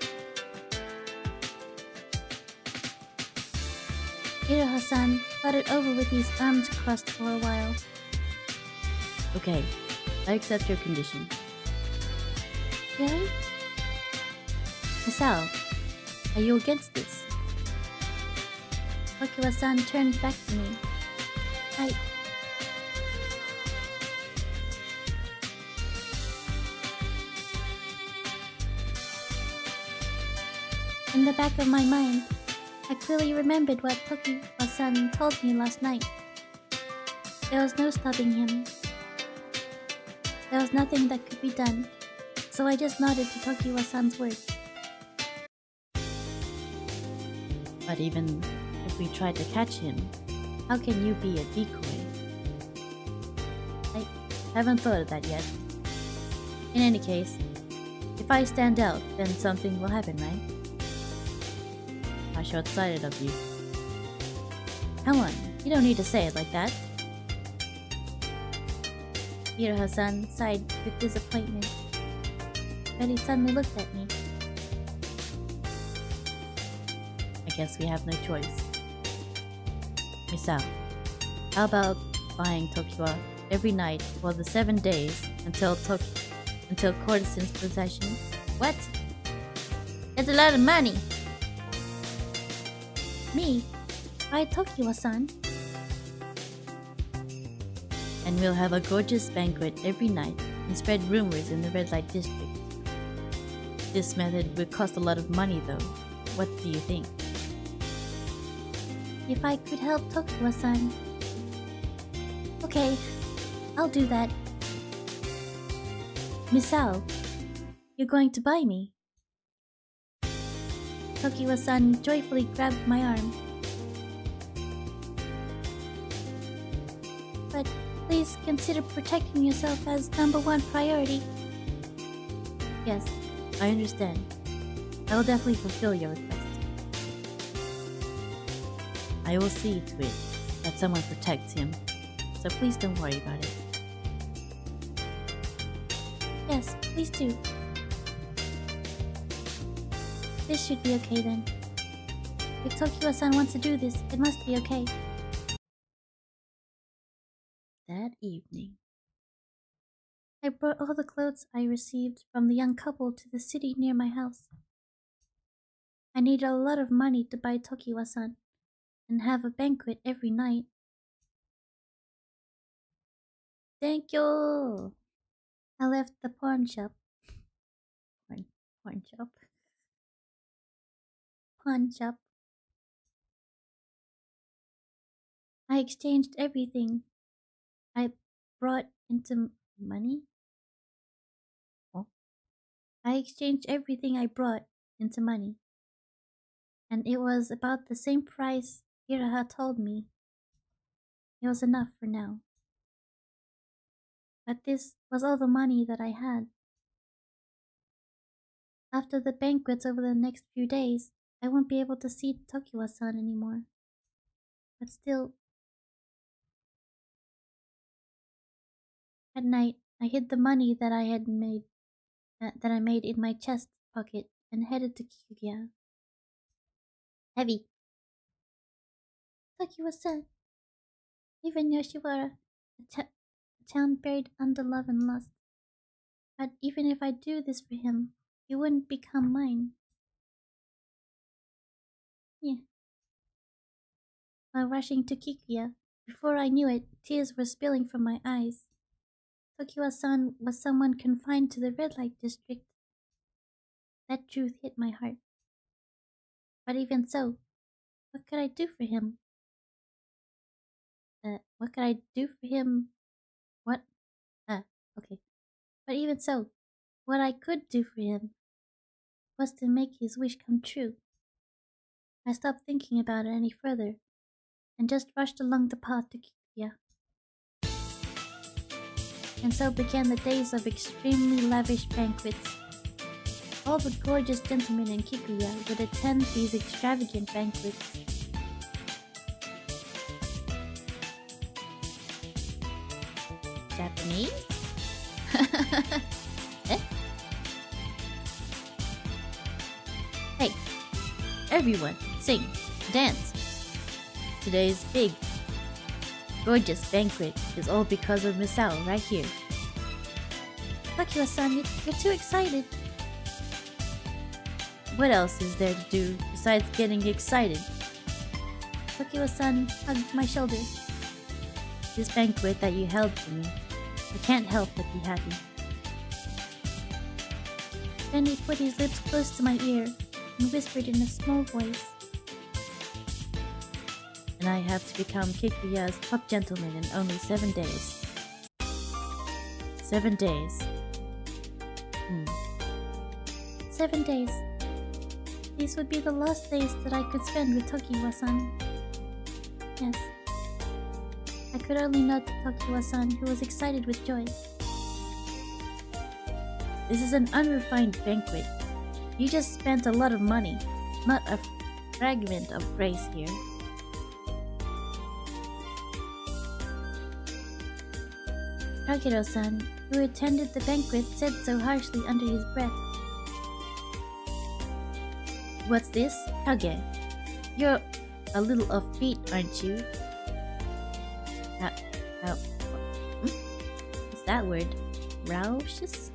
Iroha-san thought it over with his arms crossed for a while. Okay, I accept your condition. Really? Misao, are you against this? Tokiwa-san turned back to me. In the back of my mind, I clearly remembered what Tokiwa-san told me last night. There was no stopping him. There was nothing that could be done, so I just nodded to Tokiwa-san's words. But even if we try to catch him, how can you be a decoy? I haven't thought of that yet. In any case, if I stand out, then something will happen, right? How short-sighted of you. Come on, you don't need to say it like that. Iroha-san sighed with disappointment. But he suddenly looked at me. I guess we have no choice. Misao, how about buying Tokiwa every night for the 7 days until courtesan's possession? What? That's a lot of money! Me? Why Tokiwa-san? And we'll have a gorgeous banquet every night and spread rumors in the red light district. This method would cost a lot of money though. What do you think? If I could help Tokiwa-san. Okay, I'll do that. Misao, you're going to buy me. Tokiwa-san joyfully grabbed my arm. please consider protecting yourself as #1 priority. Yes, I understand. I will definitely fulfill your request. I will see to it that someone protects him, so please don't worry about it. Yes, please do. This should be okay then. If Tokiwa-san wants to do this, it must be okay. That evening, I brought all the clothes I received from the young couple to the city near my house. I needed a lot of money to buy Tokiwa-san and have a banquet every night. thank you! I left the pawn shop. Pawn shop. Pawn shop. I exchanged everything I brought into money. I exchanged everything I brought into money, and it was about the same price Iraha told me. It was enough for now. But this was all the money that I had. After the banquets over the next few days, I won't be able to see Tokiwa-san anymore. But still, at night, I hid the money that I made in my chest pocket and headed to Kikuya. Heavy. Tokiwa-san, even Yoshiwara, a town buried under love and lust. But even if I do this for him, he wouldn't become mine. Yeah. While rushing to Kikuya, before I knew it, tears were spilling from my eyes. Tokiwa-san was someone confined to the red light district. That truth hit my heart. But even so, what could I do for him? What could I do for him? What? Okay. But even so, what I could do for him was to make his wish come true. I stopped thinking about it any further and just rushed along the path to Kikuya. And so began the days of extremely lavish banquets. All the gorgeous gentlemen in Kikuya would attend these extravagant banquets. Japanese? Eh? Hey, everyone, sing, dance. Today's big, gorgeous banquet is all because of Misao right here. Tokiwa-san, you're too excited. What else is there to do besides getting excited? Tokiwa-san hugged my shoulder. This banquet that you held for me, I can't help but be happy. Then he put his lips close to my ear and whispered in a small voice. And I have to become Kikuya's top gentleman in only 7 days. 7 days. 7 days. These would be the last days that I could spend with Tokiwa-san. Yes. I could only note Tokiwa-san, who was excited with joy. This is an unrefined banquet. You just spent a lot of money, not a fragment of grace here. Kagero-san, who attended the banquet, said so harshly under his breath. What's this? Kage? You're a little offbeat, aren't you? What's that word? Raucious?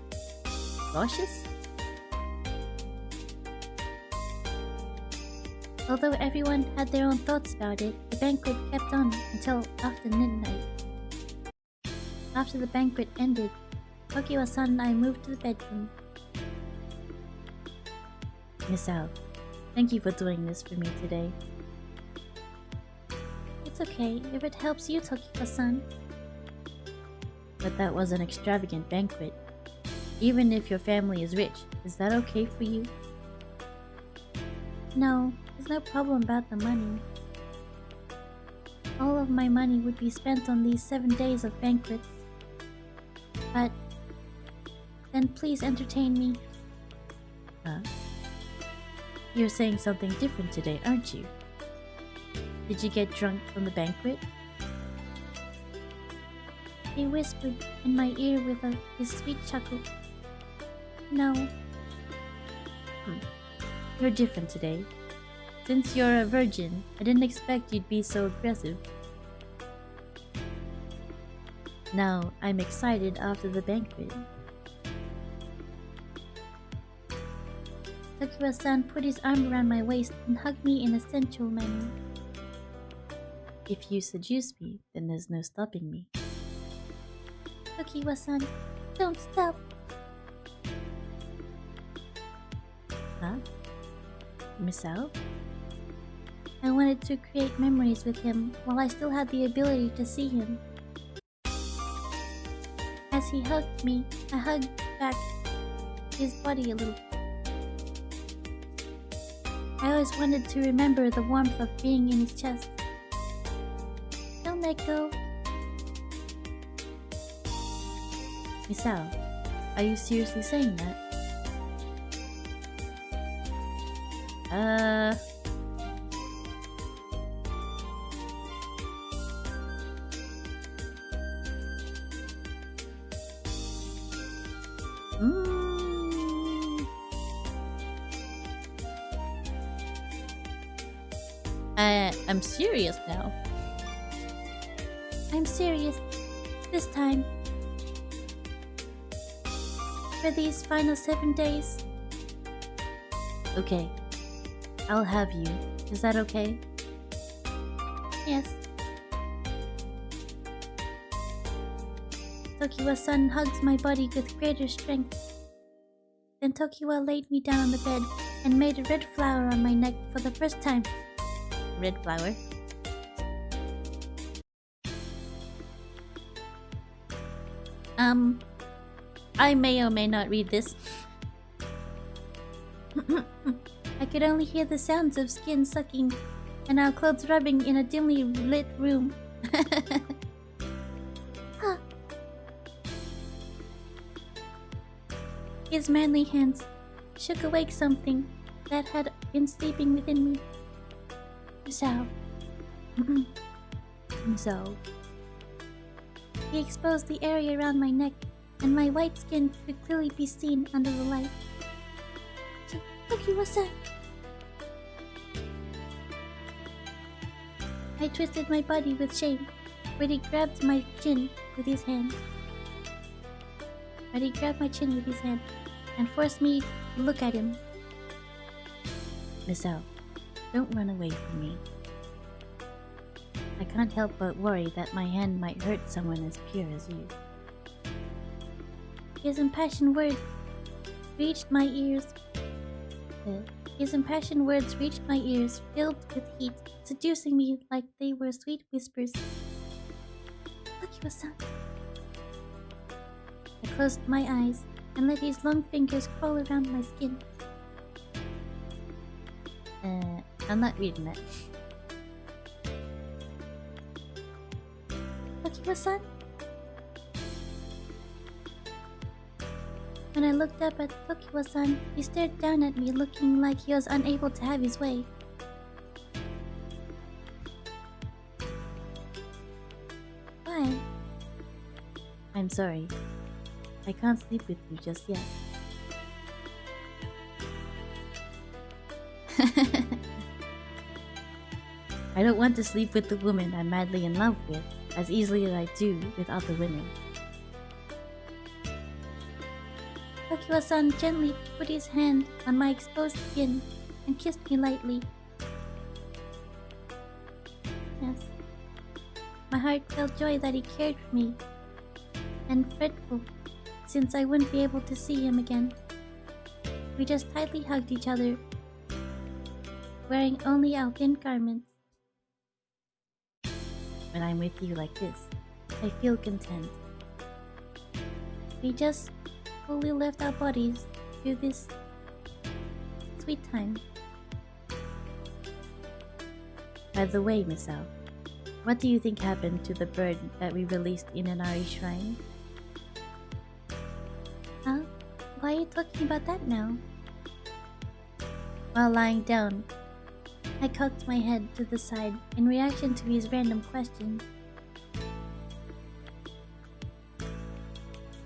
Cautious? Although everyone had their own thoughts about it, the banquet kept on until after midnight. After the banquet ended, Tokiwa-san and I moved to the bedroom. Misao, thank you for doing this for me today. It's okay if it helps you, Tokiwa-san. But that was an extravagant banquet. Even if your family is rich, is that okay for you? No, there's no problem about the money. all of my money would be spent on these 7 days of banquets. But then please entertain me. Huh? You're saying something different today, aren't you? Did you get drunk from the banquet? He whispered in my ear with his sweet chuckle. No. You're different today. Since you're a virgin, I didn't expect you'd be so aggressive. Now, I'm excited after the banquet. Tokiwa-san put his arm around my waist and hugged me in a sensual manner. If you seduce me, then there's no stopping me. Tokiwa-san, don't stop. Huh? Misao? I wanted to create memories with him while I still had the ability to see him. As he hugged me, I hugged back his body a little. I always wanted to remember the warmth of being in his chest. Don't let go. Misao, are you seriously saying that? I'm serious now. I'm serious. This time. For these final 7 days. Okay. I'll have you. Is that okay? Yes. Tokiwa-san hugged my body with greater strength. Then Tokiwa laid me down on the bed and made a red flower on my neck for the first time. Red flower? I may or may not read this. I could only hear the sounds of skin sucking and our clothes rubbing in a dimly lit room. Huh. His manly hands shook awake something that had been sleeping within me. Misao. Misao. He exposed the area around my neck, and my white skin could clearly be seen under the light. Tokiwa-san. I twisted my body with shame, but he grabbed my chin with his hand. And forced me to look at him. Misao, don't run away from me. I can't help but worry that my hand might hurt someone as pure as you. His impassioned words reached my ears. Filled with heat, seducing me like they were sweet whispers. Tokiwa-san. I closed my eyes and let his long fingers crawl around my skin. I'm not reading that. Tokiwa-san? When I looked up at Tokiwa-san, he stared down at me looking like he was unable to have his way. Why? I'm sorry. I can't sleep with you just yet. I don't want to sleep with the woman I'm madly in love with as easily as I do with other women. Tokiwa-san gently put his hand on my exposed skin and kissed me lightly. Yes. My heart felt joy that he cared for me, and fretful since I wouldn't be able to see him again. We just tightly hugged each other, wearing only our thin garments. When I'm with you like this, I feel content. We just fully left our bodies through this sweet time. By the way, Misao, What do you think happened to the bird that we released in Inari Shrine? Huh? Why are you talking about that now? While lying down, I cocked my head to the side in reaction to his random question.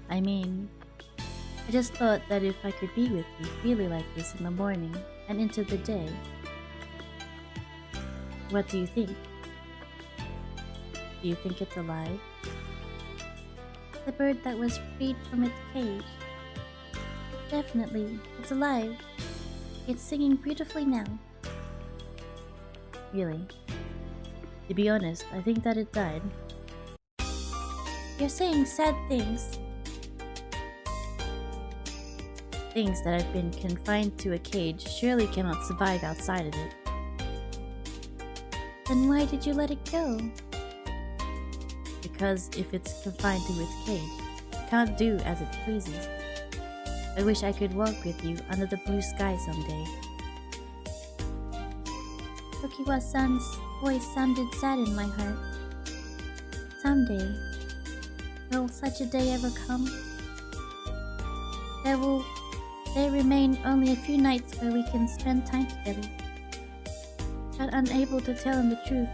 I mean, I just thought that if I could be with you really like this in the morning and into the day. What do you think? Do you think it's alive? The bird that was freed from its cage. Definitely, it's alive. It's singing beautifully now. Really? To be honest, I think that it died. You're saying sad things. Things that have been confined to a cage surely cannot survive outside of it. Then why did you let it go? Because if it's confined to its cage, it can't do as it pleases. I wish I could walk with you under the blue sky someday. Tokiwa-san's voice sounded sad in my heart. Someday, will such a day ever come? There remain only a few nights where we can spend time together. But unable to tell him the truth,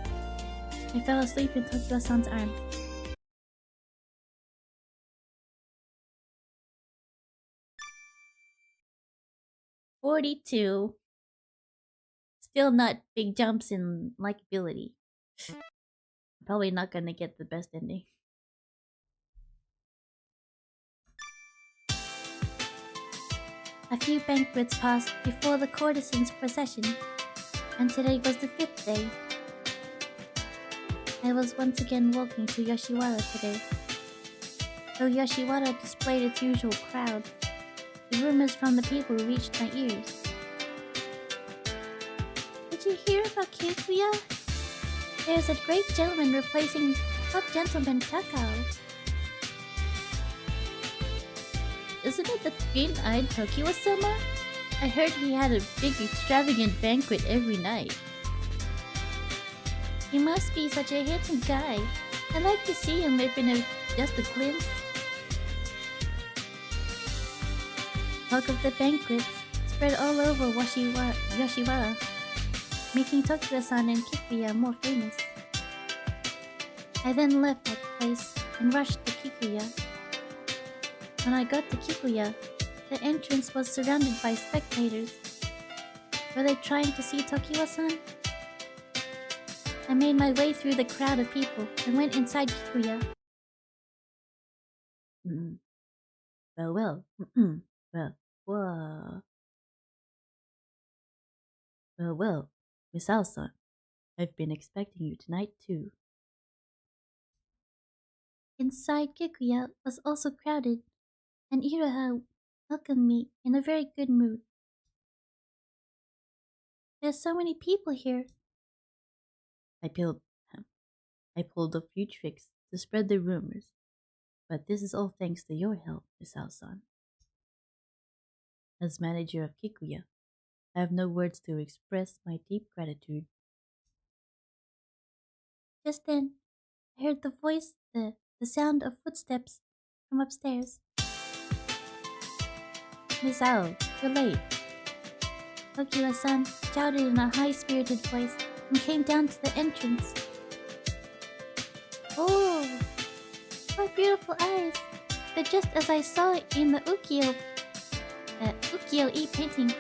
I fell asleep in Tokiwa-san's arms. $42. Still not big jumps in likability. Probably not gonna get the best ending. A few banquets passed before the courtesans' procession, and today was the 5th day. I was once again walking to Yoshiwara today. Though Yoshiwara displayed its usual crowd, the rumors from the people reached my ears. Did you hear about Kikuya? There's a great gentleman replacing top gentleman Takao. Isn't it the green-eyed Tokiwa-sama? I heard he had a big extravagant banquet every night. He must be such a handsome guy. I'd like to see him if in just a glimpse. Talk of the banquets spread all over Yoshiwara, making Tokiwa-san and Kikuya more famous. I then left that place and rushed to Kikuya. When I got to Kikuya, the entrance was surrounded by spectators. Were they trying to see Tokiwa-san? I made my way through the crowd of people and went inside Kikuya. Well. Well, whoa. Well, Miss Alson, I've been expecting you tonight too. Inside Kikuya was also crowded, and Iroha welcomed me in a very good mood. There's so many people here. I pulled a few tricks to spread the rumors, but this is all thanks to your help, Miss Alson. As manager of Kikuya, I have no words to express my deep gratitude. Just then, I heard the sound of footsteps from upstairs. Miss Al, you're late. Tokiwa-san shouted in a high-spirited voice and came down to the entrance. Oh, what beautiful eyes! They're just as I saw in the ukiyo-e painting.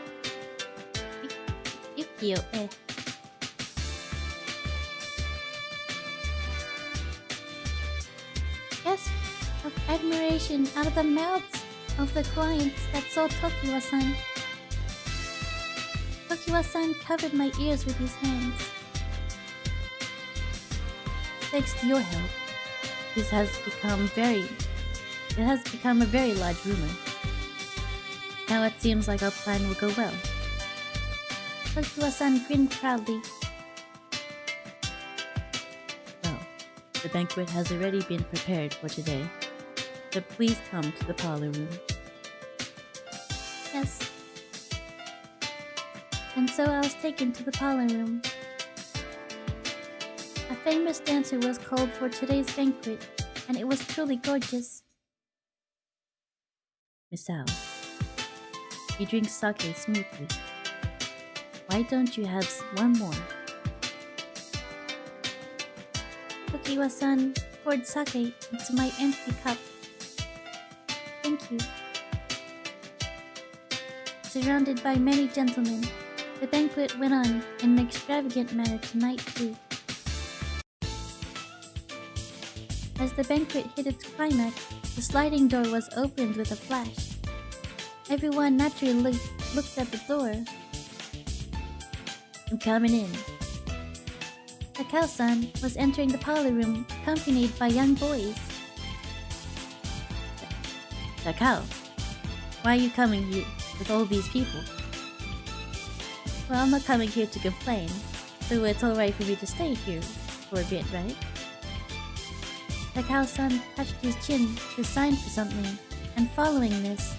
Ukiyo-e. Gasps of admiration out of the mouths of the clients that saw Tokiwa-san. Tokiwa-san covered my ears with his hands. Thanks to your help, it has become a very large rumor. Now it seems like our plan will go well. Tokiwa-san grinned proudly. Well, the banquet has already been prepared for today, so please come to the parlor room. Yes. And so I was taken to the parlor room. A famous dancer was called for today's banquet, and it was truly gorgeous. Misao, you drink sake smoothly. Why don't you have one more? Tokiwa-san poured sake into my empty cup. Thank you. Surrounded by many gentlemen, the banquet went on in an extravagant manner tonight too. As the banquet hit its climax, the sliding door was opened with a flash. Everyone naturally looked at the door. I'm coming in. Takao-san was entering the parlor room, accompanied by young boys. Takao, why are you coming here with all these people? Well, I'm not coming here to complain, so it's alright for me to stay here for a bit, right? Takao-san touched his chin to sign for something, and following this,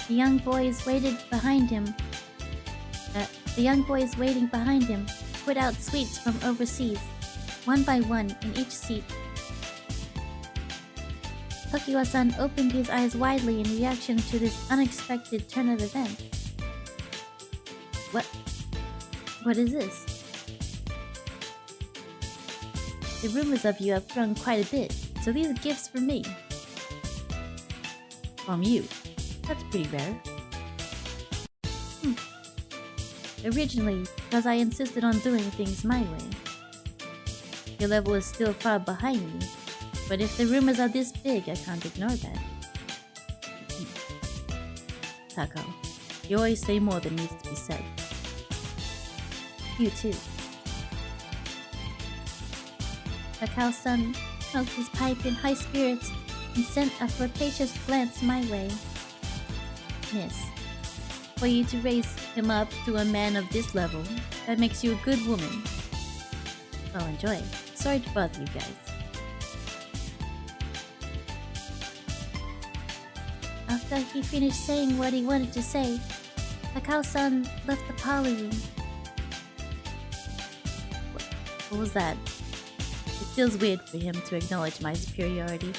the young boys waiting behind him put out sweets from overseas, one by one in each seat. Tokiwa-san opened his eyes widely in reaction to this unexpected turn of events. What is this? The rumors of you have grown quite a bit, so these are gifts for me. From you. That's pretty rare. Originally, because I insisted on doing things my way. Your level is still far behind me, but if the rumors are this big, I can't ignore that. Takao, you always say more than needs to be said. You too. Takao-san smoked his pipe in high spirits and sent a flirtatious glance my way. Miss, for you to raise him up to a man of this level, that makes you a good woman. Oh, enjoy. Sorry to bother you guys. After he finished saying what he wanted to say, Takao-san left the parlor room. What was that? It feels weird for him to acknowledge my superiority.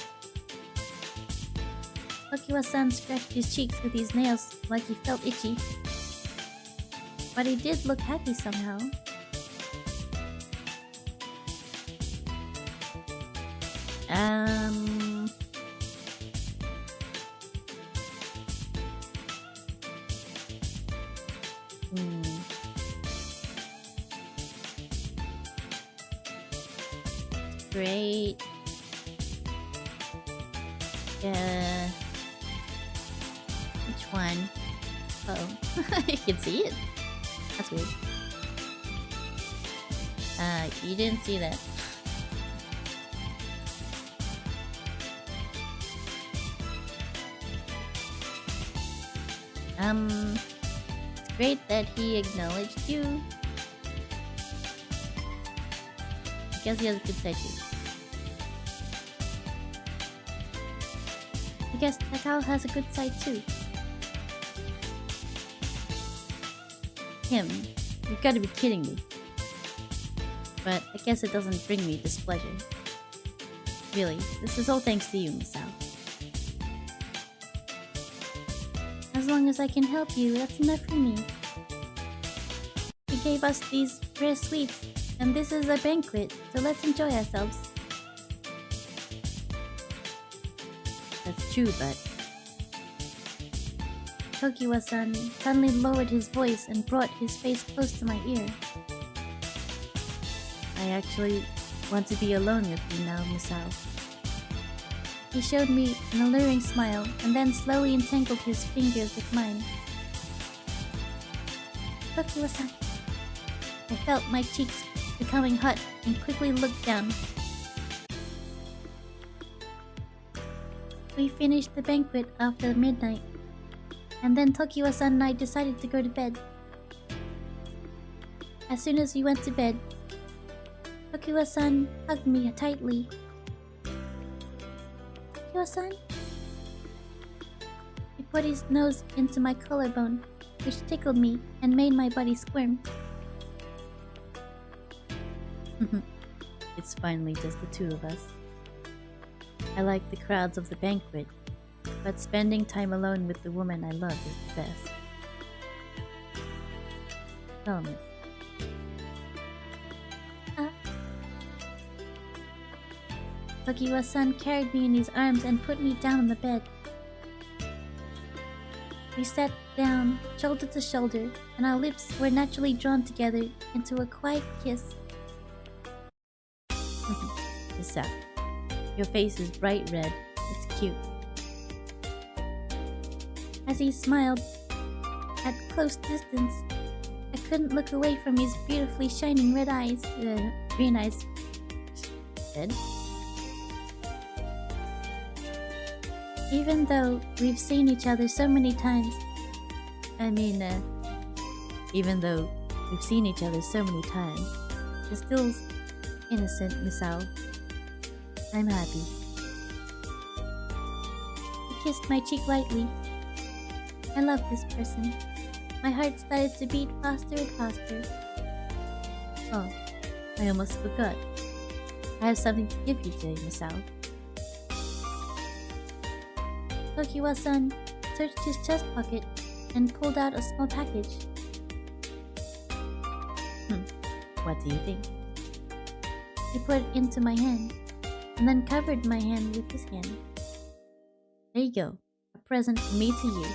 Tokiwa-san scratched his cheeks with his nails like he felt itchy. But he did look happy somehow. Great. Yeah. Which one? Oh, you can see it. That's weird. You didn't see that. It's great that he acknowledged you. I guess he has a good side too. I guess Takao has a good side too. Him. You've got to be kidding me. But I guess it doesn't bring me displeasure. Really, this is all thanks to you, Misao. As long as I can help you, that's enough for me. You gave us these rare sweets, and this is a banquet, so let's enjoy ourselves. That's true, but Tokiwa-san suddenly lowered his voice and brought his face close to my ear. I actually want to be alone with you now, Misao. He showed me an alluring smile and then slowly entangled his fingers with mine. Tokiwa-san. I felt my cheeks becoming hot and quickly looked down. We finished the banquet after midnight, and then Tokiwa-san and I decided to go to bed. As soon as we went to bed, Tokiwa-san hugged me tightly. Tokiwa-san? He put his nose into my collarbone, which tickled me and made my body squirm. it's finally just the two of us. I like the crowds of the banquet, but spending time alone with the woman I love is the best. Promise. Tokiwa-san carried me in his arms and put me down on the bed. We sat down, shoulder to shoulder, and our lips were naturally drawn together into a quiet kiss. Misao, your face is bright red. It's cute. As he smiled, at close distance, I couldn't look away from his beautifully shining red eyes. Green eyes. Red? Even though we've seen each other so many times. Even though we've seen each other so many times, you're still innocent, Misao. I'm happy. He kissed my cheek lightly. I love this person. My heart started to beat faster and faster. Oh, I almost forgot. I have something to give you today, Misao. Tokiwa-san searched his chest pocket and pulled out a small package. What do you think? He put it into my hand, and then covered my hand with his hand. There you go. A present from me to you.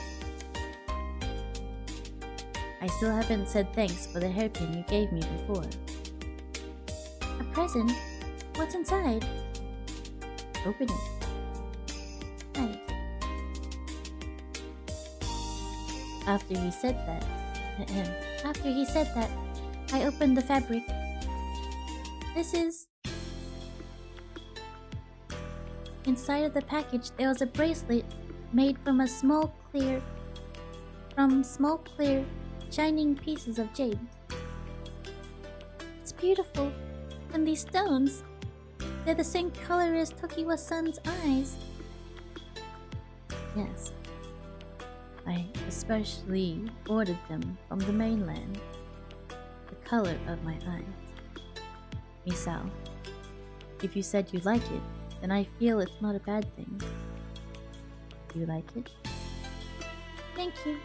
I still haven't said thanks for the hairpin you gave me before. A present? What's inside? Open it. Hi. After he said that, I opened the fabric. This is... Inside of the package, there was a bracelet made from small, clear, shining pieces of jade. It's beautiful. And these stones, they're the same color as Tokiwa-san's eyes. Yes. I especially ordered them from the mainland. The color of my eyes. Misao, if you said you like it, then I feel it's not a bad thing. Do you like it? Thank you.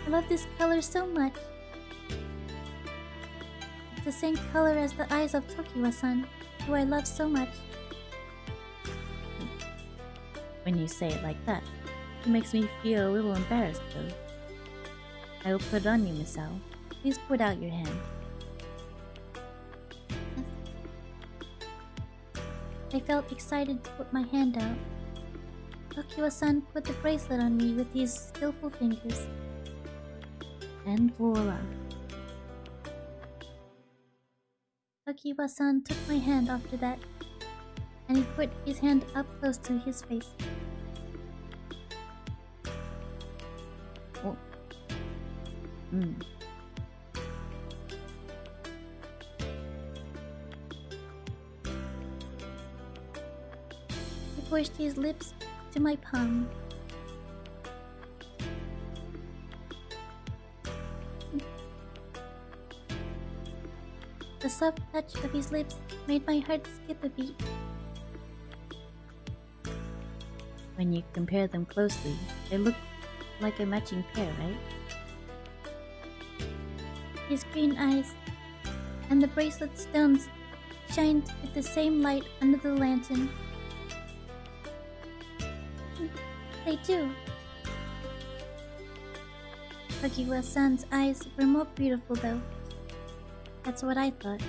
I love this color so much. It's the same color as the eyes of Tokiwa-san, who I love so much. When you say it like that, it makes me feel a little embarrassed though. I will put it on you, Misao. Please put out your hand. I felt excited to put my hand out. Tokiwa-san put the bracelet on me with his skillful fingers. And voila. Tokiwa-san took my hand after that, and he put his hand up close to his face. Oh. He pushed his lips to my palm. The soft touch of his lips made my heart skip a beat. When you compare them closely, they look like a matching pair, right? His green eyes and the bracelet stones shined with the same light under the lantern. They do. Tokiwa-san's eyes were more beautiful though. That's what I thought.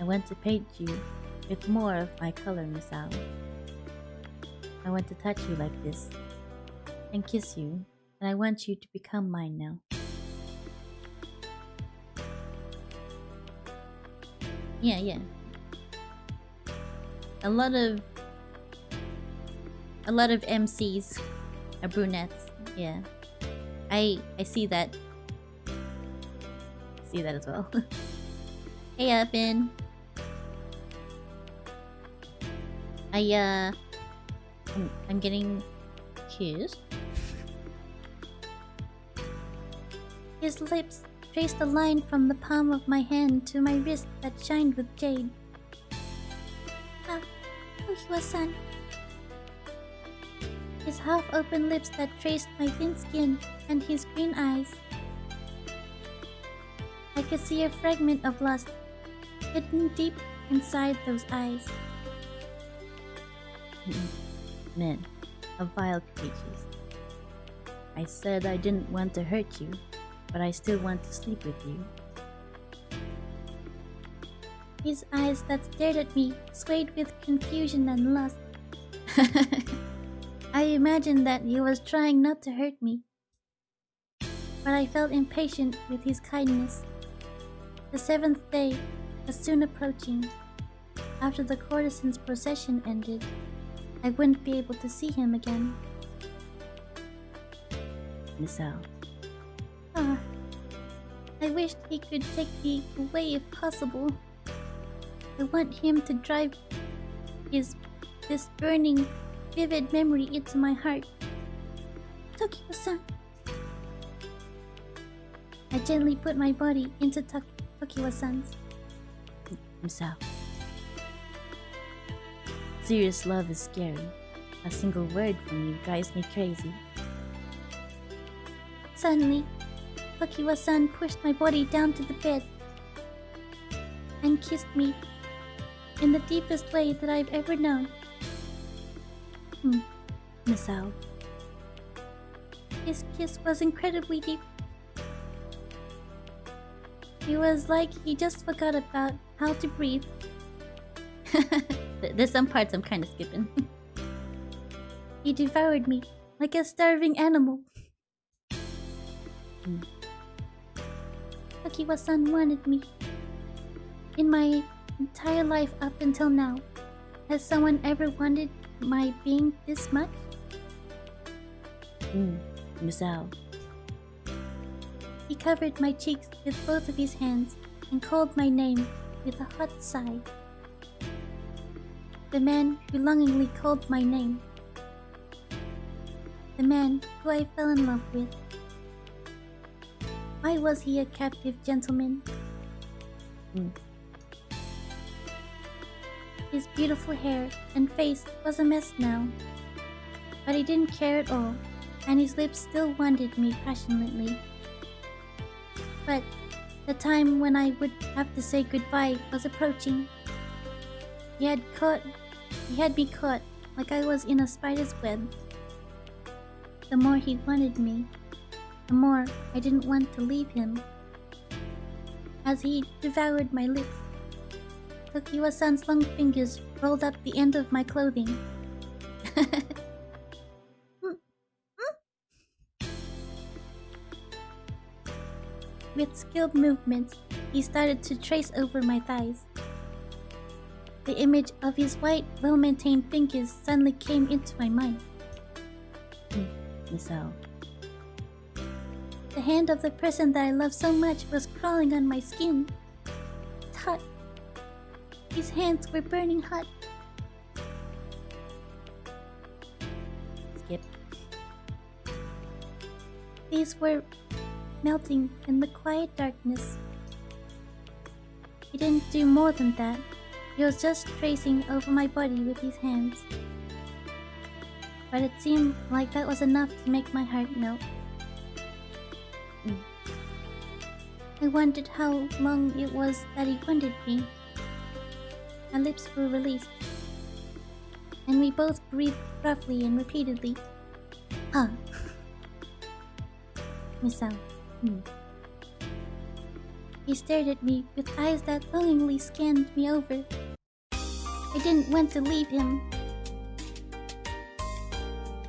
I want to paint you with more of my color, Misao. I want to touch you like this and kiss you, and I want you to become mine now. Yeah. A lot of MCs are brunettes. Yeah, I see that. See that as well. Hey, Finn. I'm getting kissed. His lips traced a line from the palm of my hand to my wrist that shined with jade. Ah, Kikuya-san. His half-open lips that traced my thin skin and his green eyes. I could see a fragment of lust hidden deep inside those eyes. Men are vile creatures. I said I didn't want to hurt you, but I still want to sleep with you. His eyes that stared at me swayed with confusion and lust. I imagined that he was trying not to hurt me, but I felt impatient with his kindness. The 7th day was soon approaching. After the courtesan's procession ended, I wouldn't be able to see him again. Misao. Ah, I wished he could take me away if possible. I want him to drive this burning, vivid memory into my heart. Tokyo-san. I gently put my body into Tokyo-san's. Misao. Serious love is scary. A single word from you drives me crazy. Suddenly, Tokyo-san pushed my body down to the bed and kissed me in the deepest way that I've ever known. Misao. His kiss was incredibly deep. It was like he just forgot about how to breathe. There's some parts I'm kind of skipping. He devoured me like a starving animal. Tokyo-san wanted me. In my entire life up until now, has someone ever wanted my being this much? Misao. He covered my cheeks with both of his hands and called my name with a hot sigh. The man who longingly called my name. The man who I fell in love with. Why was he a captive gentleman? His beautiful hair and face was a mess now, but he didn't care at all, and his lips still wanted me passionately. But the time when I would have to say goodbye was approaching. He had me caught like I was in a spider's web. The more he wanted me, the more I didn't want to leave him. As he devoured my lips, Tokyo-san's long fingers rolled up the end of my clothing. With skilled movements, he started to trace over my thighs. The image of his white, well-maintained fingers suddenly came into my mind. Misao. The hand of the person that I love so much was crawling on my skin. It's hot. His hands were burning hot. Skip. These were melting in the quiet darkness. He didn't do more than that. He was just tracing over my body with his hands. But it seemed like that was enough to make my heart melt. I wondered how long it was that he wanted me. My lips were released, and we both breathed roughly and repeatedly. Ah. Misao. He stared at me with eyes that longingly scanned me over. I didn't want to leave him.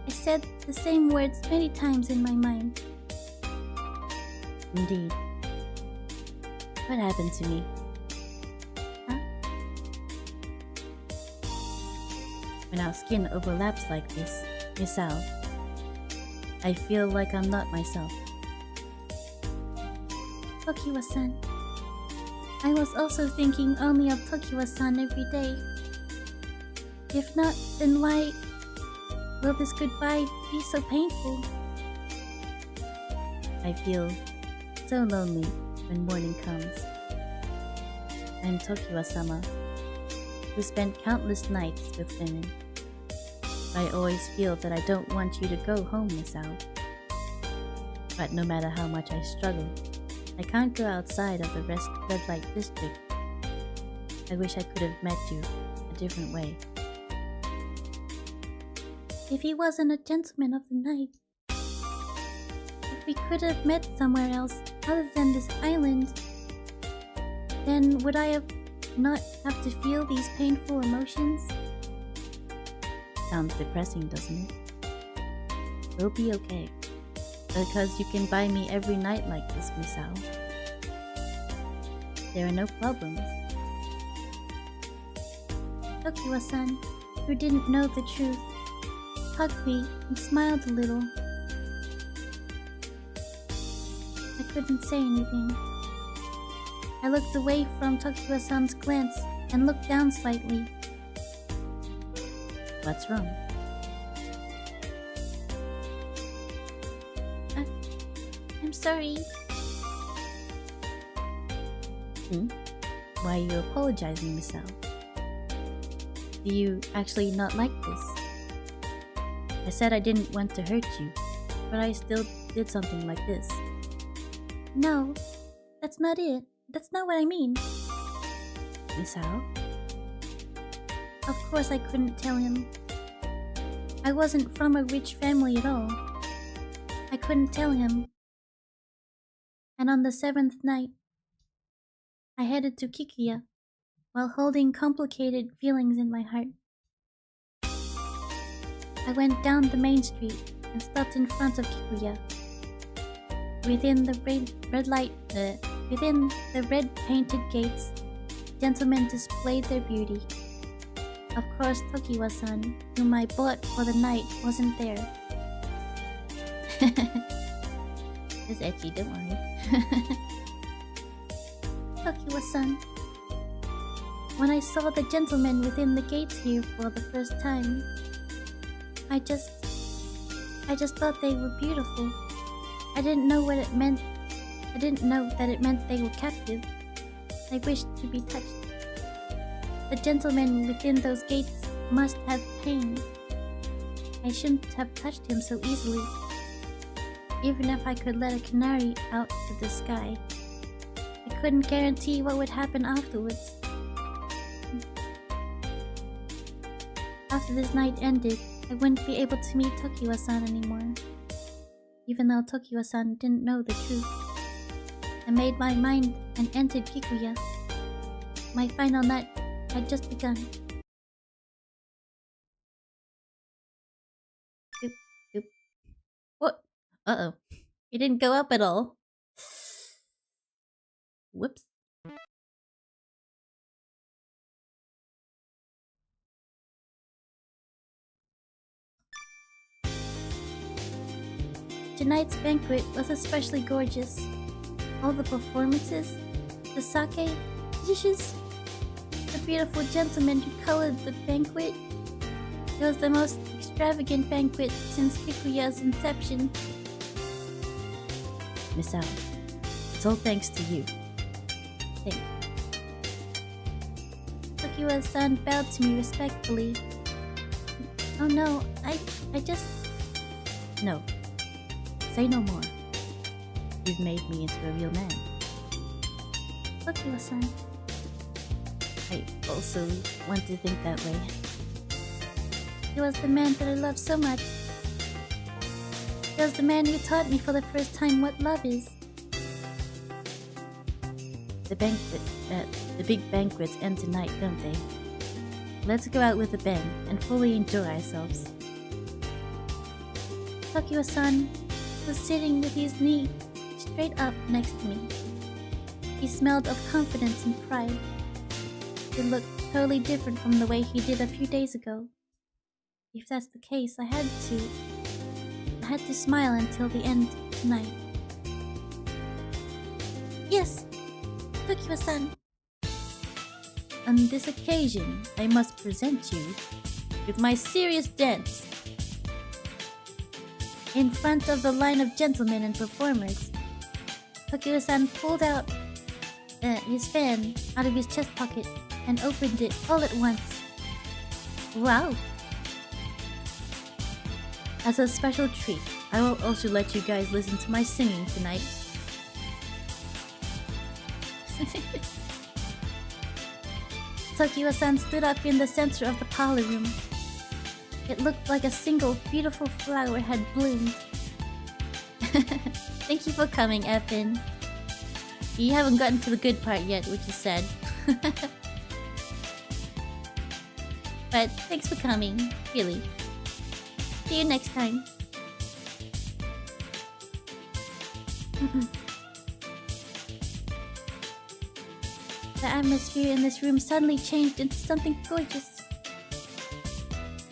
I said the same words many times in my mind. Indeed. What happened to me? Huh? When our skin overlaps like this, Misao, I feel like I'm not myself. Tokyo-san. I was also thinking only of Tokyo-san every day. If not, then why will this goodbye be so painful? I feel so lonely when morning comes. I'm Tokiwa-sama, who spent countless nights with women. I always feel that I don't want you to go home, Misao. But no matter how much I struggle, I can't go outside of the red light district. I wish I could have met you a different way. If he wasn't a gentleman of the night, if we could have met somewhere else other than this island, then would I not have to feel these painful emotions? Sounds depressing, doesn't it? We'll be okay. Because you can buy me every night like this, Misao. There are no problems. Tokiwa-san, who didn't know the truth, hugged me and smiled a little. I couldn't say anything. I looked away from Tokiwa-san's glance and looked down slightly. What's wrong? I'm sorry. Why are you apologizing, Misao? Do you actually not like this? I said I didn't want to hurt you, but I still did something like this. No, that's not it. That's not what I mean. Misao? Of course I couldn't tell him. I wasn't from a rich family at all. I couldn't tell him. And on the 7th night, I headed to Kikuya while holding complicated feelings in my heart. I went down the main street and stopped in front of Kikuya. Within the red painted gates, gentlemen displayed their beauty. Of course, Tokiwa-san, whom I bought for the night, wasn't there. It's etchy, don't worry. Tokiwa-san, when I saw the gentleman within the gates here for the first time, I just thought they were beautiful. I didn't know what it meant. I didn't know that it meant they were captive. I wished to be touched. The gentleman within those gates must have pain. I shouldn't have touched him so easily. Even if I could let a canary out to the sky, I couldn't guarantee what would happen afterwards. After this night ended, I wouldn't be able to meet Tokiwa-san anymore. Even though Tokiwa-san didn't know the truth. I made my mind and entered Kikuya. My final night had just begun. Oop. What? Uh-oh. It didn't go up at all. Whoops. Tonight's banquet was especially gorgeous. All the performances, the sake, dishes, the beautiful gentleman who colored the banquet. It was the most extravagant banquet since Kikuya's inception. Misao, it's all thanks to you. Thank you. Tokiwa-san bowed to me respectfully. Oh no, I just... No. Say no more. You've made me into a real man. Tokiwa-san. I also want to think that way. He was the man that I loved so much. He was the man who taught me for the first time what love is. The big banquets end tonight, don't they? Let's go out with a bang and fully enjoy ourselves. Tokiwa-san was sitting with his knee straight up next to me. He smelled of confidence and pride. He looked totally different from the way he did a few days ago. If that's the case, I had to smile until the end tonight. Yes, Tokiwa-san. On this occasion, I must present you with my serious dance. In front of the line of gentlemen and performers, Kikuya-san pulled out his fan out of his chest pocket and opened it all at once. Wow! As a special treat, I will also let you guys listen to my singing tonight. Tokiwa-san stood up in the center of the parlor room. It looked like a single beautiful flower had bloomed. Thank you for coming, Evan. You haven't gotten to the good part yet, which is sad. But thanks for coming, really. See you next time. The atmosphere in this room suddenly changed into something gorgeous.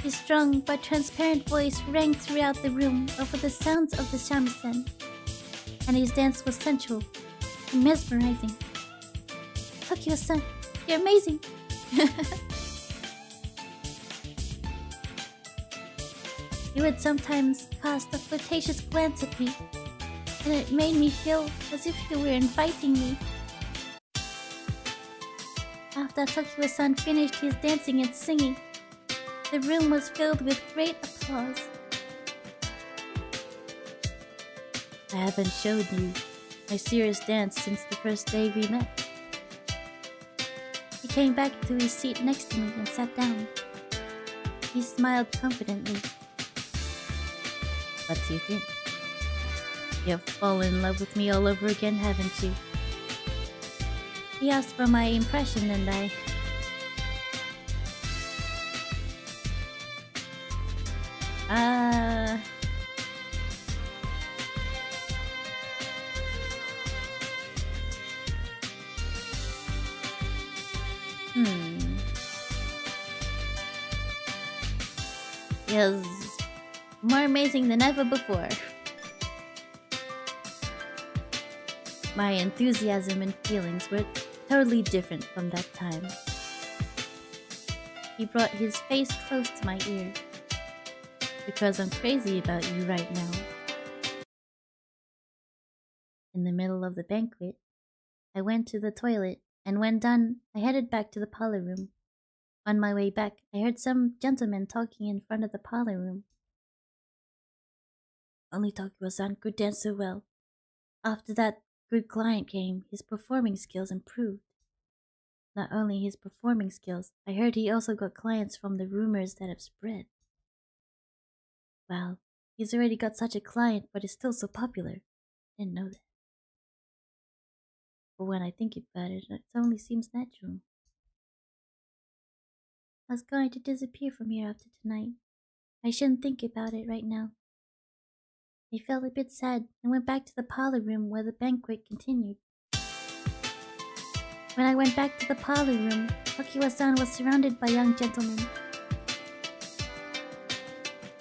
His strong but transparent voice rang throughout the room over the sounds of the shamisen, and his dance was sensual and mesmerizing. Tokiwa-san, you're amazing! He would sometimes cast a flirtatious glance at me, and it made me feel as if he were inviting me. After Tokiwa-san finished his dancing and singing, the room was filled with great applause. I haven't showed you my serious dance since the first day we met. He came back to his seat next to me and sat down. He smiled confidently. What do you think? You've fallen in love with me all over again, haven't you? He asked for my impression and I... Is more amazing than ever before. My enthusiasm and feelings were totally different from that time. He brought his face close to my ear. Because I'm crazy about you right now. In the middle of the banquet, I went to the toilet, and when done, I headed back to the parlor room. On my way back, I heard some gentlemen talking in front of the parlor room. Only Tokiwa-san could dance so well. After that good client came, his performing skills improved. Not only his performing skills, I heard he also got clients from the rumors that have spread. Wow, he's already got such a client, but is still so popular. Didn't know that. But when I think about it, it only seems natural. I was going to disappear from here after tonight. I shouldn't think about it right now. I felt a bit sad and went back to the parlor room where the banquet continued. When I went back to the parlor room, Tokiwa-san was surrounded by young gentlemen.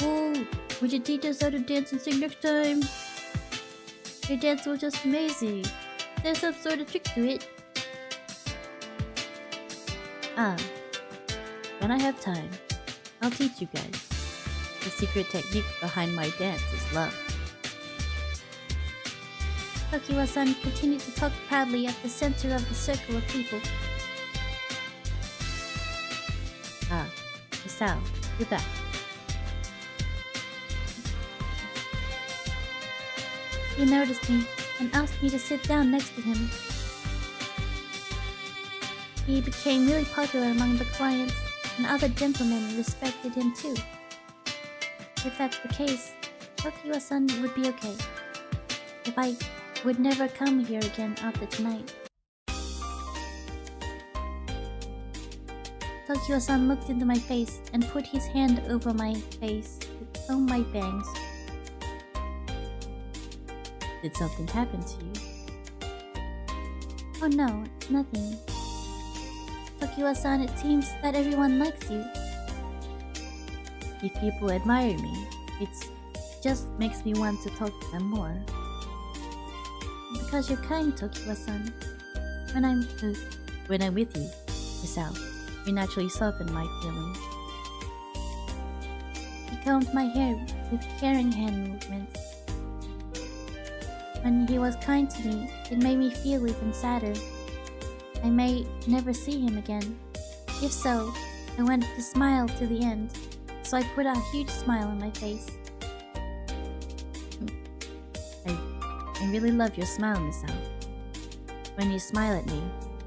Oh, would you teach us how to dance and sing next time? Your dance was just amazing. There's some sort of trick to it. When I have time, I'll teach you guys. The secret technique behind my dance is love. Tokiwa-san continued to talk proudly at the center of the circle of people. Misao, you're back. He noticed me and asked me to sit down next to him. He became really popular among the clients, and other gentlemen respected him too. If that's the case, Tokiwa-san would be okay. If I would never come here again after tonight. Tokiwa-san looked into my face and put his hand over my face to comb my bangs. Did something happen to you? Oh no, nothing. Tokiwa-san, it seems that everyone likes you. If people admire me, it just makes me want to talk to them more. Because you're kind, Tokiwa-san. When I'm with you, Misao, you naturally soften my feelings. He combed my hair with caring hand movements. When he was kind to me, it made me feel even sadder. I may never see him again. If so, I wanted to smile to the end, so I put a huge smile on my face. I really love your smile, Misao. When you smile at me,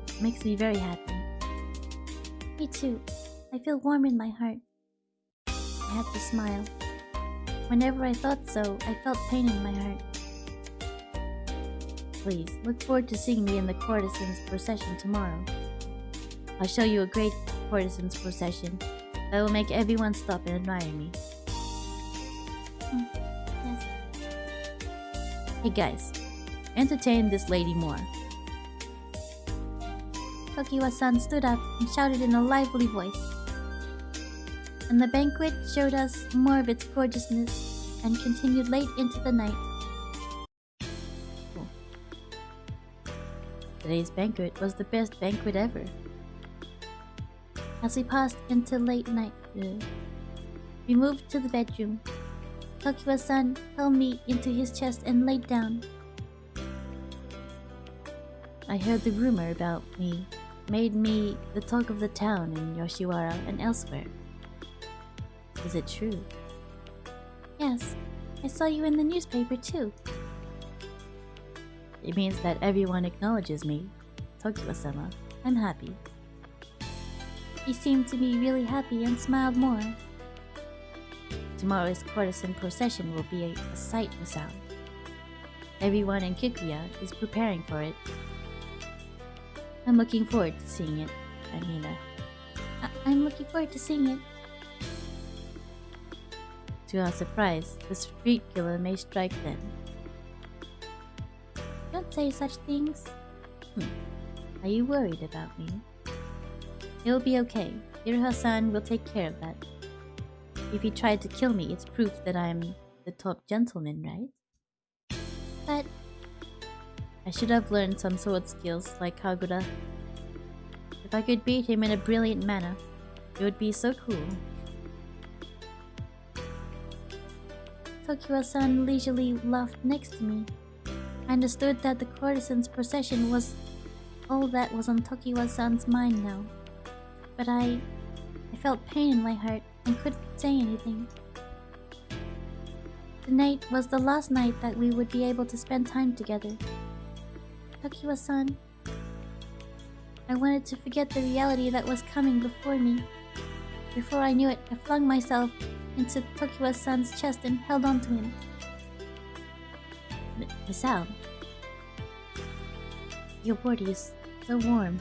it makes me very happy. Me too. I feel warm in my heart. I had to smile. Whenever I thought so, I felt pain in my heart. Please, look forward to seeing me in the courtesans procession tomorrow. I'll show you a great courtesans procession that will make everyone stop and admire me. Yes. Hey guys, entertain this lady more. Tokiwa-san stood up and shouted in a lively voice. And the banquet showed us more of its gorgeousness and continued late into the night. Today's banquet was the best banquet ever. As we passed into late night, we moved to the bedroom. Tokiwa-san held me into his chest and laid down. I heard the rumor about me made me the talk of the town in Yoshiwara and elsewhere. Is it true? Yes, I saw you in the newspaper too. It means that everyone acknowledges me. Tokiwa-sama, I'm happy. He seemed to be really happy and smiled more. Tomorrow's courtesan procession will be a sight, Misao. Everyone in Kikuya is preparing for it. I'm looking forward to seeing it, I'm looking forward to seeing it. To our surprise, the street killer may strike then. Don't say such things. Are you worried about me? It'll be okay. Iroha-san will take care of that. If he tried to kill me, it's proof that I'm the top gentleman, right? But I should have learned some sword skills like Kagura. If I could beat him in a brilliant manner, it would be so cool. Tokiwa-san leisurely laughed next to me. I understood that the courtesan's procession was all that was on Tokiwa-san's mind now. But I felt pain in my heart and couldn't say anything. Tonight was the last night that we would be able to spend time together. Tokiwa-san, I wanted to forget the reality that was coming before me. Before I knew it, I flung myself into Tokiwa-san's chest and held on to him. Misao, your body is so warm.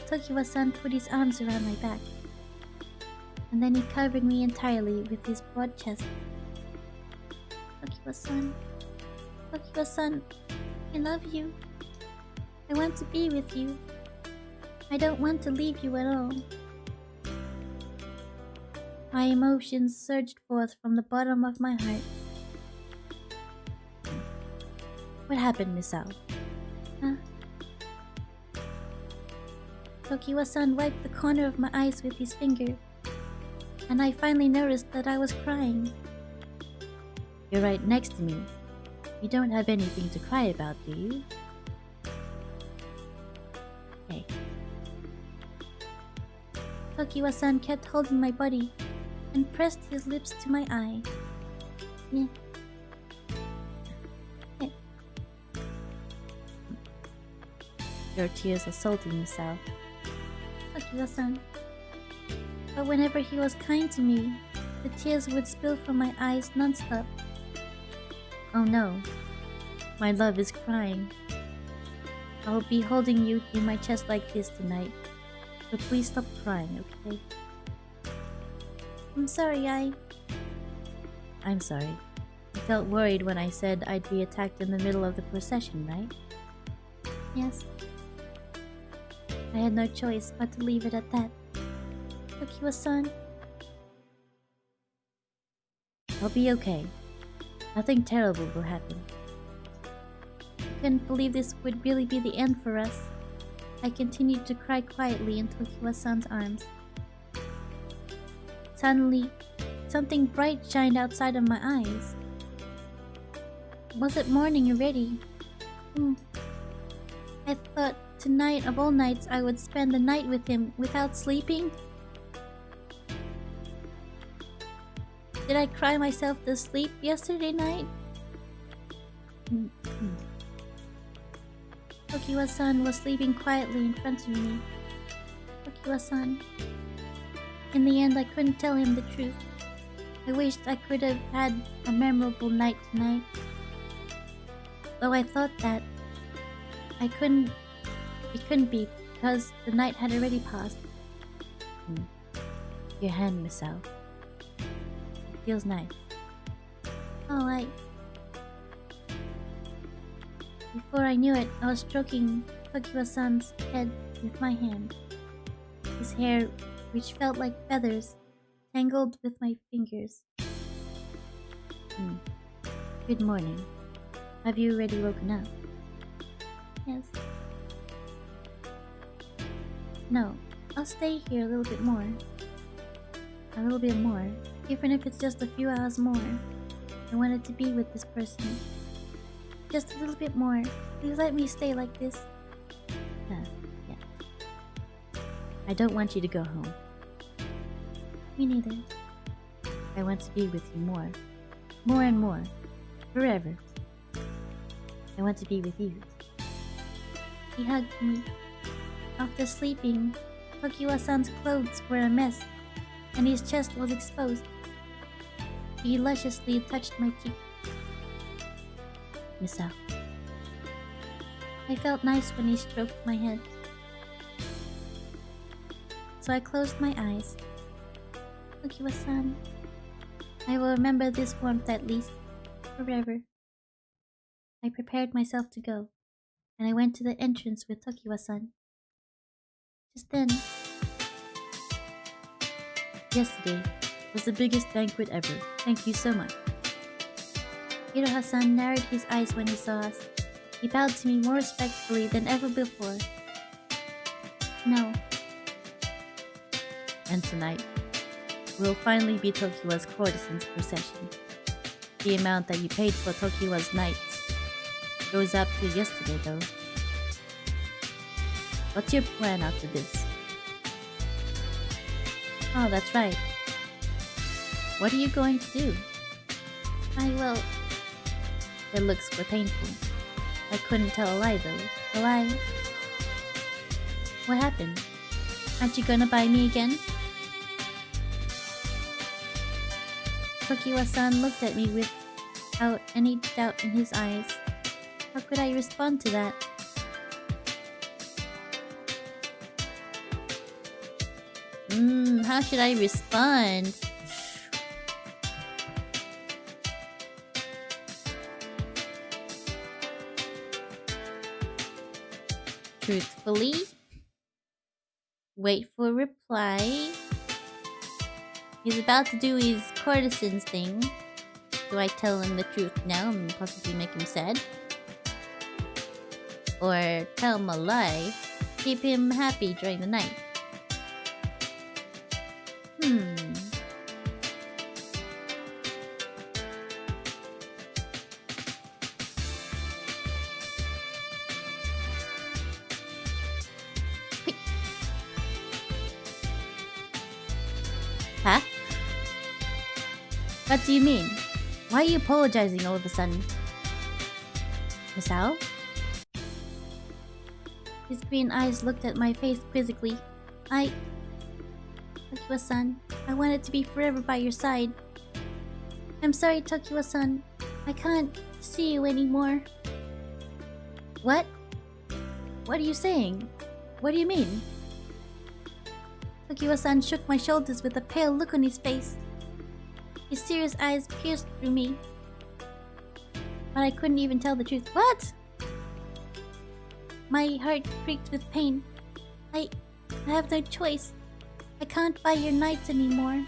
Tokiwa-san put his arms around my back, and then he covered me entirely with his broad chest. Tokiwa-san, Tokiwa-san, I love you. I want to be with you. I don't want to leave you at all. My emotions surged forth from the bottom of my heart. What happened, Misao? Huh? Tokiwa-san wiped the corner of my eyes with his finger, and I finally noticed that I was crying. You're right next to me. You don't have anything to cry about, do you? Hey. Tokiwa-san kept holding my body and pressed his lips to my eye. Yeah. Yeah. Your tears are salty, Misao. Tokiwa-san. But whenever he was kind to me, the tears would spill from my eyes non-stop. Oh no, my love is crying. I'll be holding you in my chest like this tonight, but please stop crying, okay? I'm sorry, I'm sorry. You felt worried when I said I'd be attacked in the middle of the procession, right? Yes. I had no choice but to leave it at that. Tokiwa-san. I'll be okay. Nothing terrible will happen. I couldn't believe this would really be the end for us. I continued to cry quietly in Tokiwa-san's arms. Suddenly, something bright shined outside of my eyes. Was it morning already? I thought tonight of all nights I would spend the night with him without sleeping. Did I cry myself to sleep yesterday night? Tokiwa-san was sleeping quietly in front of me. Tokiwa-san. In the end, I couldn't tell him the truth. I wished I could have had a memorable night tonight. Though I thought that it couldn't be because the night had already passed. Your hand, Misao. It feels nice. Oh, Before I knew it, I was stroking Tokiwa-san's head with my hand. His hair, which felt like feathers, tangled with my fingers. Good morning. Have you already woken up? Yes. No, I'll stay here a little bit more. A little bit more, even if it's just a few hours more. I wanted to be with this person. Just a little bit more. Please let me stay like this. Yeah. I don't want you to go home. Me neither. I want to be with you more. More and more. Forever. I want to be with you. He hugged me. After sleeping, Tokiwa-san's clothes were a mess, and his chest was exposed. He lusciously touched my cheek. Misao. I felt nice when he stroked my head. So I closed my eyes. Tokiwa-san, I will remember this warmth at least, forever. I prepared myself to go, and I went to the entrance with Tokiwa-san. Just then, yesterday was the biggest banquet ever. Thank you so much. Iroha-san narrowed his eyes when he saw us. He bowed to me more respectfully than ever before. No. And tonight, we'll finally be Tokiwa's courtesan's procession. The amount that you paid for Tokiwa's night goes up to yesterday though. What's your plan after this? Oh, that's right. What are you going to do? I will... Their looks were painful. I couldn't tell a lie though. A lie? What happened? Aren't you gonna buy me again? Tokiwa-san looked at me without any doubt in his eyes. How could I respond to that? How should I respond? Truthfully? Wait for reply. He's about to do his courtesan's thing. Do I tell him the truth now and possibly make him sad? Or tell him a lie, keep him happy during the night? Huh? What do you mean? Why are you apologizing all of a sudden? Misao? His green eyes looked at my face quizzically. Tokiwa-san, I wanted to be forever by your side. I'm sorry, Tokiwa-san. I can't see you anymore. What? What are you saying? What do you mean? Tokiwa-san shook my shoulders with a pale look on his face. His serious eyes pierced through me. But I couldn't even tell the truth. What? My heart creaked with pain. I have no choice. I can't buy your nights anymore.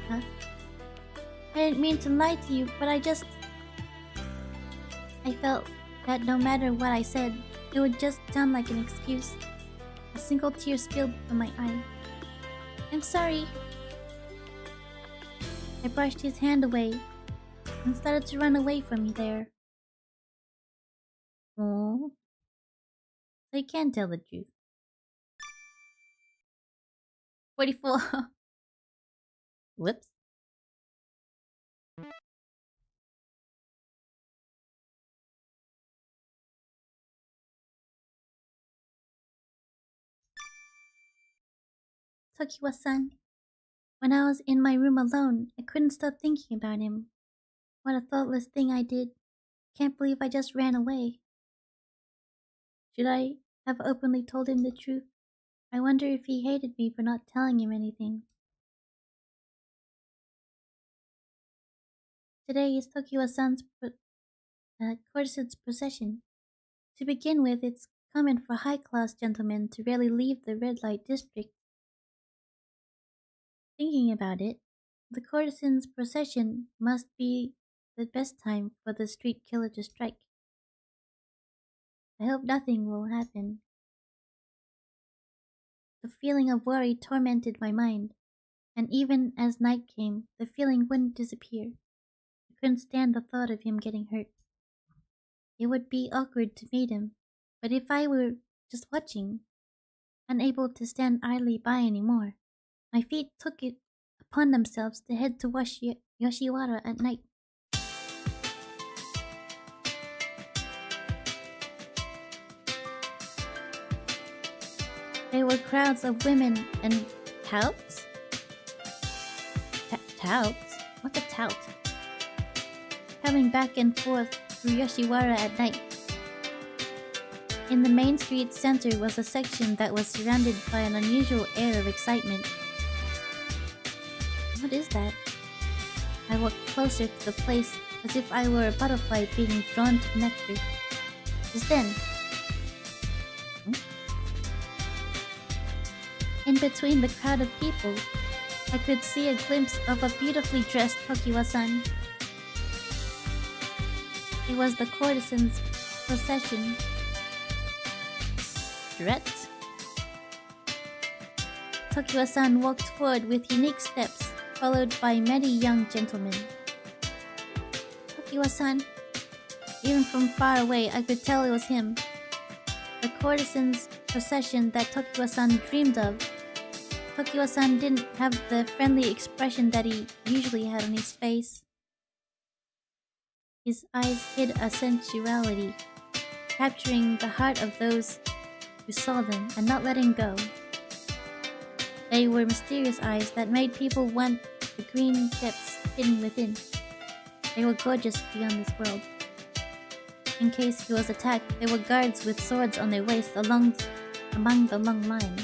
Huh? I didn't mean to lie to you, but I felt that no matter what I said, it would just sound like an excuse. A single tear spilled from my eye. I'm sorry. I brushed his hand away. and started to run away from me there. Oh, so you can tell the truth. 44. Whoops. Tokiwa-san, when I was in my room alone, I couldn't stop thinking about him. What a thoughtless thing I did. Can't believe I just ran away. Should I have openly told him the truth? I wonder if he hated me for not telling him anything. Today is Tokiwa-san's courtesan's procession. To begin with, it's common for high-class gentlemen to rarely leave the red light district. Thinking about it, the courtesan's procession must be the best time for the street killer to strike. I hope nothing will happen. The feeling of worry tormented my mind, and even as night came, the feeling wouldn't disappear. I couldn't stand the thought of him getting hurt. It would be awkward to meet him, but if I were just watching, unable to stand idly by anymore, my feet took it upon themselves to head to Yoshiwara at night. There were crowds of women and Touts? Touts? What's a tout? coming back and forth through Yoshiwara at night. In the main street center was a section that was surrounded by an unusual air of excitement. What is that? I walked closer to the place as if I were a butterfly being drawn to nectar. Just then, in between the crowd of people, I could see a glimpse of a beautifully dressed Tokiwa-san. It was the courtesan's procession. Stret? Tokiwa-san walked forward with unique steps, followed by many young gentlemen. Tokiwa-san, even from far away I could tell it was him. The courtesan's procession that Tokiwa-san dreamed of. Tokiwa-san didn't have the friendly expression that he usually had on his face. His eyes hid a sensuality, capturing the heart of those who saw them and not letting go. They were mysterious eyes that made people want the green depths hidden within. They were gorgeous beyond this world. In case he was attacked, there were guards with swords on their waists among the long line.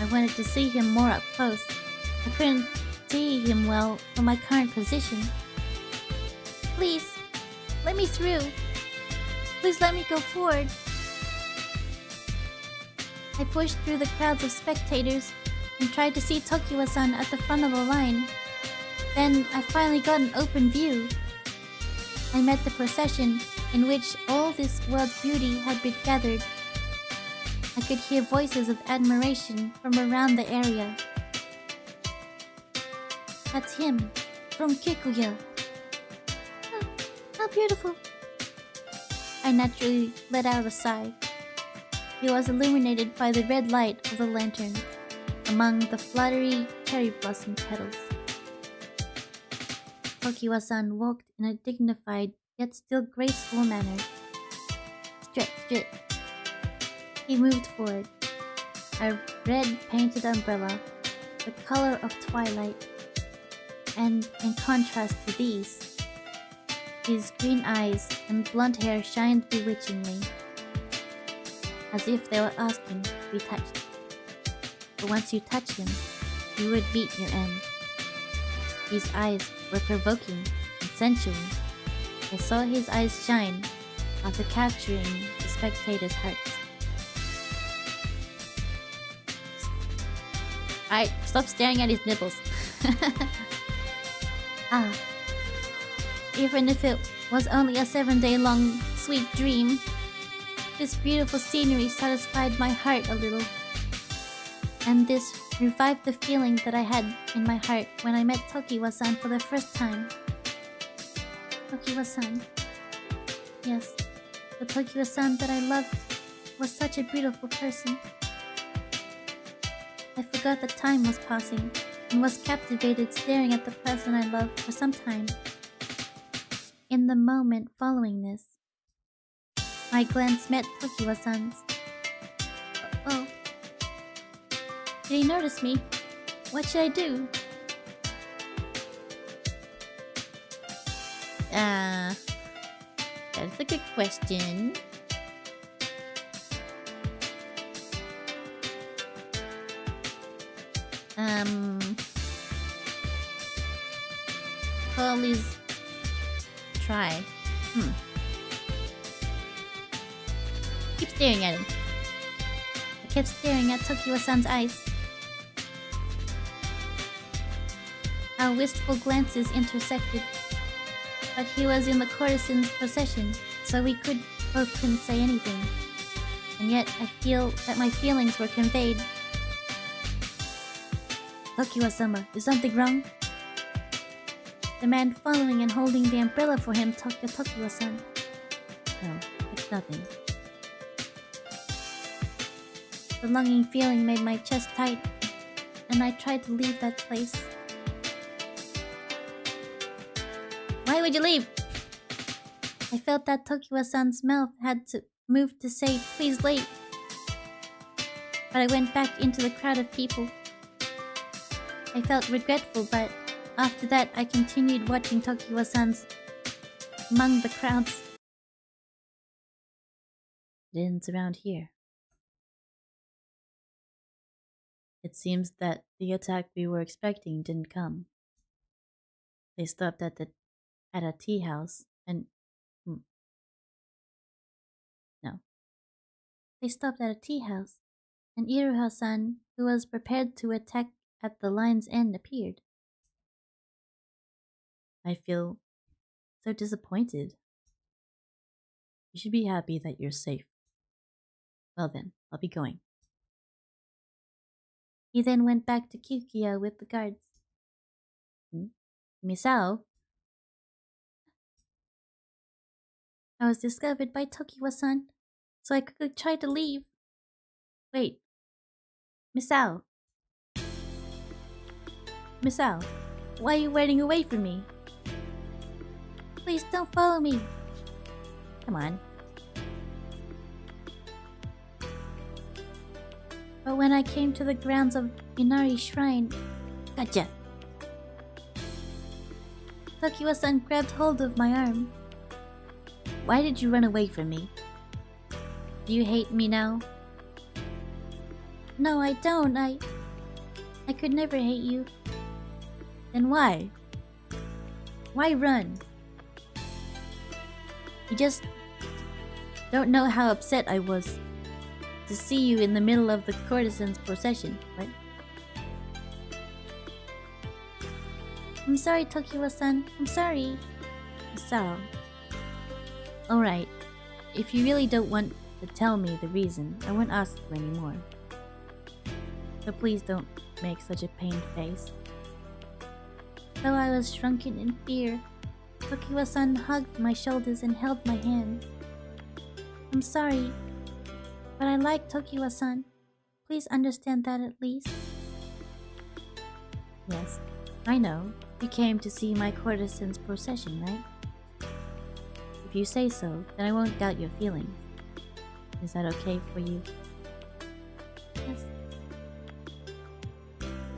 I wanted to see him more up close. I couldn't see him well from my current position. Please, let me through. Please let me go forward. I pushed through the crowds of spectators and tried to see Tokiwa-san at the front of the line. Then I finally got an open view. I met the procession in which all this world's beauty had been gathered. I could hear voices of admiration from around the area. That's him, from Kikuya. Oh, how beautiful. I naturally let out a sigh. He was illuminated by the red light of the lantern among the fluttery cherry blossom petals. Tokiwa-san walked in a dignified yet still graceful manner. Strut, strut. He moved forward. A red painted umbrella, the color of twilight. And in contrast to these, his green eyes and blonde hair shined bewitchingly, as if they were asking to be touched. But once you touch him, you would meet your end. His eyes were provoking and sensual. I saw his eyes shine after capturing the spectators' hearts. Alright, stop staring at his nipples. Ah, even if it was only a 7-day-long sweet dream, this beautiful scenery satisfied my heart a little. And this revived the feeling that I had in my heart when I met Tokiwa-san for the first time. Tokiwa-san. Yes, the Tokiwa-san that I loved was such a beautiful person. I forgot that time was passing and was captivated staring at the person I loved for some time. In the moment following this, my glance met Tokiwa-san's. Oh. Did he notice me? What should I do? That's a good question. Always try. Keep staring at him. I kept staring at Tokiwa-san's eyes. Our wistful glances intersected, but he was in the courtesan's possession, so we both couldn't say anything. And yet I feel that my feelings were conveyed. Tokiwa-sama, is something wrong? The man following and holding the umbrella for him talked to Tokiwa-san. No, it's nothing. The longing feeling made my chest tight, and I tried to leave that place. Why would you leave? I felt that Tokiwa-san's mouth had to move to say, please wait. But I went back into the crowd of people. I felt regretful, but after that I continued watching Tokiwa-san's among the crowds. It ends around here. It seems that the attack we were expecting didn't come. They stopped at a tea house and... No. They stopped at a tea house, and Iroha-san, who was prepared to attack at the line's end, appeared. I feel so disappointed. You should be happy that you're safe. Well then, I'll be going. He then went back to Kikuya with the guards. Misao? I was discovered by Tokiwa-san, so I quickly tried to leave. Wait. Misao? Misao, why are you running away from me? Please don't follow me. Come on. But when I came to the grounds of Inari Shrine... Gotcha! Tokiwa-san grabbed hold of my arm. Why did you run away from me? Do you hate me now? No, I don't. I could never hate you. Then why? Why run? You just don't know how upset I was to see you in the middle of the courtesan's procession, right? I'm sorry, Tokiwa-san. I'm sorry. So, alright. If you really don't want to tell me the reason, I won't ask you anymore. So please don't make such a pained face. Though I was shrunken in fear, Tokiwa-san hugged my shoulders and held my hand. I'm sorry, but I like Tokiwa-san. Please understand that at least. Yes, I know. You came to see my courtesan's procession, right? If you say so, then I won't doubt your feelings. Is that okay for you? Yes.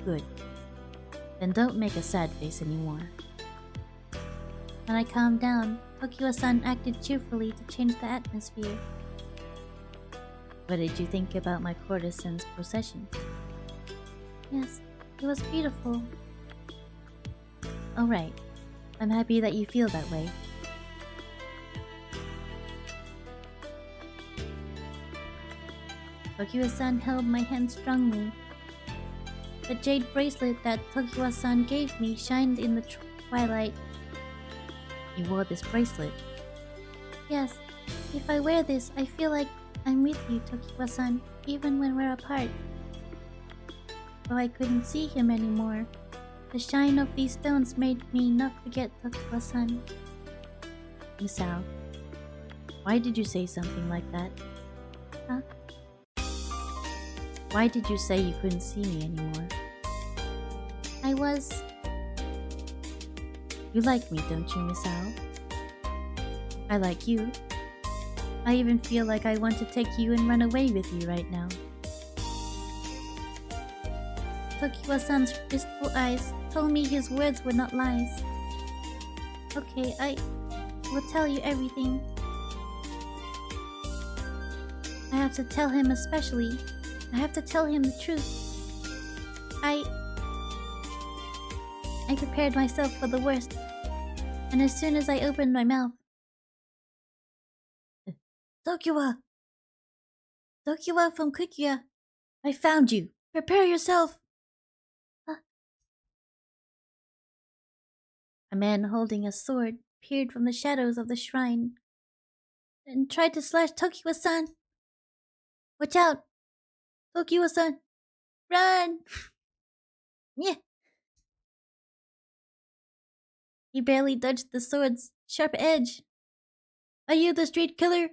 Good. Then don't make a sad face anymore. When I calmed down, Tokiwa-san acted cheerfully to change the atmosphere. What did you think about my courtesan's procession? Yes, it was beautiful. Alright. I'm happy that you feel that way. Tokiwa-san held my hand strongly. The jade bracelet that Tokiwa-san gave me shined in the twilight. You wore this bracelet? Yes. If I wear this, I feel like I'm with you, Tokiwa-san, even when we're apart. Though I couldn't see him anymore, the shine of these stones made me not forget Tokiwa-san. Misao, why did you say something like that? Huh? Why did you say you couldn't see me anymore? I was... You like me, don't you, Misao? I like you. I even feel like I want to take you and run away with you right now. Tokiwa-san's wistful eyes told me his words were not lies. Okay, I will tell you everything. I have to tell him especially. I have to tell him the truth. I prepared myself for the worst. And as soon as I opened my mouth... Tokiwa! Tokiwa from Kikuya! I found you! Prepare yourself! A man holding a sword peered from the shadows of the shrine and tried to slash Tokiwa-san. Watch out! Tokiwa-san! Run! Yeah. He barely dodged the sword's sharp edge. Are you the street killer?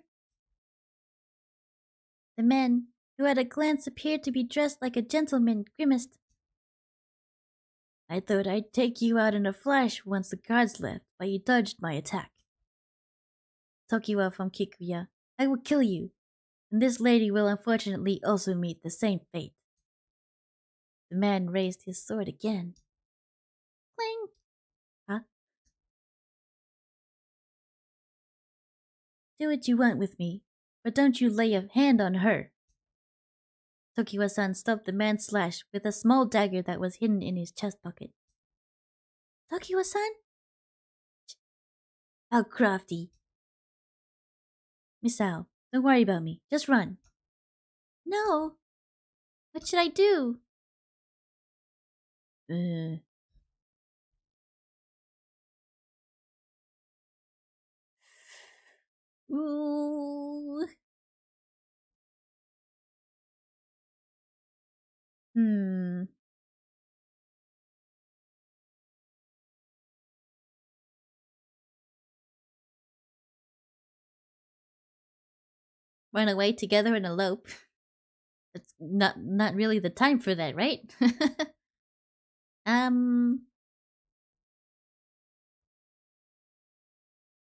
The man, who at a glance appeared to be dressed like a gentleman, grimaced. I thought I'd take you out in a flash once the guards left, but you dodged my attack. Tokiwa from Kikuya, I will kill you, and this lady will unfortunately also meet the same fate. The man raised his sword again. Cling! Huh? Do what you want with me, but don't you lay a hand on her. Tokiwa-san stopped the man's slash with a small dagger that was hidden in his chest pocket. Tokiwa-san? How crafty. Misao, don't worry about me. Just run. No. What should I do? Ooh. Run away together and elope. It's not really the time for that, right?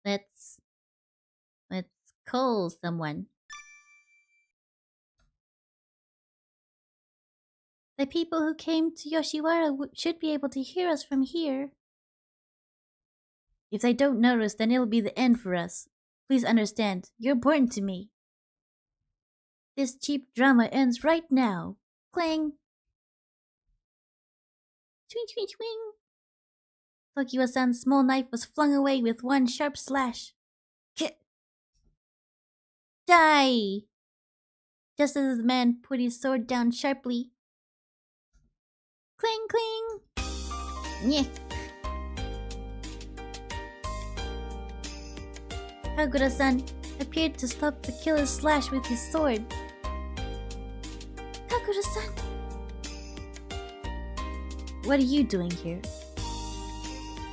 Let's call someone. The people who came to Yoshiwara should be able to hear us from here. If they don't notice, then it'll be the end for us. Please understand, you're important to me. This cheap drama ends right now. Clang! Twing, twing, twing! Tokiwa-san's small knife was flung away with one sharp slash. Die! Just as the man put his sword down sharply. Cling, cling! Nyeh! Kagura-san appeared to stop the killer's slash with his sword. Kagura-san! What are you doing here?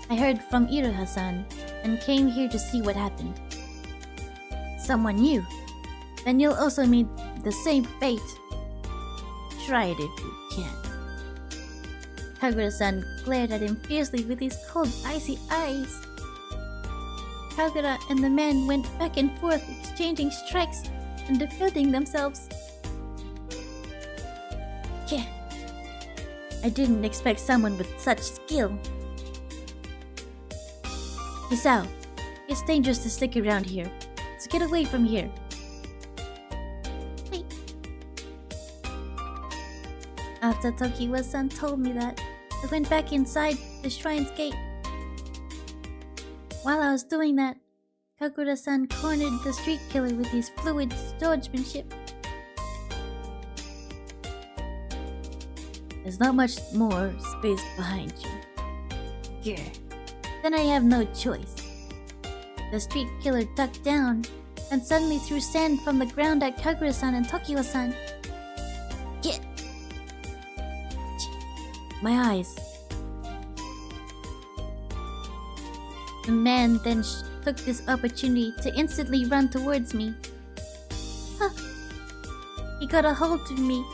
I heard from Iroha-san and came here to see what happened. Someone new. Then you'll also meet the same fate. Try it if you can. Kagura-san glared at him fiercely with his cold, icy eyes. Kagura and the men went back and forth, exchanging strikes and defending themselves. Yeah. I didn't expect someone with such skill. Misao, it's dangerous to stick around here, so get away from here. Wait. After Tokiwa-san told me that, I went back inside the shrine's gate. While I was doing that, Kagura-san cornered the street killer with his fluid swordsmanship. There's not much more space behind you. Here. Then I have no choice. The street killer ducked down and suddenly threw sand from the ground at Kagura-san and Tokiwa-san. Get! My eyes. The man then took this opportunity to instantly run towards me. Huh. He got a hold of me,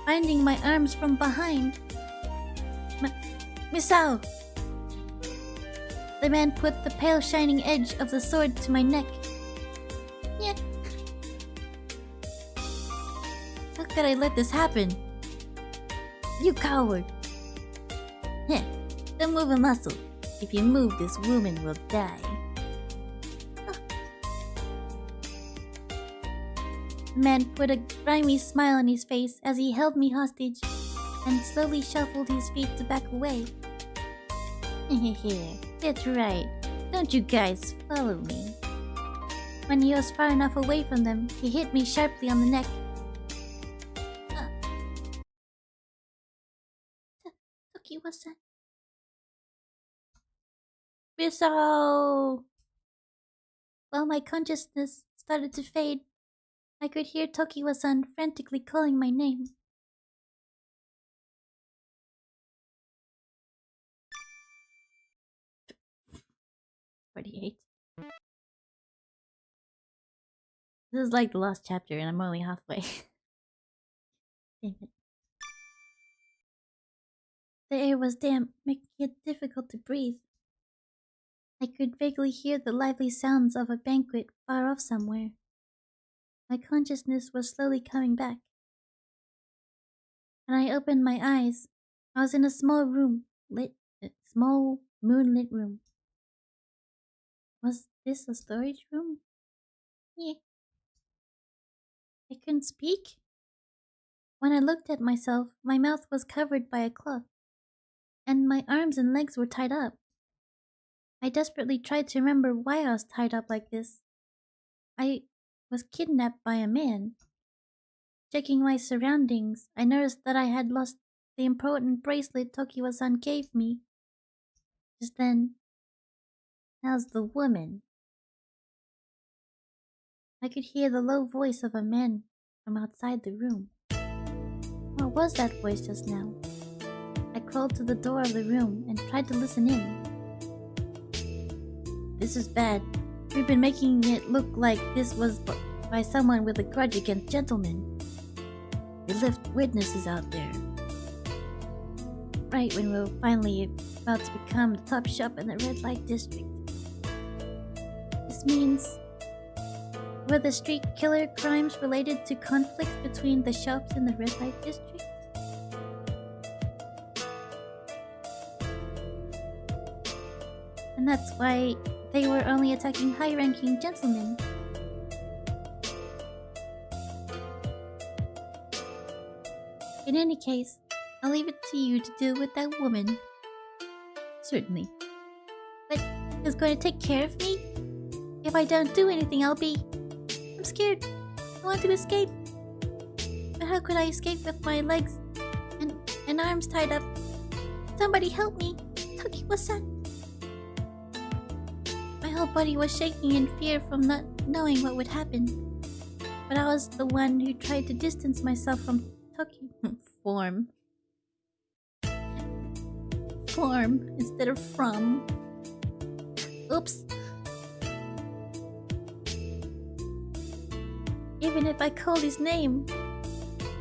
binding my arms from behind. Misao! The man put the pale shining edge of the sword to my neck. Yeah. How could I let this happen? You coward! Heh, don't move a muscle. If you move, this woman will die. The man put a grimy smile on his face as he held me hostage and slowly shuffled his feet to back away. Hehehe, that's right. Don't you guys follow me. When he was far enough away from them, he hit me sharply on the neck. Tokiwa-san. Misao! While my consciousness started to fade, I could hear Tokiwa-san frantically calling my name. "48. This is like the last chapter, and I'm only halfway. Dang it. The air was damp, making it difficult to breathe. I could vaguely hear the lively sounds of a banquet far off somewhere. My consciousness was slowly coming back. When I opened my eyes, I was in a small moonlit room. Was this a storage room? Yeah. I couldn't speak. When I looked at myself, my mouth was covered by a cloth, and my arms and legs were tied up. I desperately tried to remember why I was tied up like this. I was kidnapped by a man. Checking my surroundings, I noticed that I had lost the important bracelet Tokiwa-san gave me. Just then, how's the woman? I could hear the low voice of a man from outside the room. What was that voice just now? I crawled to the door of the room and tried to listen in. This is bad. We've been making it look like this was by someone with a grudge against gentlemen. We left witnesses out there. Right when we were finally about to become the top shop in the red light district. This means... were the street killer crimes related to conflicts between the shops in the red light district? And that's why they were only attacking high-ranking gentlemen. In any case, I'll leave it to you to deal with that woman. Certainly. But who's going to take care of me? If I don't do anything, I'm scared. I want to escape. But how could I escape with my legs and arms tied up? Somebody help me! Tokiwa-san! My whole body was shaking in fear from not knowing what would happen. But I was the one who tried to distance myself from Toki. Form Instead of from. Oops. Even if I called his name,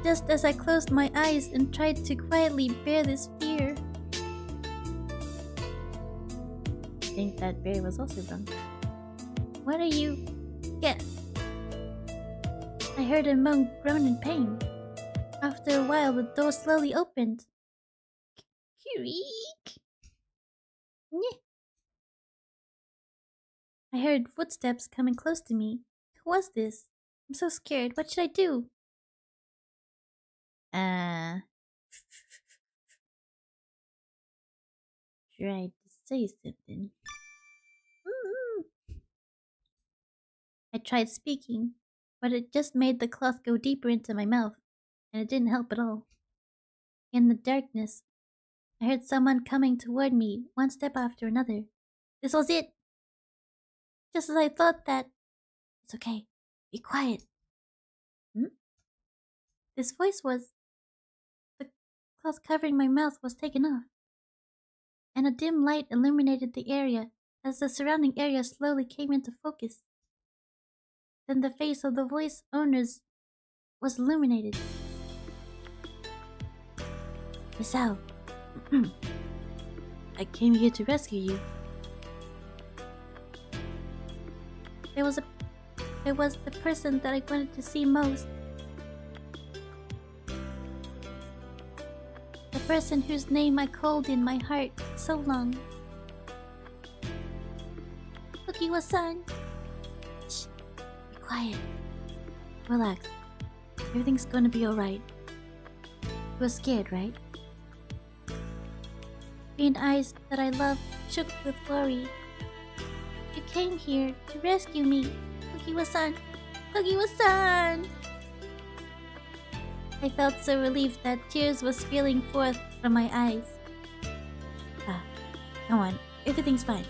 just as I closed my eyes and tried to quietly bear this fear. I think that bear was also drunk. What are you? Get. I heard a moan groan in pain. After a while, the door slowly opened. Creak. Nyeh. I heard footsteps coming close to me. Who was this? I'm so scared. What should I do? Tried to say something. I tried speaking, but it just made the cloth go deeper into my mouth, and it didn't help at all. In the darkness, I heard someone coming toward me, one step after another. This was it! Just as I thought that... It's okay. Be quiet. This voice was... The cloth covering my mouth was taken off, and a dim light illuminated the area as the surrounding area slowly came into focus. Then the face of the voice owners was illuminated. Misao, I came here to rescue you. It was the person that I wanted to see most. The person whose name I called in my heart so long. Tokiwa-san. Shh. Be quiet. Relax. Everything's gonna be alright. You were scared, right? Green eyes that I loved shook with worry. You came here to rescue me, Tokiwa-san. Tokiwa-san! I felt so relieved that tears were spilling forth from my eyes. Come on, everything's fine.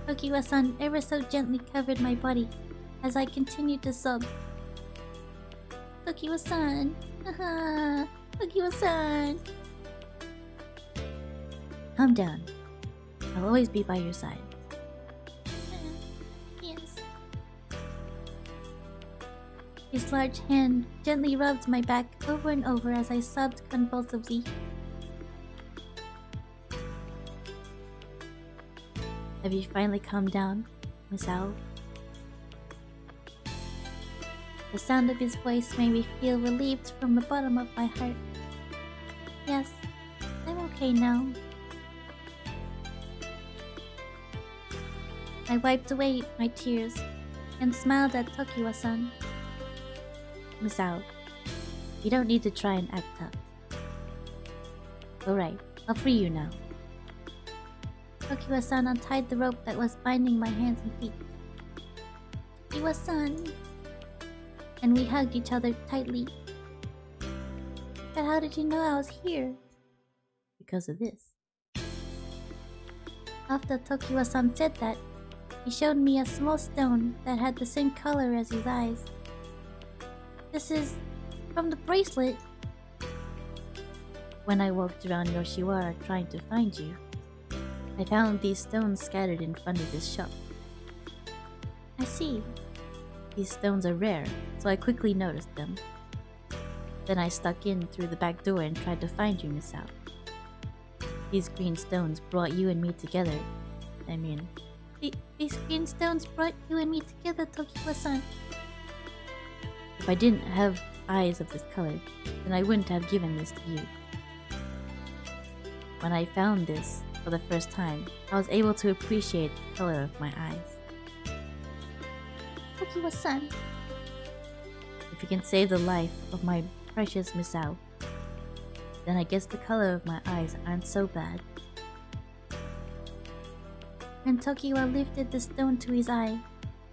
Tokiwa-san ever so gently covered my body as I continued to sob. Tokiwa-san! Tokiwa-san! Calm down. I'll always be by your side. Yes. His large hand gently rubbed my back over and over as I sobbed convulsively. Have you finally calmed down, Misao? The sound of his voice made me feel relieved from the bottom of my heart. Yes, I'm okay now. I wiped away my tears and smiled at Tokiwa-san. Misao, you don't need to try and act tough. Alright, I'll free you now. Tokiwa-san untied the rope that was binding my hands and feet. Tokiwa-san! And we hugged each other tightly. But how did you know I was here? Because of this. After Tokiwa-san said that, he showed me a small stone that had the same color as his eyes. This is from the bracelet. When I walked around Yoshiwara trying to find you, I found these stones scattered in front of this shop. I see. These stones are rare, so I quickly noticed them. Then I stuck in through the back door and tried to find you, Misao. These green stones brought you and me together. These green stones brought you and me together, Tokiwa-san. If I didn't have eyes of this color, then I wouldn't have given this to you. When I found this for the first time, I was able to appreciate the color of my eyes. Tokiwa-san. If you can save the life of my precious Misao, then I guess the color of my eyes aren't so bad. When Tokiwa lifted the stone to his eye,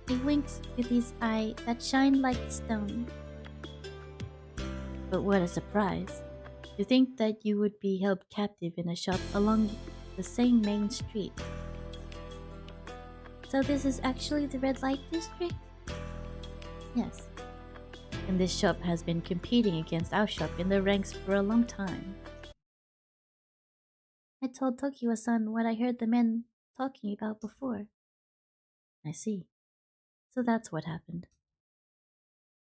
he winked with his eye that shined like the stone. But what a surprise! To think that you would be held captive in a shop along the same main street. So this is actually the red light district? Yes. And this shop has been competing against our shop in the ranks for a long time. I told Tokiwa-san what I heard the men talking about before. I see. So that's what happened.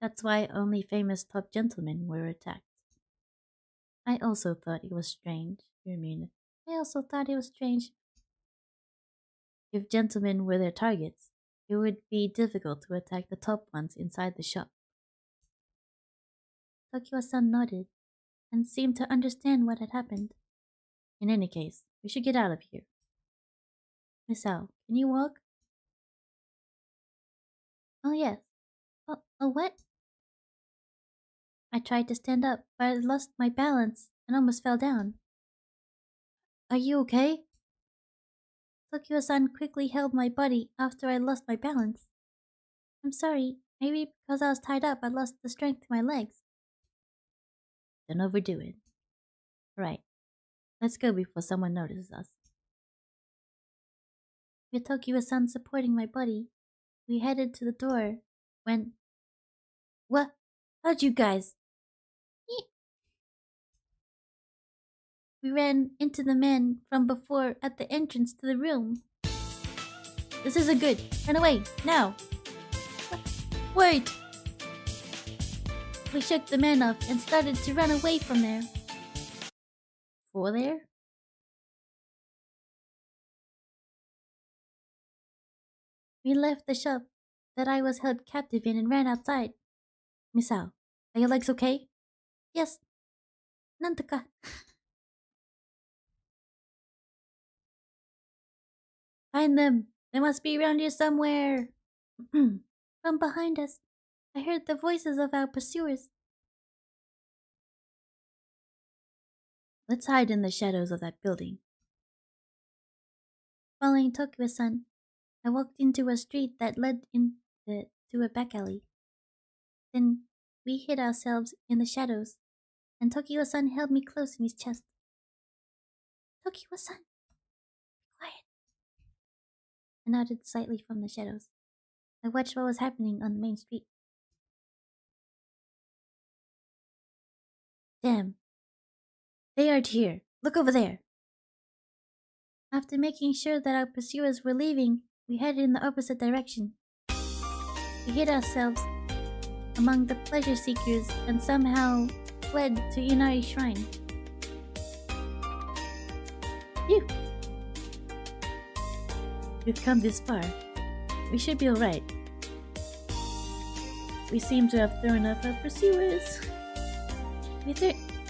That's why only famous top gentlemen were attacked. I also thought it was strange. I also thought it was strange. If gentlemen were their targets, it would be difficult to attack the top ones inside the shop. Tokiwa-san nodded and seemed to understand what had happened. In any case, we should get out of here. Misao, can you walk? Oh yes. Oh what? I tried to stand up, but I lost my balance and almost fell down. Are you okay? Tokiwa-san quickly held my body after I lost my balance. I'm sorry, maybe because I was tied up I lost the strength in my legs. Don't overdo it. Right. Let's go before someone notices us. With Tokiwa-san supporting my body, we headed to the door when... What? How'd you guys... we ran into the man from before at the entrance to the room. This isn't good. Run away, now! Wait! We shook the man off and started to run away from there. For there? We left the shop that I was held captive in and ran outside. Misao, are your legs okay? Yes. Nantoka. Find them! They must be around here somewhere! From behind us, I heard the voices of our pursuers. Let's hide in the shadows of that building. Following Tokiwa-san, I walked into a street that led to a back alley. Then we hid ourselves in the shadows, and Tokiwa-san held me close in his chest. Tokiwa-san, be quiet. I nodded slightly from the shadows. I watched what was happening on the main street. Damn. They aren't here. Look over there. After making sure that our pursuers were leaving, we headed in the opposite direction. We hid ourselves among the pleasure seekers and somehow fled to Inari Shrine. Phew. We've come this far. We should be alright. We seem to have thrown off our pursuers. We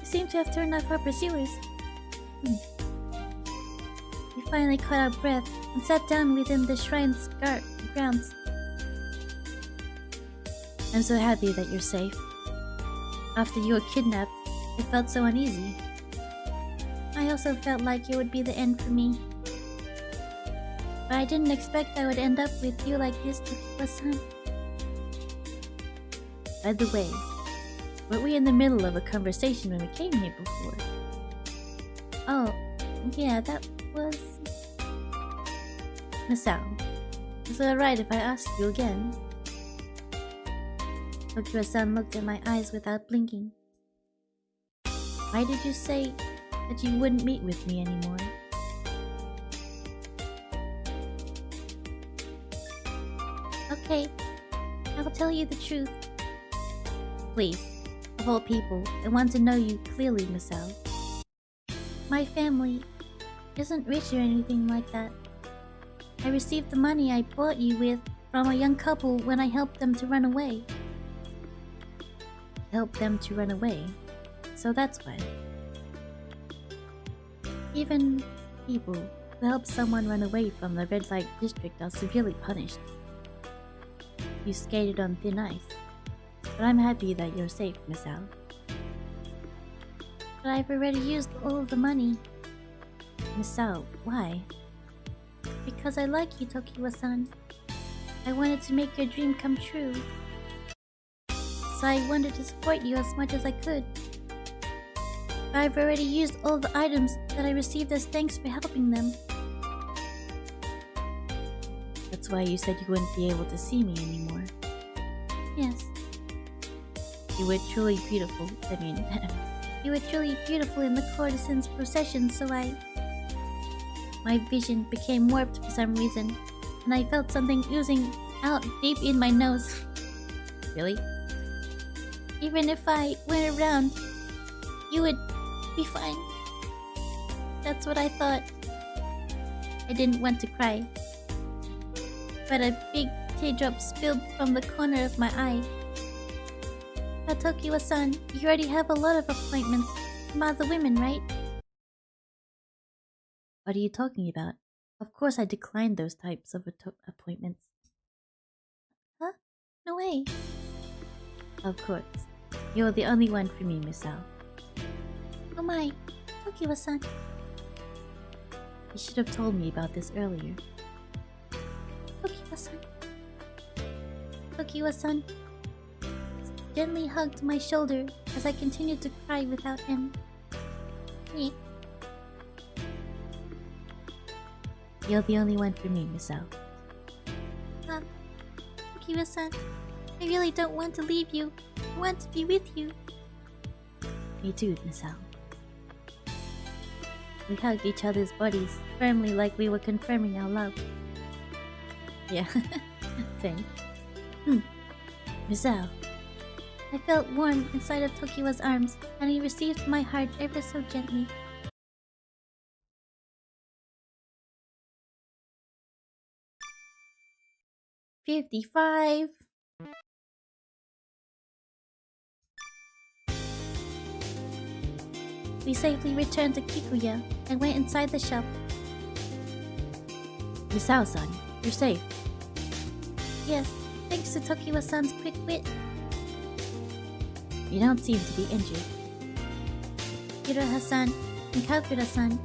seem to have turned off our pursuers. We finally caught our breath and sat down within the shrine's grounds. I'm so happy that you're safe. After you were kidnapped, it felt so uneasy. I also felt like it would be the end for me. But I didn't expect I would end up with you like this, Tokiwa-san. By the way, weren't we in the middle of a conversation when we came here before? Oh, yeah, that was... Misao, is it alright if I ask you again? Tokiwa-san looked at my eyes without blinking. Why did you say that you wouldn't meet with me anymore? Okay, I will tell you the truth. Please, of all people, I want to know you clearly, Misao. My family isn't rich or anything like that. I received the money I bought you with from a young couple when I helped them to run away. Helped them to run away? So that's why. Even people who help someone run away from the red light district are severely punished. You skated on thin ice, but I'm happy that you're safe, Misao. But I've already used all of the money. Misao, why? Because I like you, Tokiwa-san. I wanted to make your dream come true. So I wanted to support you as much as I could. But I've already used all the items that I received as thanks for helping them. That's why you said you wouldn't be able to see me anymore. Yes. You were truly beautiful. You were truly beautiful in the courtesan's procession, so my vision became warped for some reason, and I felt something oozing out deep in my nose. Really? Even if I went around, you would be fine. That's what I thought. I didn't want to cry, but a big teardrop spilled from the corner of my eye. But Tokiwa-san, you already have a lot of appointments from other women, right? What are you talking about? Of course I declined those types of appointments. Huh? No way. Of course. You're the only one for me, Misao. Oh my, Tokiwa-san. You should have told me about this earlier. Tokiwa-san. Tokiwa-san gently hugged my shoulder as I continued to cry without him. You're the only one for me, Misao. Tokiwa-san, I really don't want to leave you. I want to be with you. Me too, Misao. We hugged each other's bodies, firmly like we were confirming our love. Yeah, same. Rizal. I felt warm inside of Tokiwa's arms, and he received my heart ever so gently. $55. We safely returned to Kikuya and went inside the shop. Misao-san, you're safe. Yes, thanks to Tokiwa-san's quick wit. You don't seem to be injured. Iroha-san and Kakura-san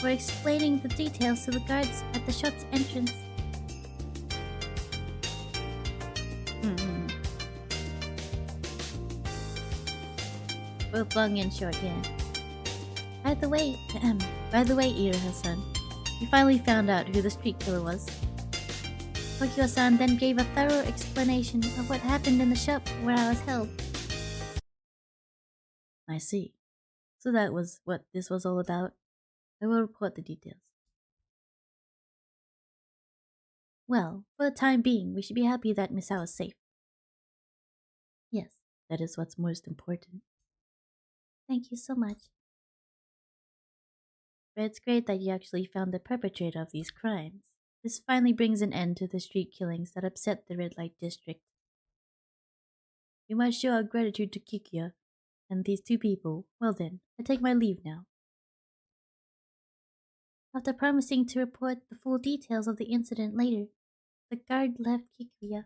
were explaining the details to the guards at the shop's entrance. Both long and short, yeah. By the way, Iroha-san, you finally found out who the street killer was. Tokiwa-san then gave a thorough explanation of what happened in the shop where I was held. I see. So that was what this was all about. I will report the details. Well, for the time being, we should be happy that Misao is safe. Yes, that is what's most important. Thank you so much. But it's great that you actually found the perpetrator of these crimes. This finally brings an end to the street killings that upset the red light district. We must show our gratitude to Kikuya and these two people. Well then, I take my leave now. After promising to report the full details of the incident later, the guard left Kikuya.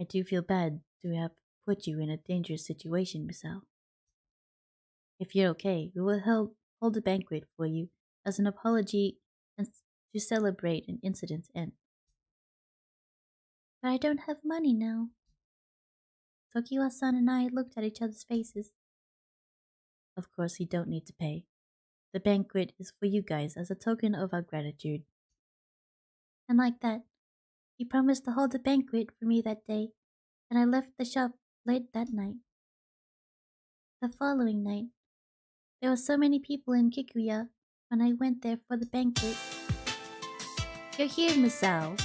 I do feel bad to have put you in a dangerous situation, Misao. If you're okay, we will hold a banquet for you as an apology and to celebrate an incident's end. But I don't have money now. Tokiwa-san and I looked at each other's faces. Of course, you don't need to pay. The banquet is for you guys as a token of our gratitude. And like that, he promised to hold a banquet for me that day, and I left the shop late that night. The following night, there were so many people in Kikuya when I went there for the banquet. You're here, Misao.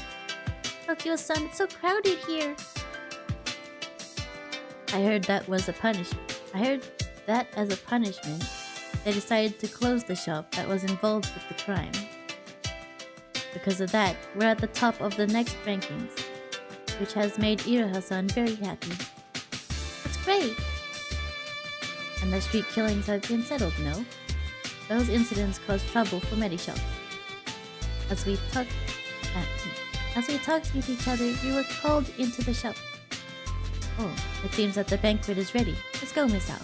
Tokiwa-san, it's so crowded here. I heard that as a punishment, they decided to close the shop that was involved with the crime. Because of that, we're at the top of the next rankings, which has made Iroha-san very happy. That's great! And the street killings have been settled, no? Those incidents caused trouble for many shops. As we talked with each other, we were called into the shop. Oh, it seems that the banquet is ready. Let's go, Misao.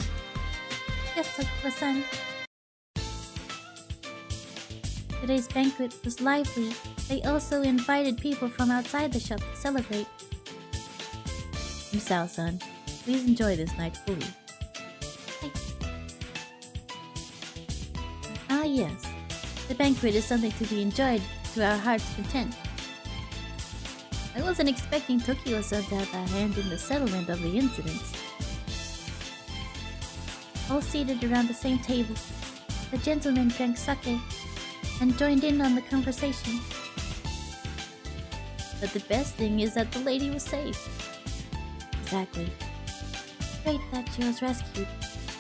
Yes, Tokiwa-san. Today's banquet was lively. They also invited people from outside the shop to celebrate. Misao-san, please enjoy this night fully. Ah yes, the banquet is something to be enjoyed to our heart's content. I wasn't expecting Tokiwa-san to have a hand in the settlement of the incidents. All seated around the same table, the gentlemen drank sake and joined in on the conversation. But the best thing is that the lady was safe. Exactly. Great that she was rescued.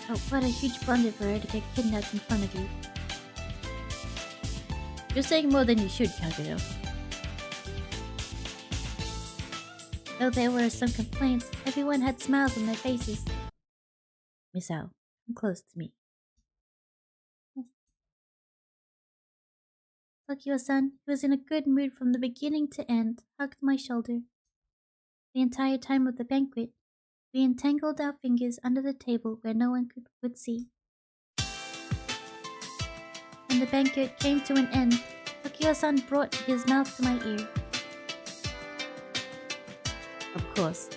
Oh, what a huge blunder for her to get kidnapped in front of you. You're saying more than you should, Kagero. Though there were some complaints, everyone had smiles on their faces. Misao, come close to me. Yes. Tokiwa-san, who was in a good mood from the beginning to end, hugged my shoulder. The entire time of the banquet, we entangled our fingers under the table where no one would see. When the banquet came to an end, Tokiwa-san brought his mouth to my ear. Of course.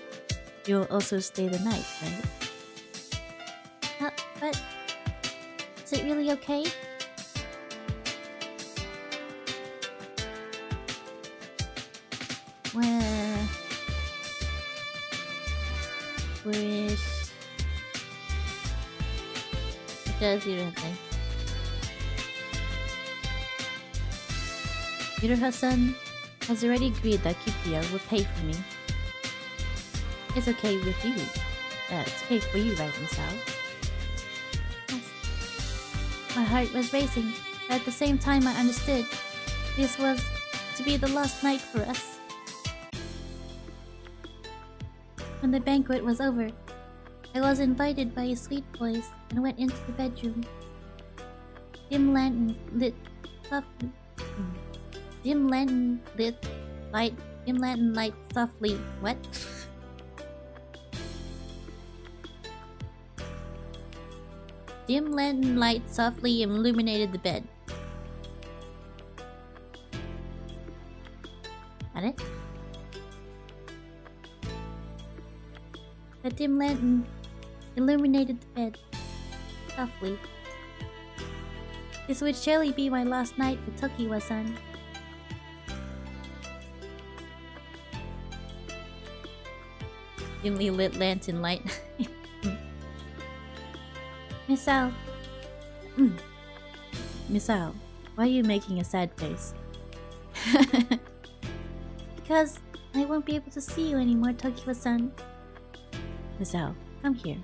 You'll also stay the night, right? But... is it really okay? Well... wish... does Iroha-san? Iroha-san has already agreed that Kikuya will pay for me. It's okay with you. It's okay for you, right, Misao? Yes. My heart was racing, but at the same time I understood this was to be the last night for us. When the banquet was over, I was invited by a sweet voice and went into the bedroom. Dim lantern lit softly. Dim lantern light softly. What? Dim lantern light softly illuminated the bed. Got it? The dim lantern illuminated the bed softly. This would surely be my last night with Tokiwa-san. Dimly lit lantern light. Misao, Misao, why are you making a sad face? because I won't be able to see you anymore, Tokiwa-san. Misao, come here.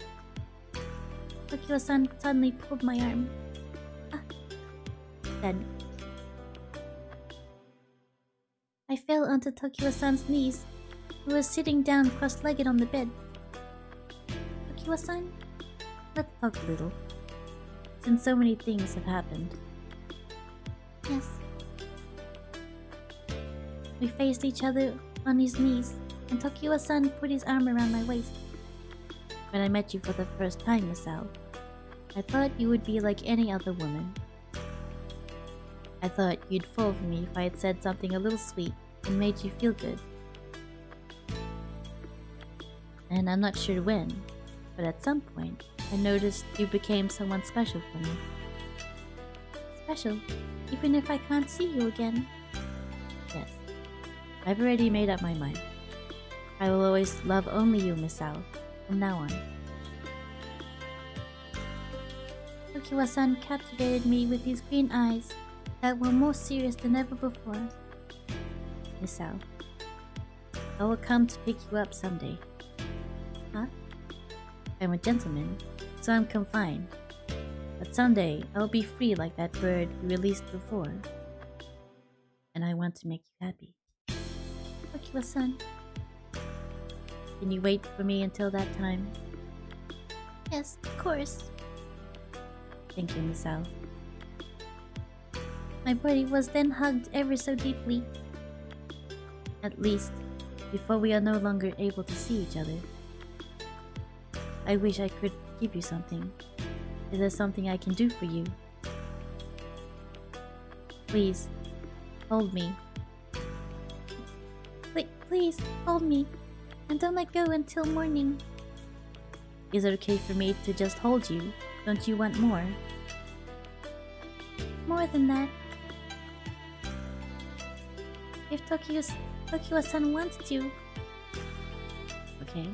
Tokiwa-san suddenly pulled my arm. Then, I fell onto Tokiwa-san's knees, who was sitting down cross-legged on the bed. Tokiwa-san? let's talk a little. Since so many things have happened. Yes. We faced each other on his knees, and Tokiwa-san put his arm around my waist. When I met you for the first time, Misao, I thought you would be like any other woman. I thought you'd fall for me if I had said something a little sweet and made you feel good. And I'm not sure when, but at some point, I noticed you became someone special for me. Special, even if I can't see you again. Yes, I've already made up my mind. I will always love only you, Misao, from now on. Tokiwa-san captivated me with his green eyes that were more serious than ever before. Misao, I will come to pick you up someday. Huh? I'm a gentleman, so I'm confined. But someday I'll be free like that bird you released before. And I want to make you happy. Tokiwa-san. Can you wait for me until that time? Yes, of course. Thank you, Misao. My body was then hugged ever so deeply. At least, before we are no longer able to see each other. I wish I could give you something. Is there something I can do for you? Please, hold me. Please, hold me. And don't let go until morning. Is it okay for me to just hold you? Don't you want more? More than that. If Tokiwa-san wants to. Okay.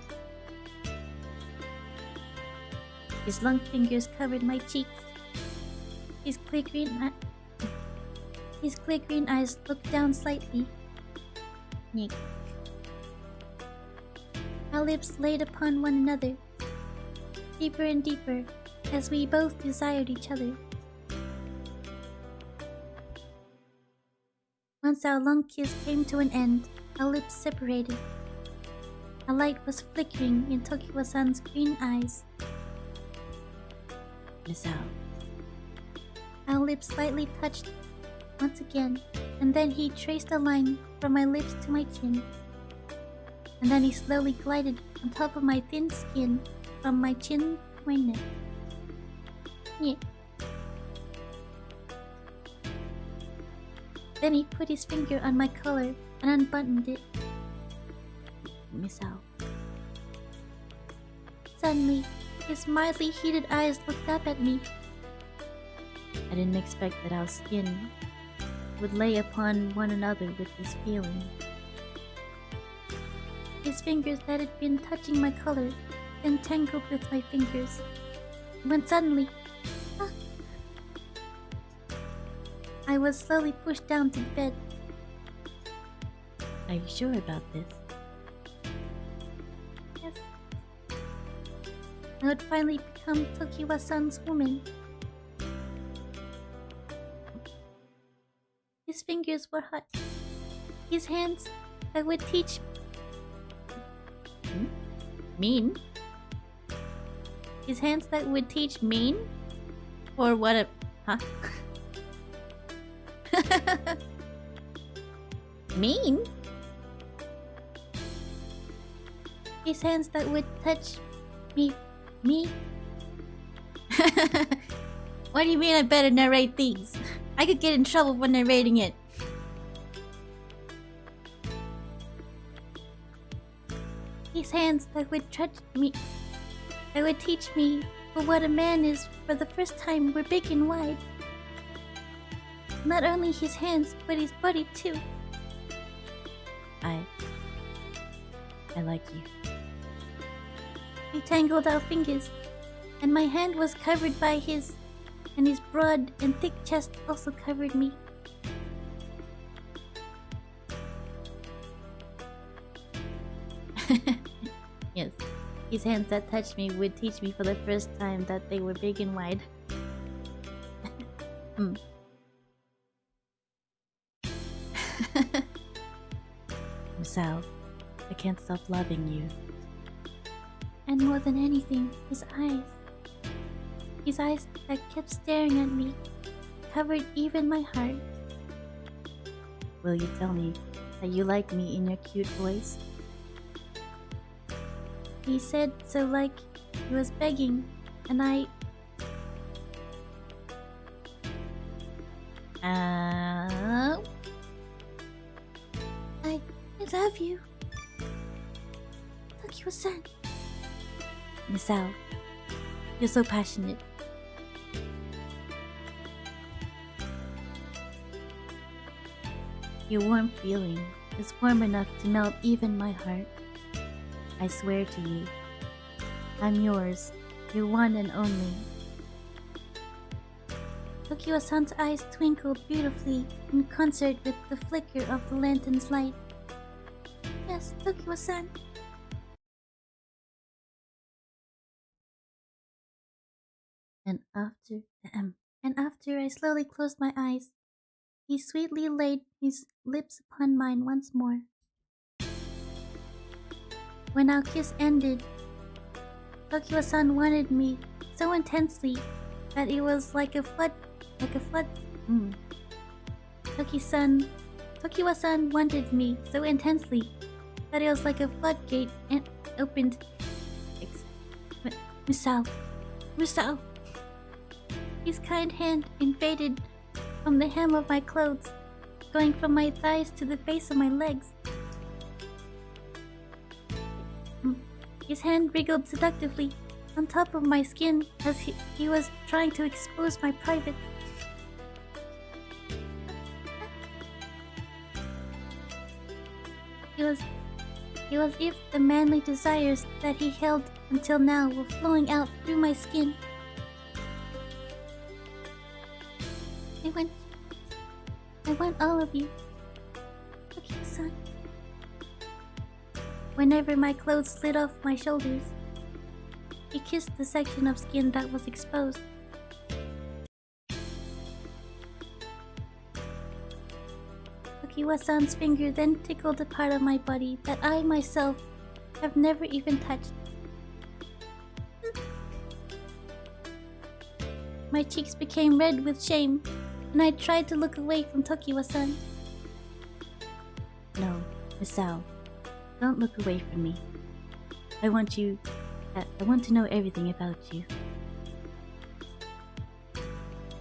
His long fingers covered my cheeks. His clear green eyes looked down slightly. Nick. Our lips laid upon one another, deeper and deeper, as we both desired each other. Once our long kiss came to an end, our lips separated. A light was flickering in Tokiwa-san's green eyes. Misao. Our lips slightly touched once again, and then he traced a line from my lips to my chin. And then he slowly glided on top of my thin skin from my chin to my neck. Yeah. Then he put his finger on my collar and unbuttoned it. Misao. Suddenly, his mildly heated eyes looked up at me. I didn't expect that our skin would lay upon one another with this feeling. His fingers that had been touching my collar then tangled with my fingers. When suddenly, I was slowly pushed down to the bed. Are you sure about this? Yes. I would finally become Tokiwa-san's woman. His fingers were hot. His hands that would teach... Mean? His hands that would teach mean? Or what a... Huh? Mean? His hands that would touch me. What do you mean I better narrate things? I could get in trouble for narrating it. His hands that would touch me. That would teach me for what a man is for the first time were big and wide. Not only his hands, but his body too. I like you. We tangled our fingers, and my hand was covered by his, and his broad and thick chest also covered me. Yes, his hands that touched me would teach me for the first time that they were big and wide. Misao, I can't stop loving you. And more than anything, his eyes. His eyes that kept staring at me, covered even my heart. Will you tell me that you like me in your cute voice? He said so like he was begging, and I love you. Tokiwa-san. Misao, you're so passionate. Your warm feeling is warm enough to melt even my heart. I swear to you, I'm yours, your one and only. Tokiwa-san's eyes twinkled beautifully in concert with the flicker of the lantern's light. Yes, Tokiwa-san. And after I slowly closed my eyes, he sweetly laid his lips upon mine once more. When our kiss ended, Tokiwa-san wanted me so intensely that it was like a flood. Tokiwa-san wanted me so intensely that it was like a floodgate and opened. Misao. His kind hand invaded from the hem of my clothes, going from my thighs to the base of my legs. His hand wriggled seductively on top of my skin as he was trying to expose my privates. It was if the manly desires that he held until now were flowing out through my skin. I want all of you. Tokiwa-san. Whenever my clothes slid off my shoulders, he kissed the section of skin that was exposed. Tokiwa-san's finger then tickled a part of my body that I myself have never even touched. My cheeks became red with shame, and I tried to look away from Tokiwa-san. No, Misao, don't look away from me. I want to know everything about you.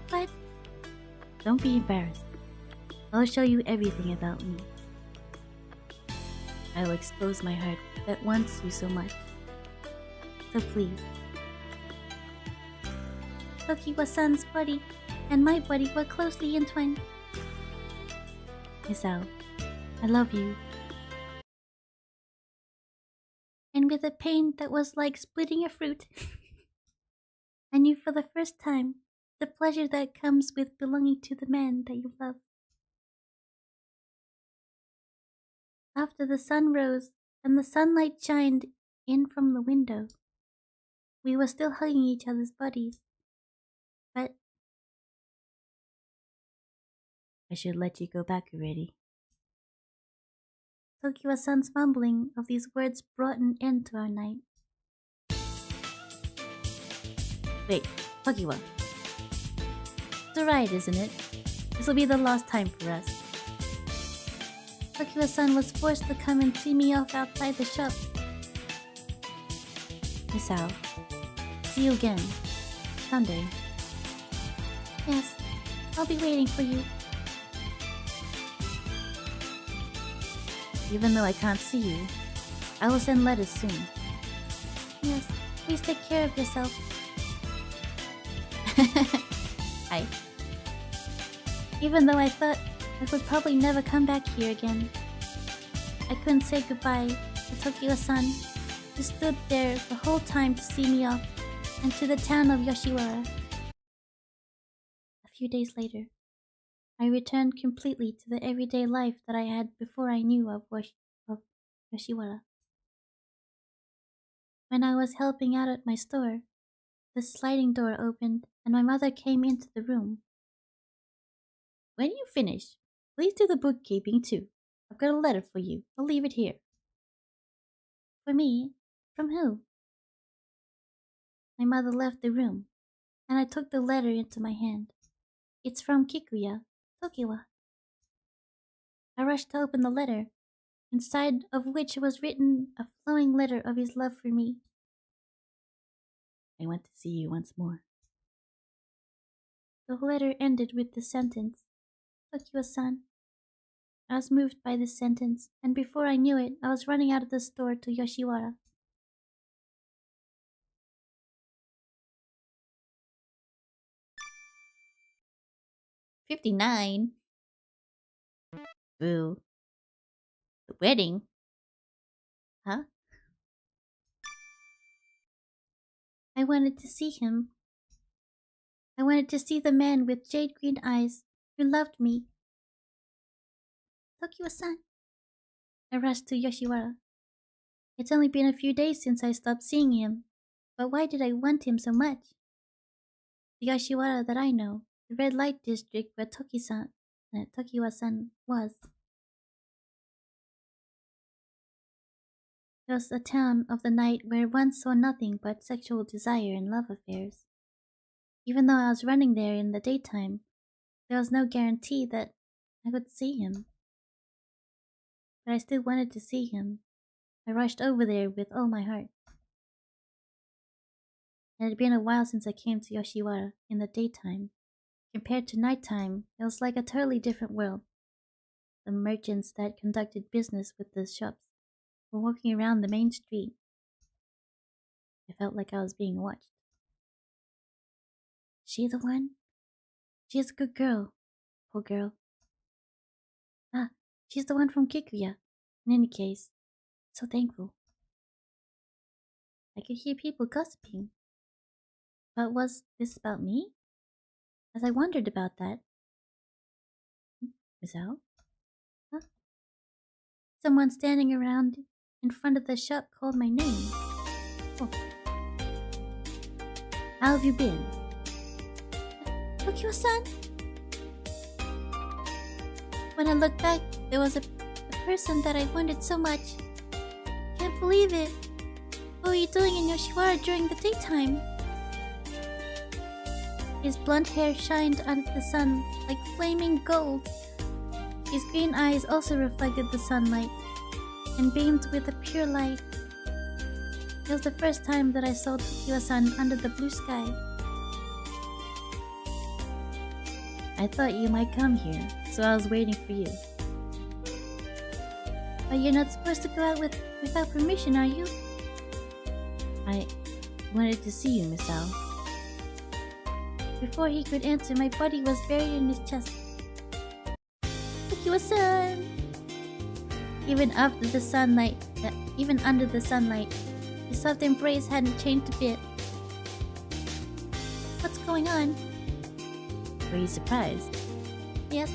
But don't be embarrassed. I'll show you everything about me. I will expose my heart that wants you so much. So please. Tokiwa-san's body and my body were closely entwined. Misao, I love you. And with a pain that was like splitting a fruit, I knew for the first time The pleasure that comes with belonging to the man that you love. After the sun rose and the sunlight shined in from the window, we were still hugging each other's bodies. But I should let you go back already. Tokiwa-san's mumbling of these words brought an end to our night. Wait, Tokiwa. It's alright, isn't it? This will be the last time for us. Tokiwa-san was forced to come and see me off outside the shop. Misao, see you again. Someday. Yes, I'll be waiting for you. Even though I can't see you, I will send letters soon. Yes, please take care of yourself. Hi. Even though I thought I would probably never come back here again, I couldn't say goodbye to Tokiwa-san, who stood there the whole time to see me off, and to the town of Yoshiwara. A few days later, I returned completely to the everyday life that I had before I knew of Yoshiwara. When I was helping out at my store, the sliding door opened and my mother came into the room. When you finish, please do the bookkeeping too. I've got a letter for you. I'll leave it here. For me? From who? My mother left the room, and I took the letter into my hand. It's from Kikuya, Tokiwa. I rushed to open the letter, inside of which was written a flowing letter of his love for me. I want to see you once more. The letter ended with the sentence, Tokiwa-san. I was moved by this sentence, and before I knew it, I was running out of the store to Yoshiwara. $59. Boo. The wedding? Huh? I wanted to see him. I wanted to see the man with jade green eyes who loved me. Tokiwa-san. I rushed to Yoshiwara. It's only been a few days since I stopped seeing him, but why did I want him so much? The Yoshiwara that I know, the red light district where Tokiwa-san was. It was a town of the night where one saw nothing but sexual desire and love affairs. Even though I was running there in the daytime, there was no guarantee that I would see him. But I still wanted to see him. I rushed over there with all my heart. It had been a while since I came to Yoshiwara in the daytime. Compared to nighttime, it was like a totally different world. The merchants that conducted business with the shops were walking around the main street. I felt like I was being watched. She the one? She is a good girl. Poor girl. Ah, she's the one from Kikuya. In any case, so thankful. I could hear people gossiping. But was this about me? As I wondered about that. Misao? Huh? Someone standing around in front of the shop called my name. Oh. How have you been? Tokiwa-san? When I looked back, there was a person that I wanted so much. Can't believe it. What were you doing in Yoshiwara during the daytime? His blonde hair shined under the sun like flaming gold. His green eyes also reflected the sunlight and beamed with a pure light. It was the first time that I saw Tokiwa-san under the blue sky. I thought you might come here, so I was waiting for you. But you're not supposed to go out without permission, are you? I wanted to see you, Misao. Before he could answer, my body was buried in his chest. Tokiwa-san! Even under the sunlight, his soft embrace hadn't changed a bit. What's going on? Were you surprised? Yes.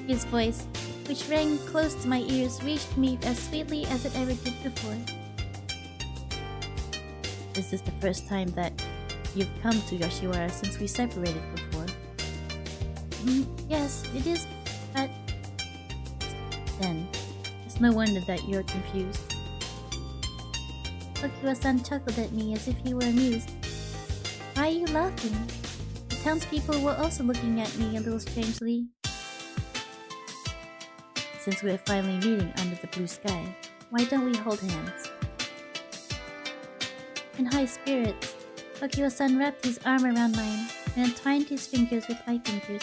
His voice, which rang close to my ears, reached me as sweetly as it ever did before. Is this the first time that you've come to Yoshiwara since we separated before? Yes, it is, but... Then, it's no wonder that you're confused. Kikuya-san chuckled at me as if he were amused. Why are you laughing? The townspeople were also looking at me a little strangely. Since we're finally meeting under the blue sky, why don't we hold hands? In high spirits, Kikuya-san wrapped his arm around mine and entwined his fingers with my fingers.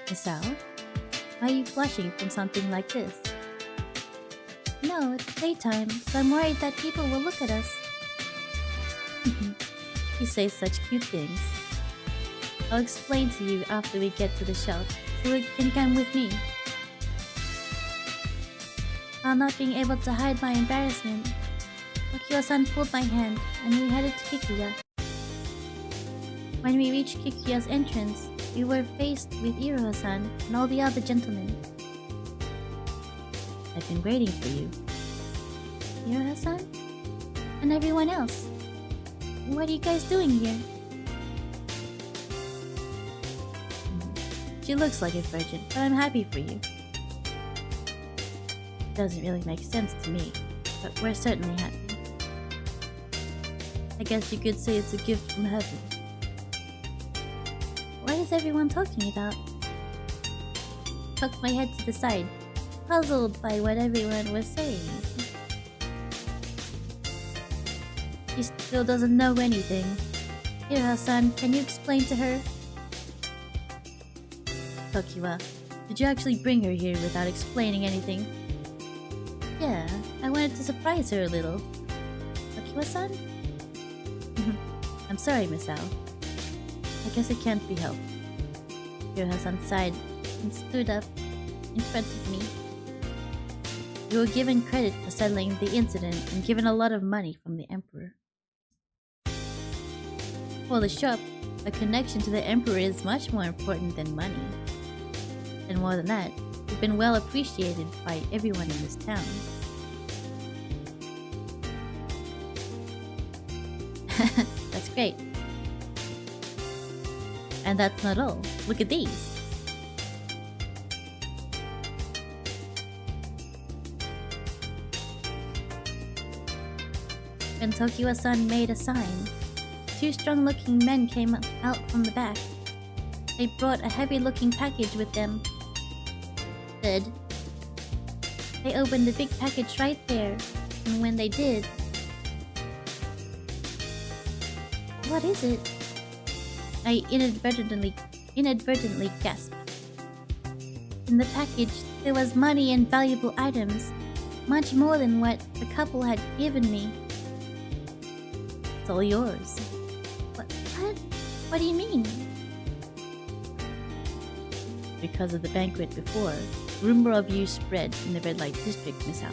Misao, why are you blushing from something like this? No, it's daytime, so I'm worried that people will look at us. You say such cute things. I'll explain to you after we get to the shop, so you can come with me. While not being able to hide my embarrassment, Kikuya-san pulled my hand and we headed to Kikuya. When we reached Kikuya's entrance, we were faced with Iroha-san and all the other gentlemen. I've been waiting for you. Iroha-san? And everyone else? What are you guys doing here? She looks like a virgin, but I'm happy for you. Doesn't really make sense to me, but we're certainly happy. I guess you could say it's a gift from heaven. What is everyone talking about? Tucked my head to the side, puzzled by what everyone was saying. She still doesn't know anything. Iroha-san, can you explain to her? Tokiwa, did you actually bring her here without explaining anything? Yeah, I wanted to surprise her a little. Tokiwa-san? I'm sorry, Misao. I guess it can't be helped. Iroha-san sighed and stood up in front of me. You were given credit for settling the incident and given a lot of money from the Emperor. For the shop, a connection to the Emperor is much more important than money. And more than that, you've been well appreciated by everyone in this town. That's great. And that's not all. Look at these. When Tokiwa-san made a sign, two strong-looking men came out from the back. They brought a heavy-looking package with them. Good. They opened the big package right there, and when they did... What is it? I inadvertently gasped. In the package, there was money and valuable items, much more than what the couple had given me. It's all yours. What? What do you mean? Because of the banquet before, rumor of you spread in the red light district, Misao.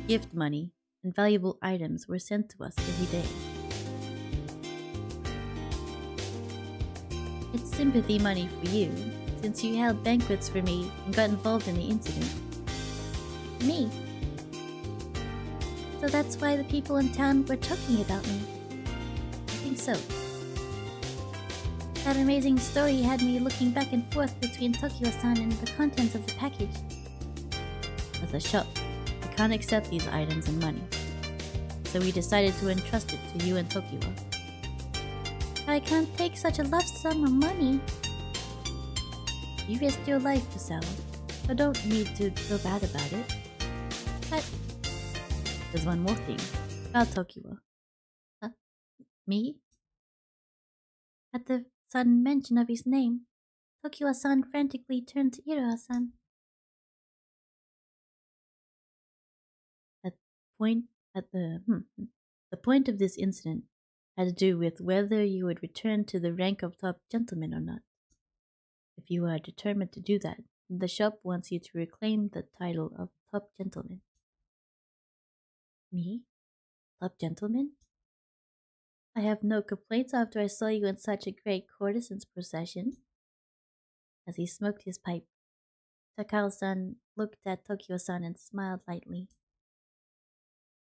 Gift money and valuable items were sent to us every day. It's sympathy money for you, since you held banquets for me and got involved in the incident. Me? So that's why the people in town were talking about me. I think so. That amazing story had me looking back and forth between Tokiwa-san and the contents of the package. As a shop, we can't accept these items and money. So we decided to entrust it to you and Tokiwa. I can't take such a lump sum of money. You risked your life, Misao, so don't need to feel bad about it. But... There's one more thing. About Tokiwa. Me? At the sudden mention of his name, Tokiwa-san frantically turned to Iroha-san. The point of this incident had to do with whether you would return to the rank of top gentleman or not. If you are determined to do that, the shop wants you to reclaim the title of top gentleman. Me? Top gentleman? I have no complaints after I saw you in such a great courtesan's procession. As he smoked his pipe, Takao-san looked at Tokyo-san and smiled lightly.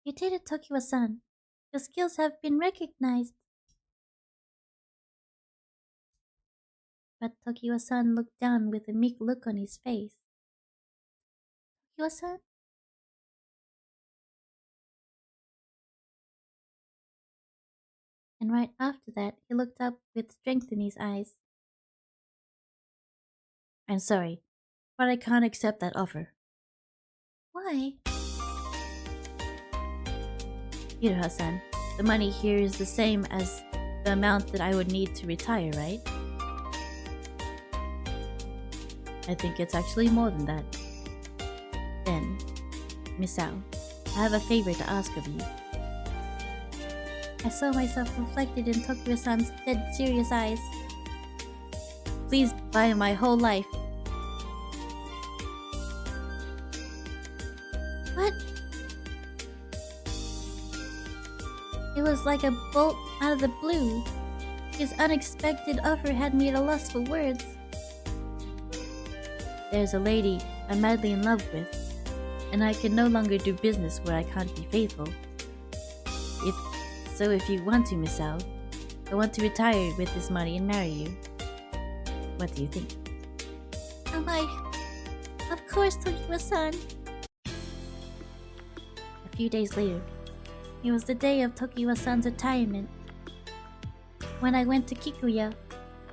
You did it, Tokyo-san. Your skills have been recognized. But Tokyo-san looked down with a meek look on his face. Tokyo-san? And right after that, he looked up with strength in his eyes. I'm sorry, but I can't accept that offer. Why? Iroha-san, the money here is the same as the amount that I would need to retire, right? I think it's actually more than that. Then, Misao, I have a favor to ask of you. I saw myself reflected in Tokyo-san's dead serious eyes. Please buy my whole life. What? It was like a bolt out of the blue. His unexpected offer had me at a loss for words. There's a lady I'm madly in love with, and I can no longer do business where I can't be faithful. If you want to, Misao, I want to retire with this money and marry you. What do you think? Of course, Tokyo-san. A few days later, it was the day of Tokyo-san's retirement. When I went to Kikuya,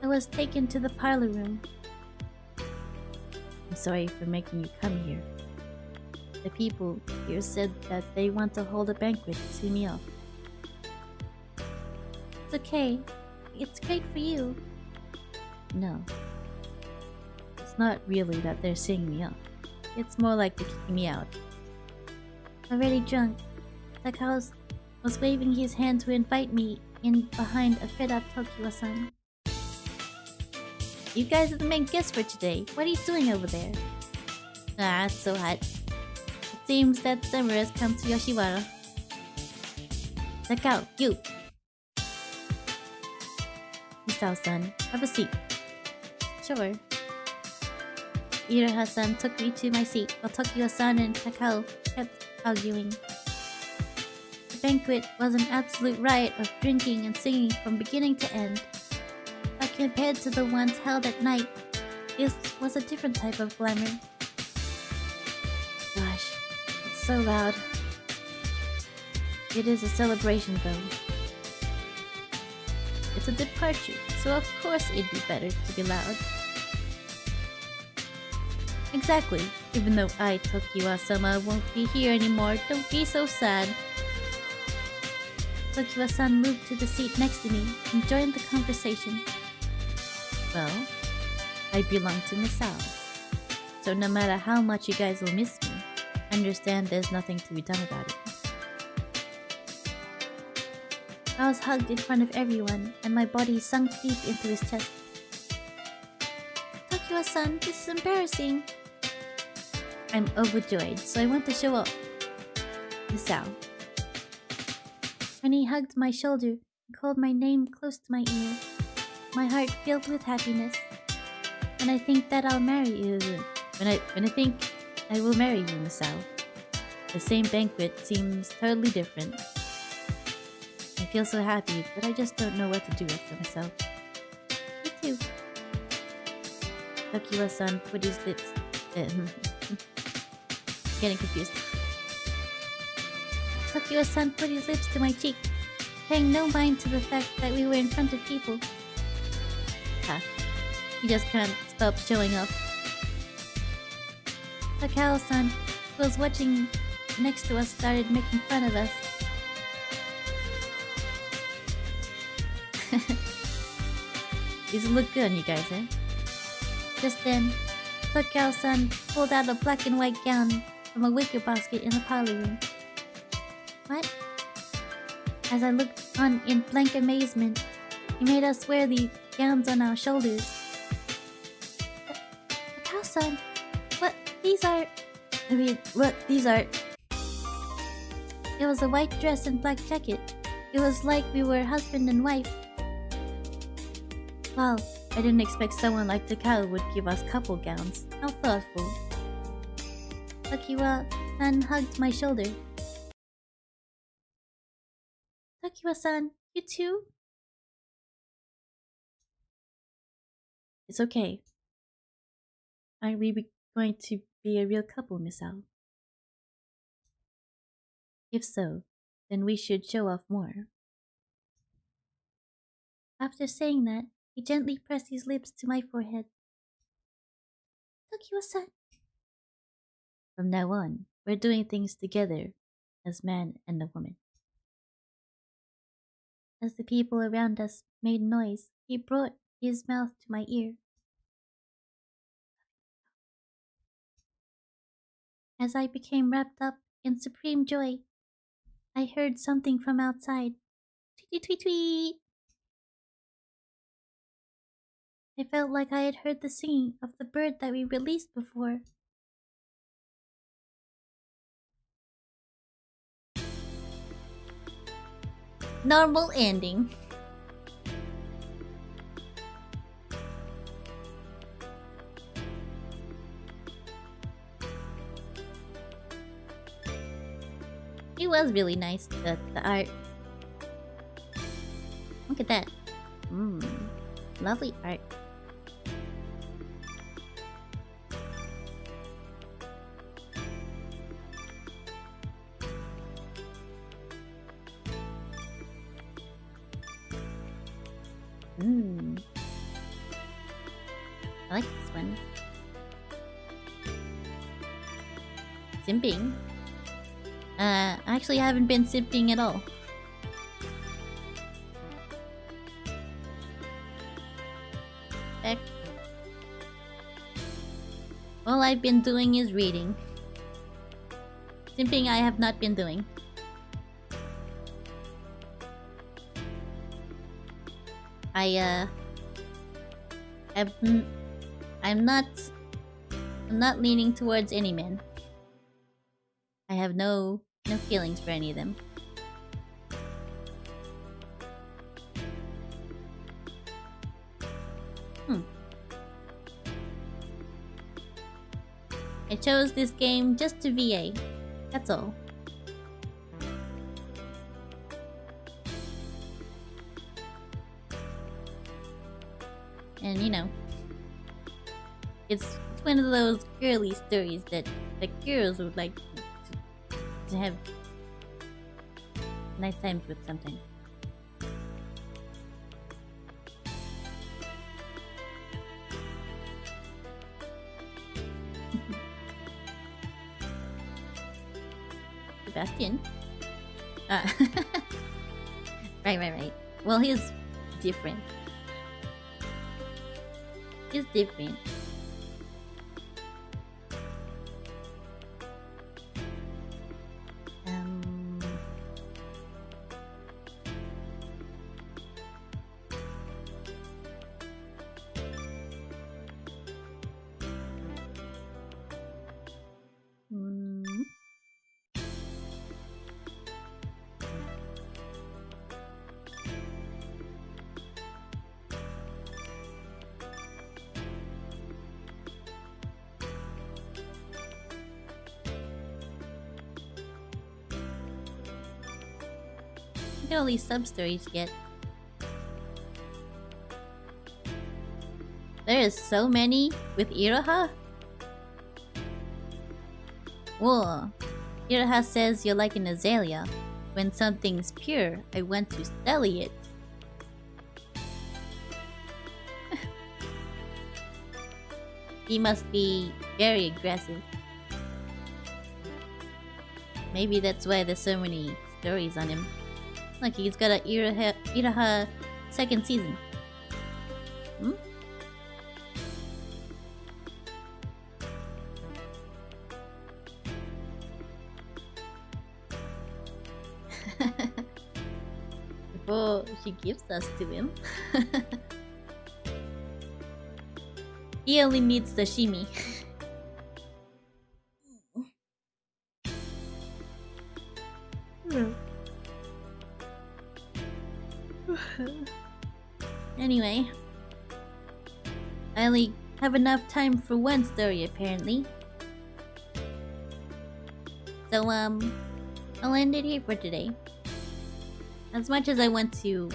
I was taken to the parlor room. I'm sorry for making you come here. The people here said that they want to hold a banquet to see me off. It's okay. It's great for you. No. It's not really that they're seeing me off. It's more like they're kicking me out. Already drunk, Takao was waving his hand to invite me in behind a fed-up Tokyo-san. You guys are the main guests for today. What are you doing over there? Ah, it's so hot. It seems that summer has come to Yoshiwara. Takao, you! Misao-san, have a seat. Sure. Iroha-san took me to my seat while Tokyo-san and Takao kept arguing. The banquet was an absolute riot of drinking and singing from beginning to end. But compared to the ones held at night, this was a different type of glamour. Gosh, it's so loud. It is a celebration though. It's a departure, so of course it'd be better to be loud. Exactly. Even though I, Tokiwa-sama, won't be here anymore, don't be so sad. Tokiwa-san moved to the seat next to me and joined the conversation. Well, I belong to Misao. So no matter how much you guys will miss me, understand there's nothing to be done about it. I was hugged in front of everyone, and my body sunk deep into his chest. Tokyo-san, this is embarrassing. I'm overjoyed, so I want to show up. Misao. When he hugged my shoulder and called my name close to my ear, my heart filled with happiness. And I think that I'll marry you. When I think I will marry you, Misao. The same banquet seems totally different. I feel so happy, but I just don't know what to do with myself. Me too. Tokiwa-san put his lips... getting confused. Tokiwa-san put his lips to my cheek, paying no mind to the fact that we were in front of people. Ha. He just can't stop showing off. Takao-san, who was watching next to us, started making fun of us. These look good on you guys, eh? Just then, Takao-san pulled out a black and white gown from a wicker basket in the parlor room. What? As I looked on in blank amazement, he made us wear the gowns on our shoulders. Takao-san, what? These are... These are... It was a white dress and black jacket. It was like we were husband and wife. Wow, I didn't expect someone like Takao would give us couple gowns. How thoughtful. Takiwa-san hugged my shoulder. Takiwa-san, you too? It's okay. Aren't we going to be a real couple, Miss Al? If so, then we should show off more. After saying that, he gently pressed his lips to my forehead. Takiwa-san. From now on, we're doing things together as man and a woman. As the people around us made noise, he brought his mouth to my ear. As I became wrapped up in supreme joy, I heard something from outside. Tweet, tweet, tweet. I felt like I had heard the singing of the bird that we released before. Normal ending. It was really nice, the art. Look at that. Lovely art. I like this one. Simping. Actually, I haven't been simping at all. Heck. All I've been doing is reading. Simping I have not been doing. I'm not leaning towards any men. I have no feelings for any of them. I chose this game just to VA. That's all. And you know, it's one of those girly stories that girls would like to have nice times with something. Sebastian? Right. Well, he's different. He's different. Look at all these sub-stories you get. There is so many with Iroha? Whoa. Iroha says you're like an azalea. When something's pure, I want to study it. He must be very aggressive. Maybe that's why there's so many stories on him. Look, he's got a Iroha second season. Before she gives us to him. He only needs sashimi. Anyway, I only have enough time for one story apparently. So I'll end it here for today. As much as I want to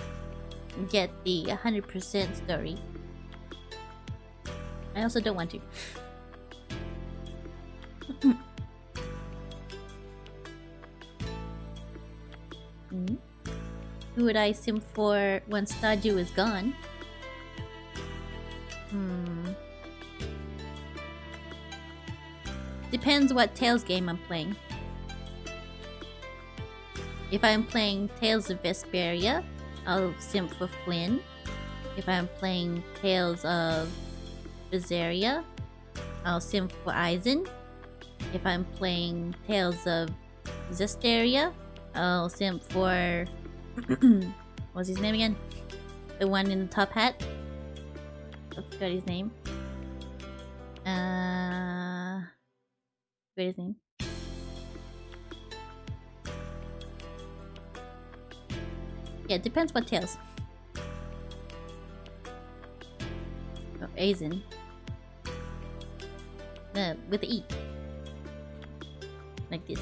get the 100% story, I also don't want to. Who would I sim for once Staju is gone? Depends what Tales game I'm playing. If I'm playing Tales of Vesperia, I'll sim for Flynn. If I'm playing Tales of Berseria, I'll sim for Aizen. If I'm playing Tales of Zestiria, I'll sim for... what's his name again? The one in the top hat? I forgot his name. Forgot his name. Yeah, it depends what Tales. Oh, Aizen. With the E. Like this.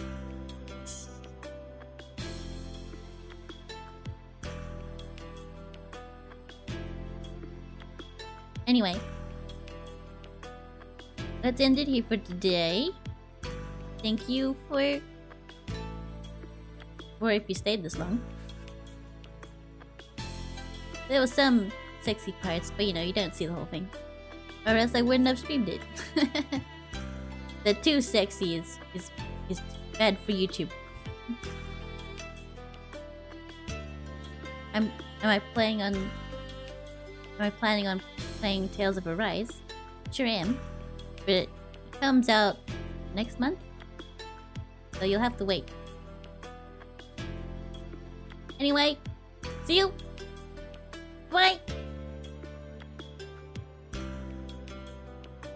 Anyway, let's end it here for today. Thank you for if you stayed this long. There was some sexy parts, but you know, you don't see the whole thing. Or else I wouldn't have streamed it. The too sexy is bad for YouTube. Am I planning on playing Tales of Arise? Sure am. But it comes out next month, so you'll have to wait. Anyway, see you! Bye!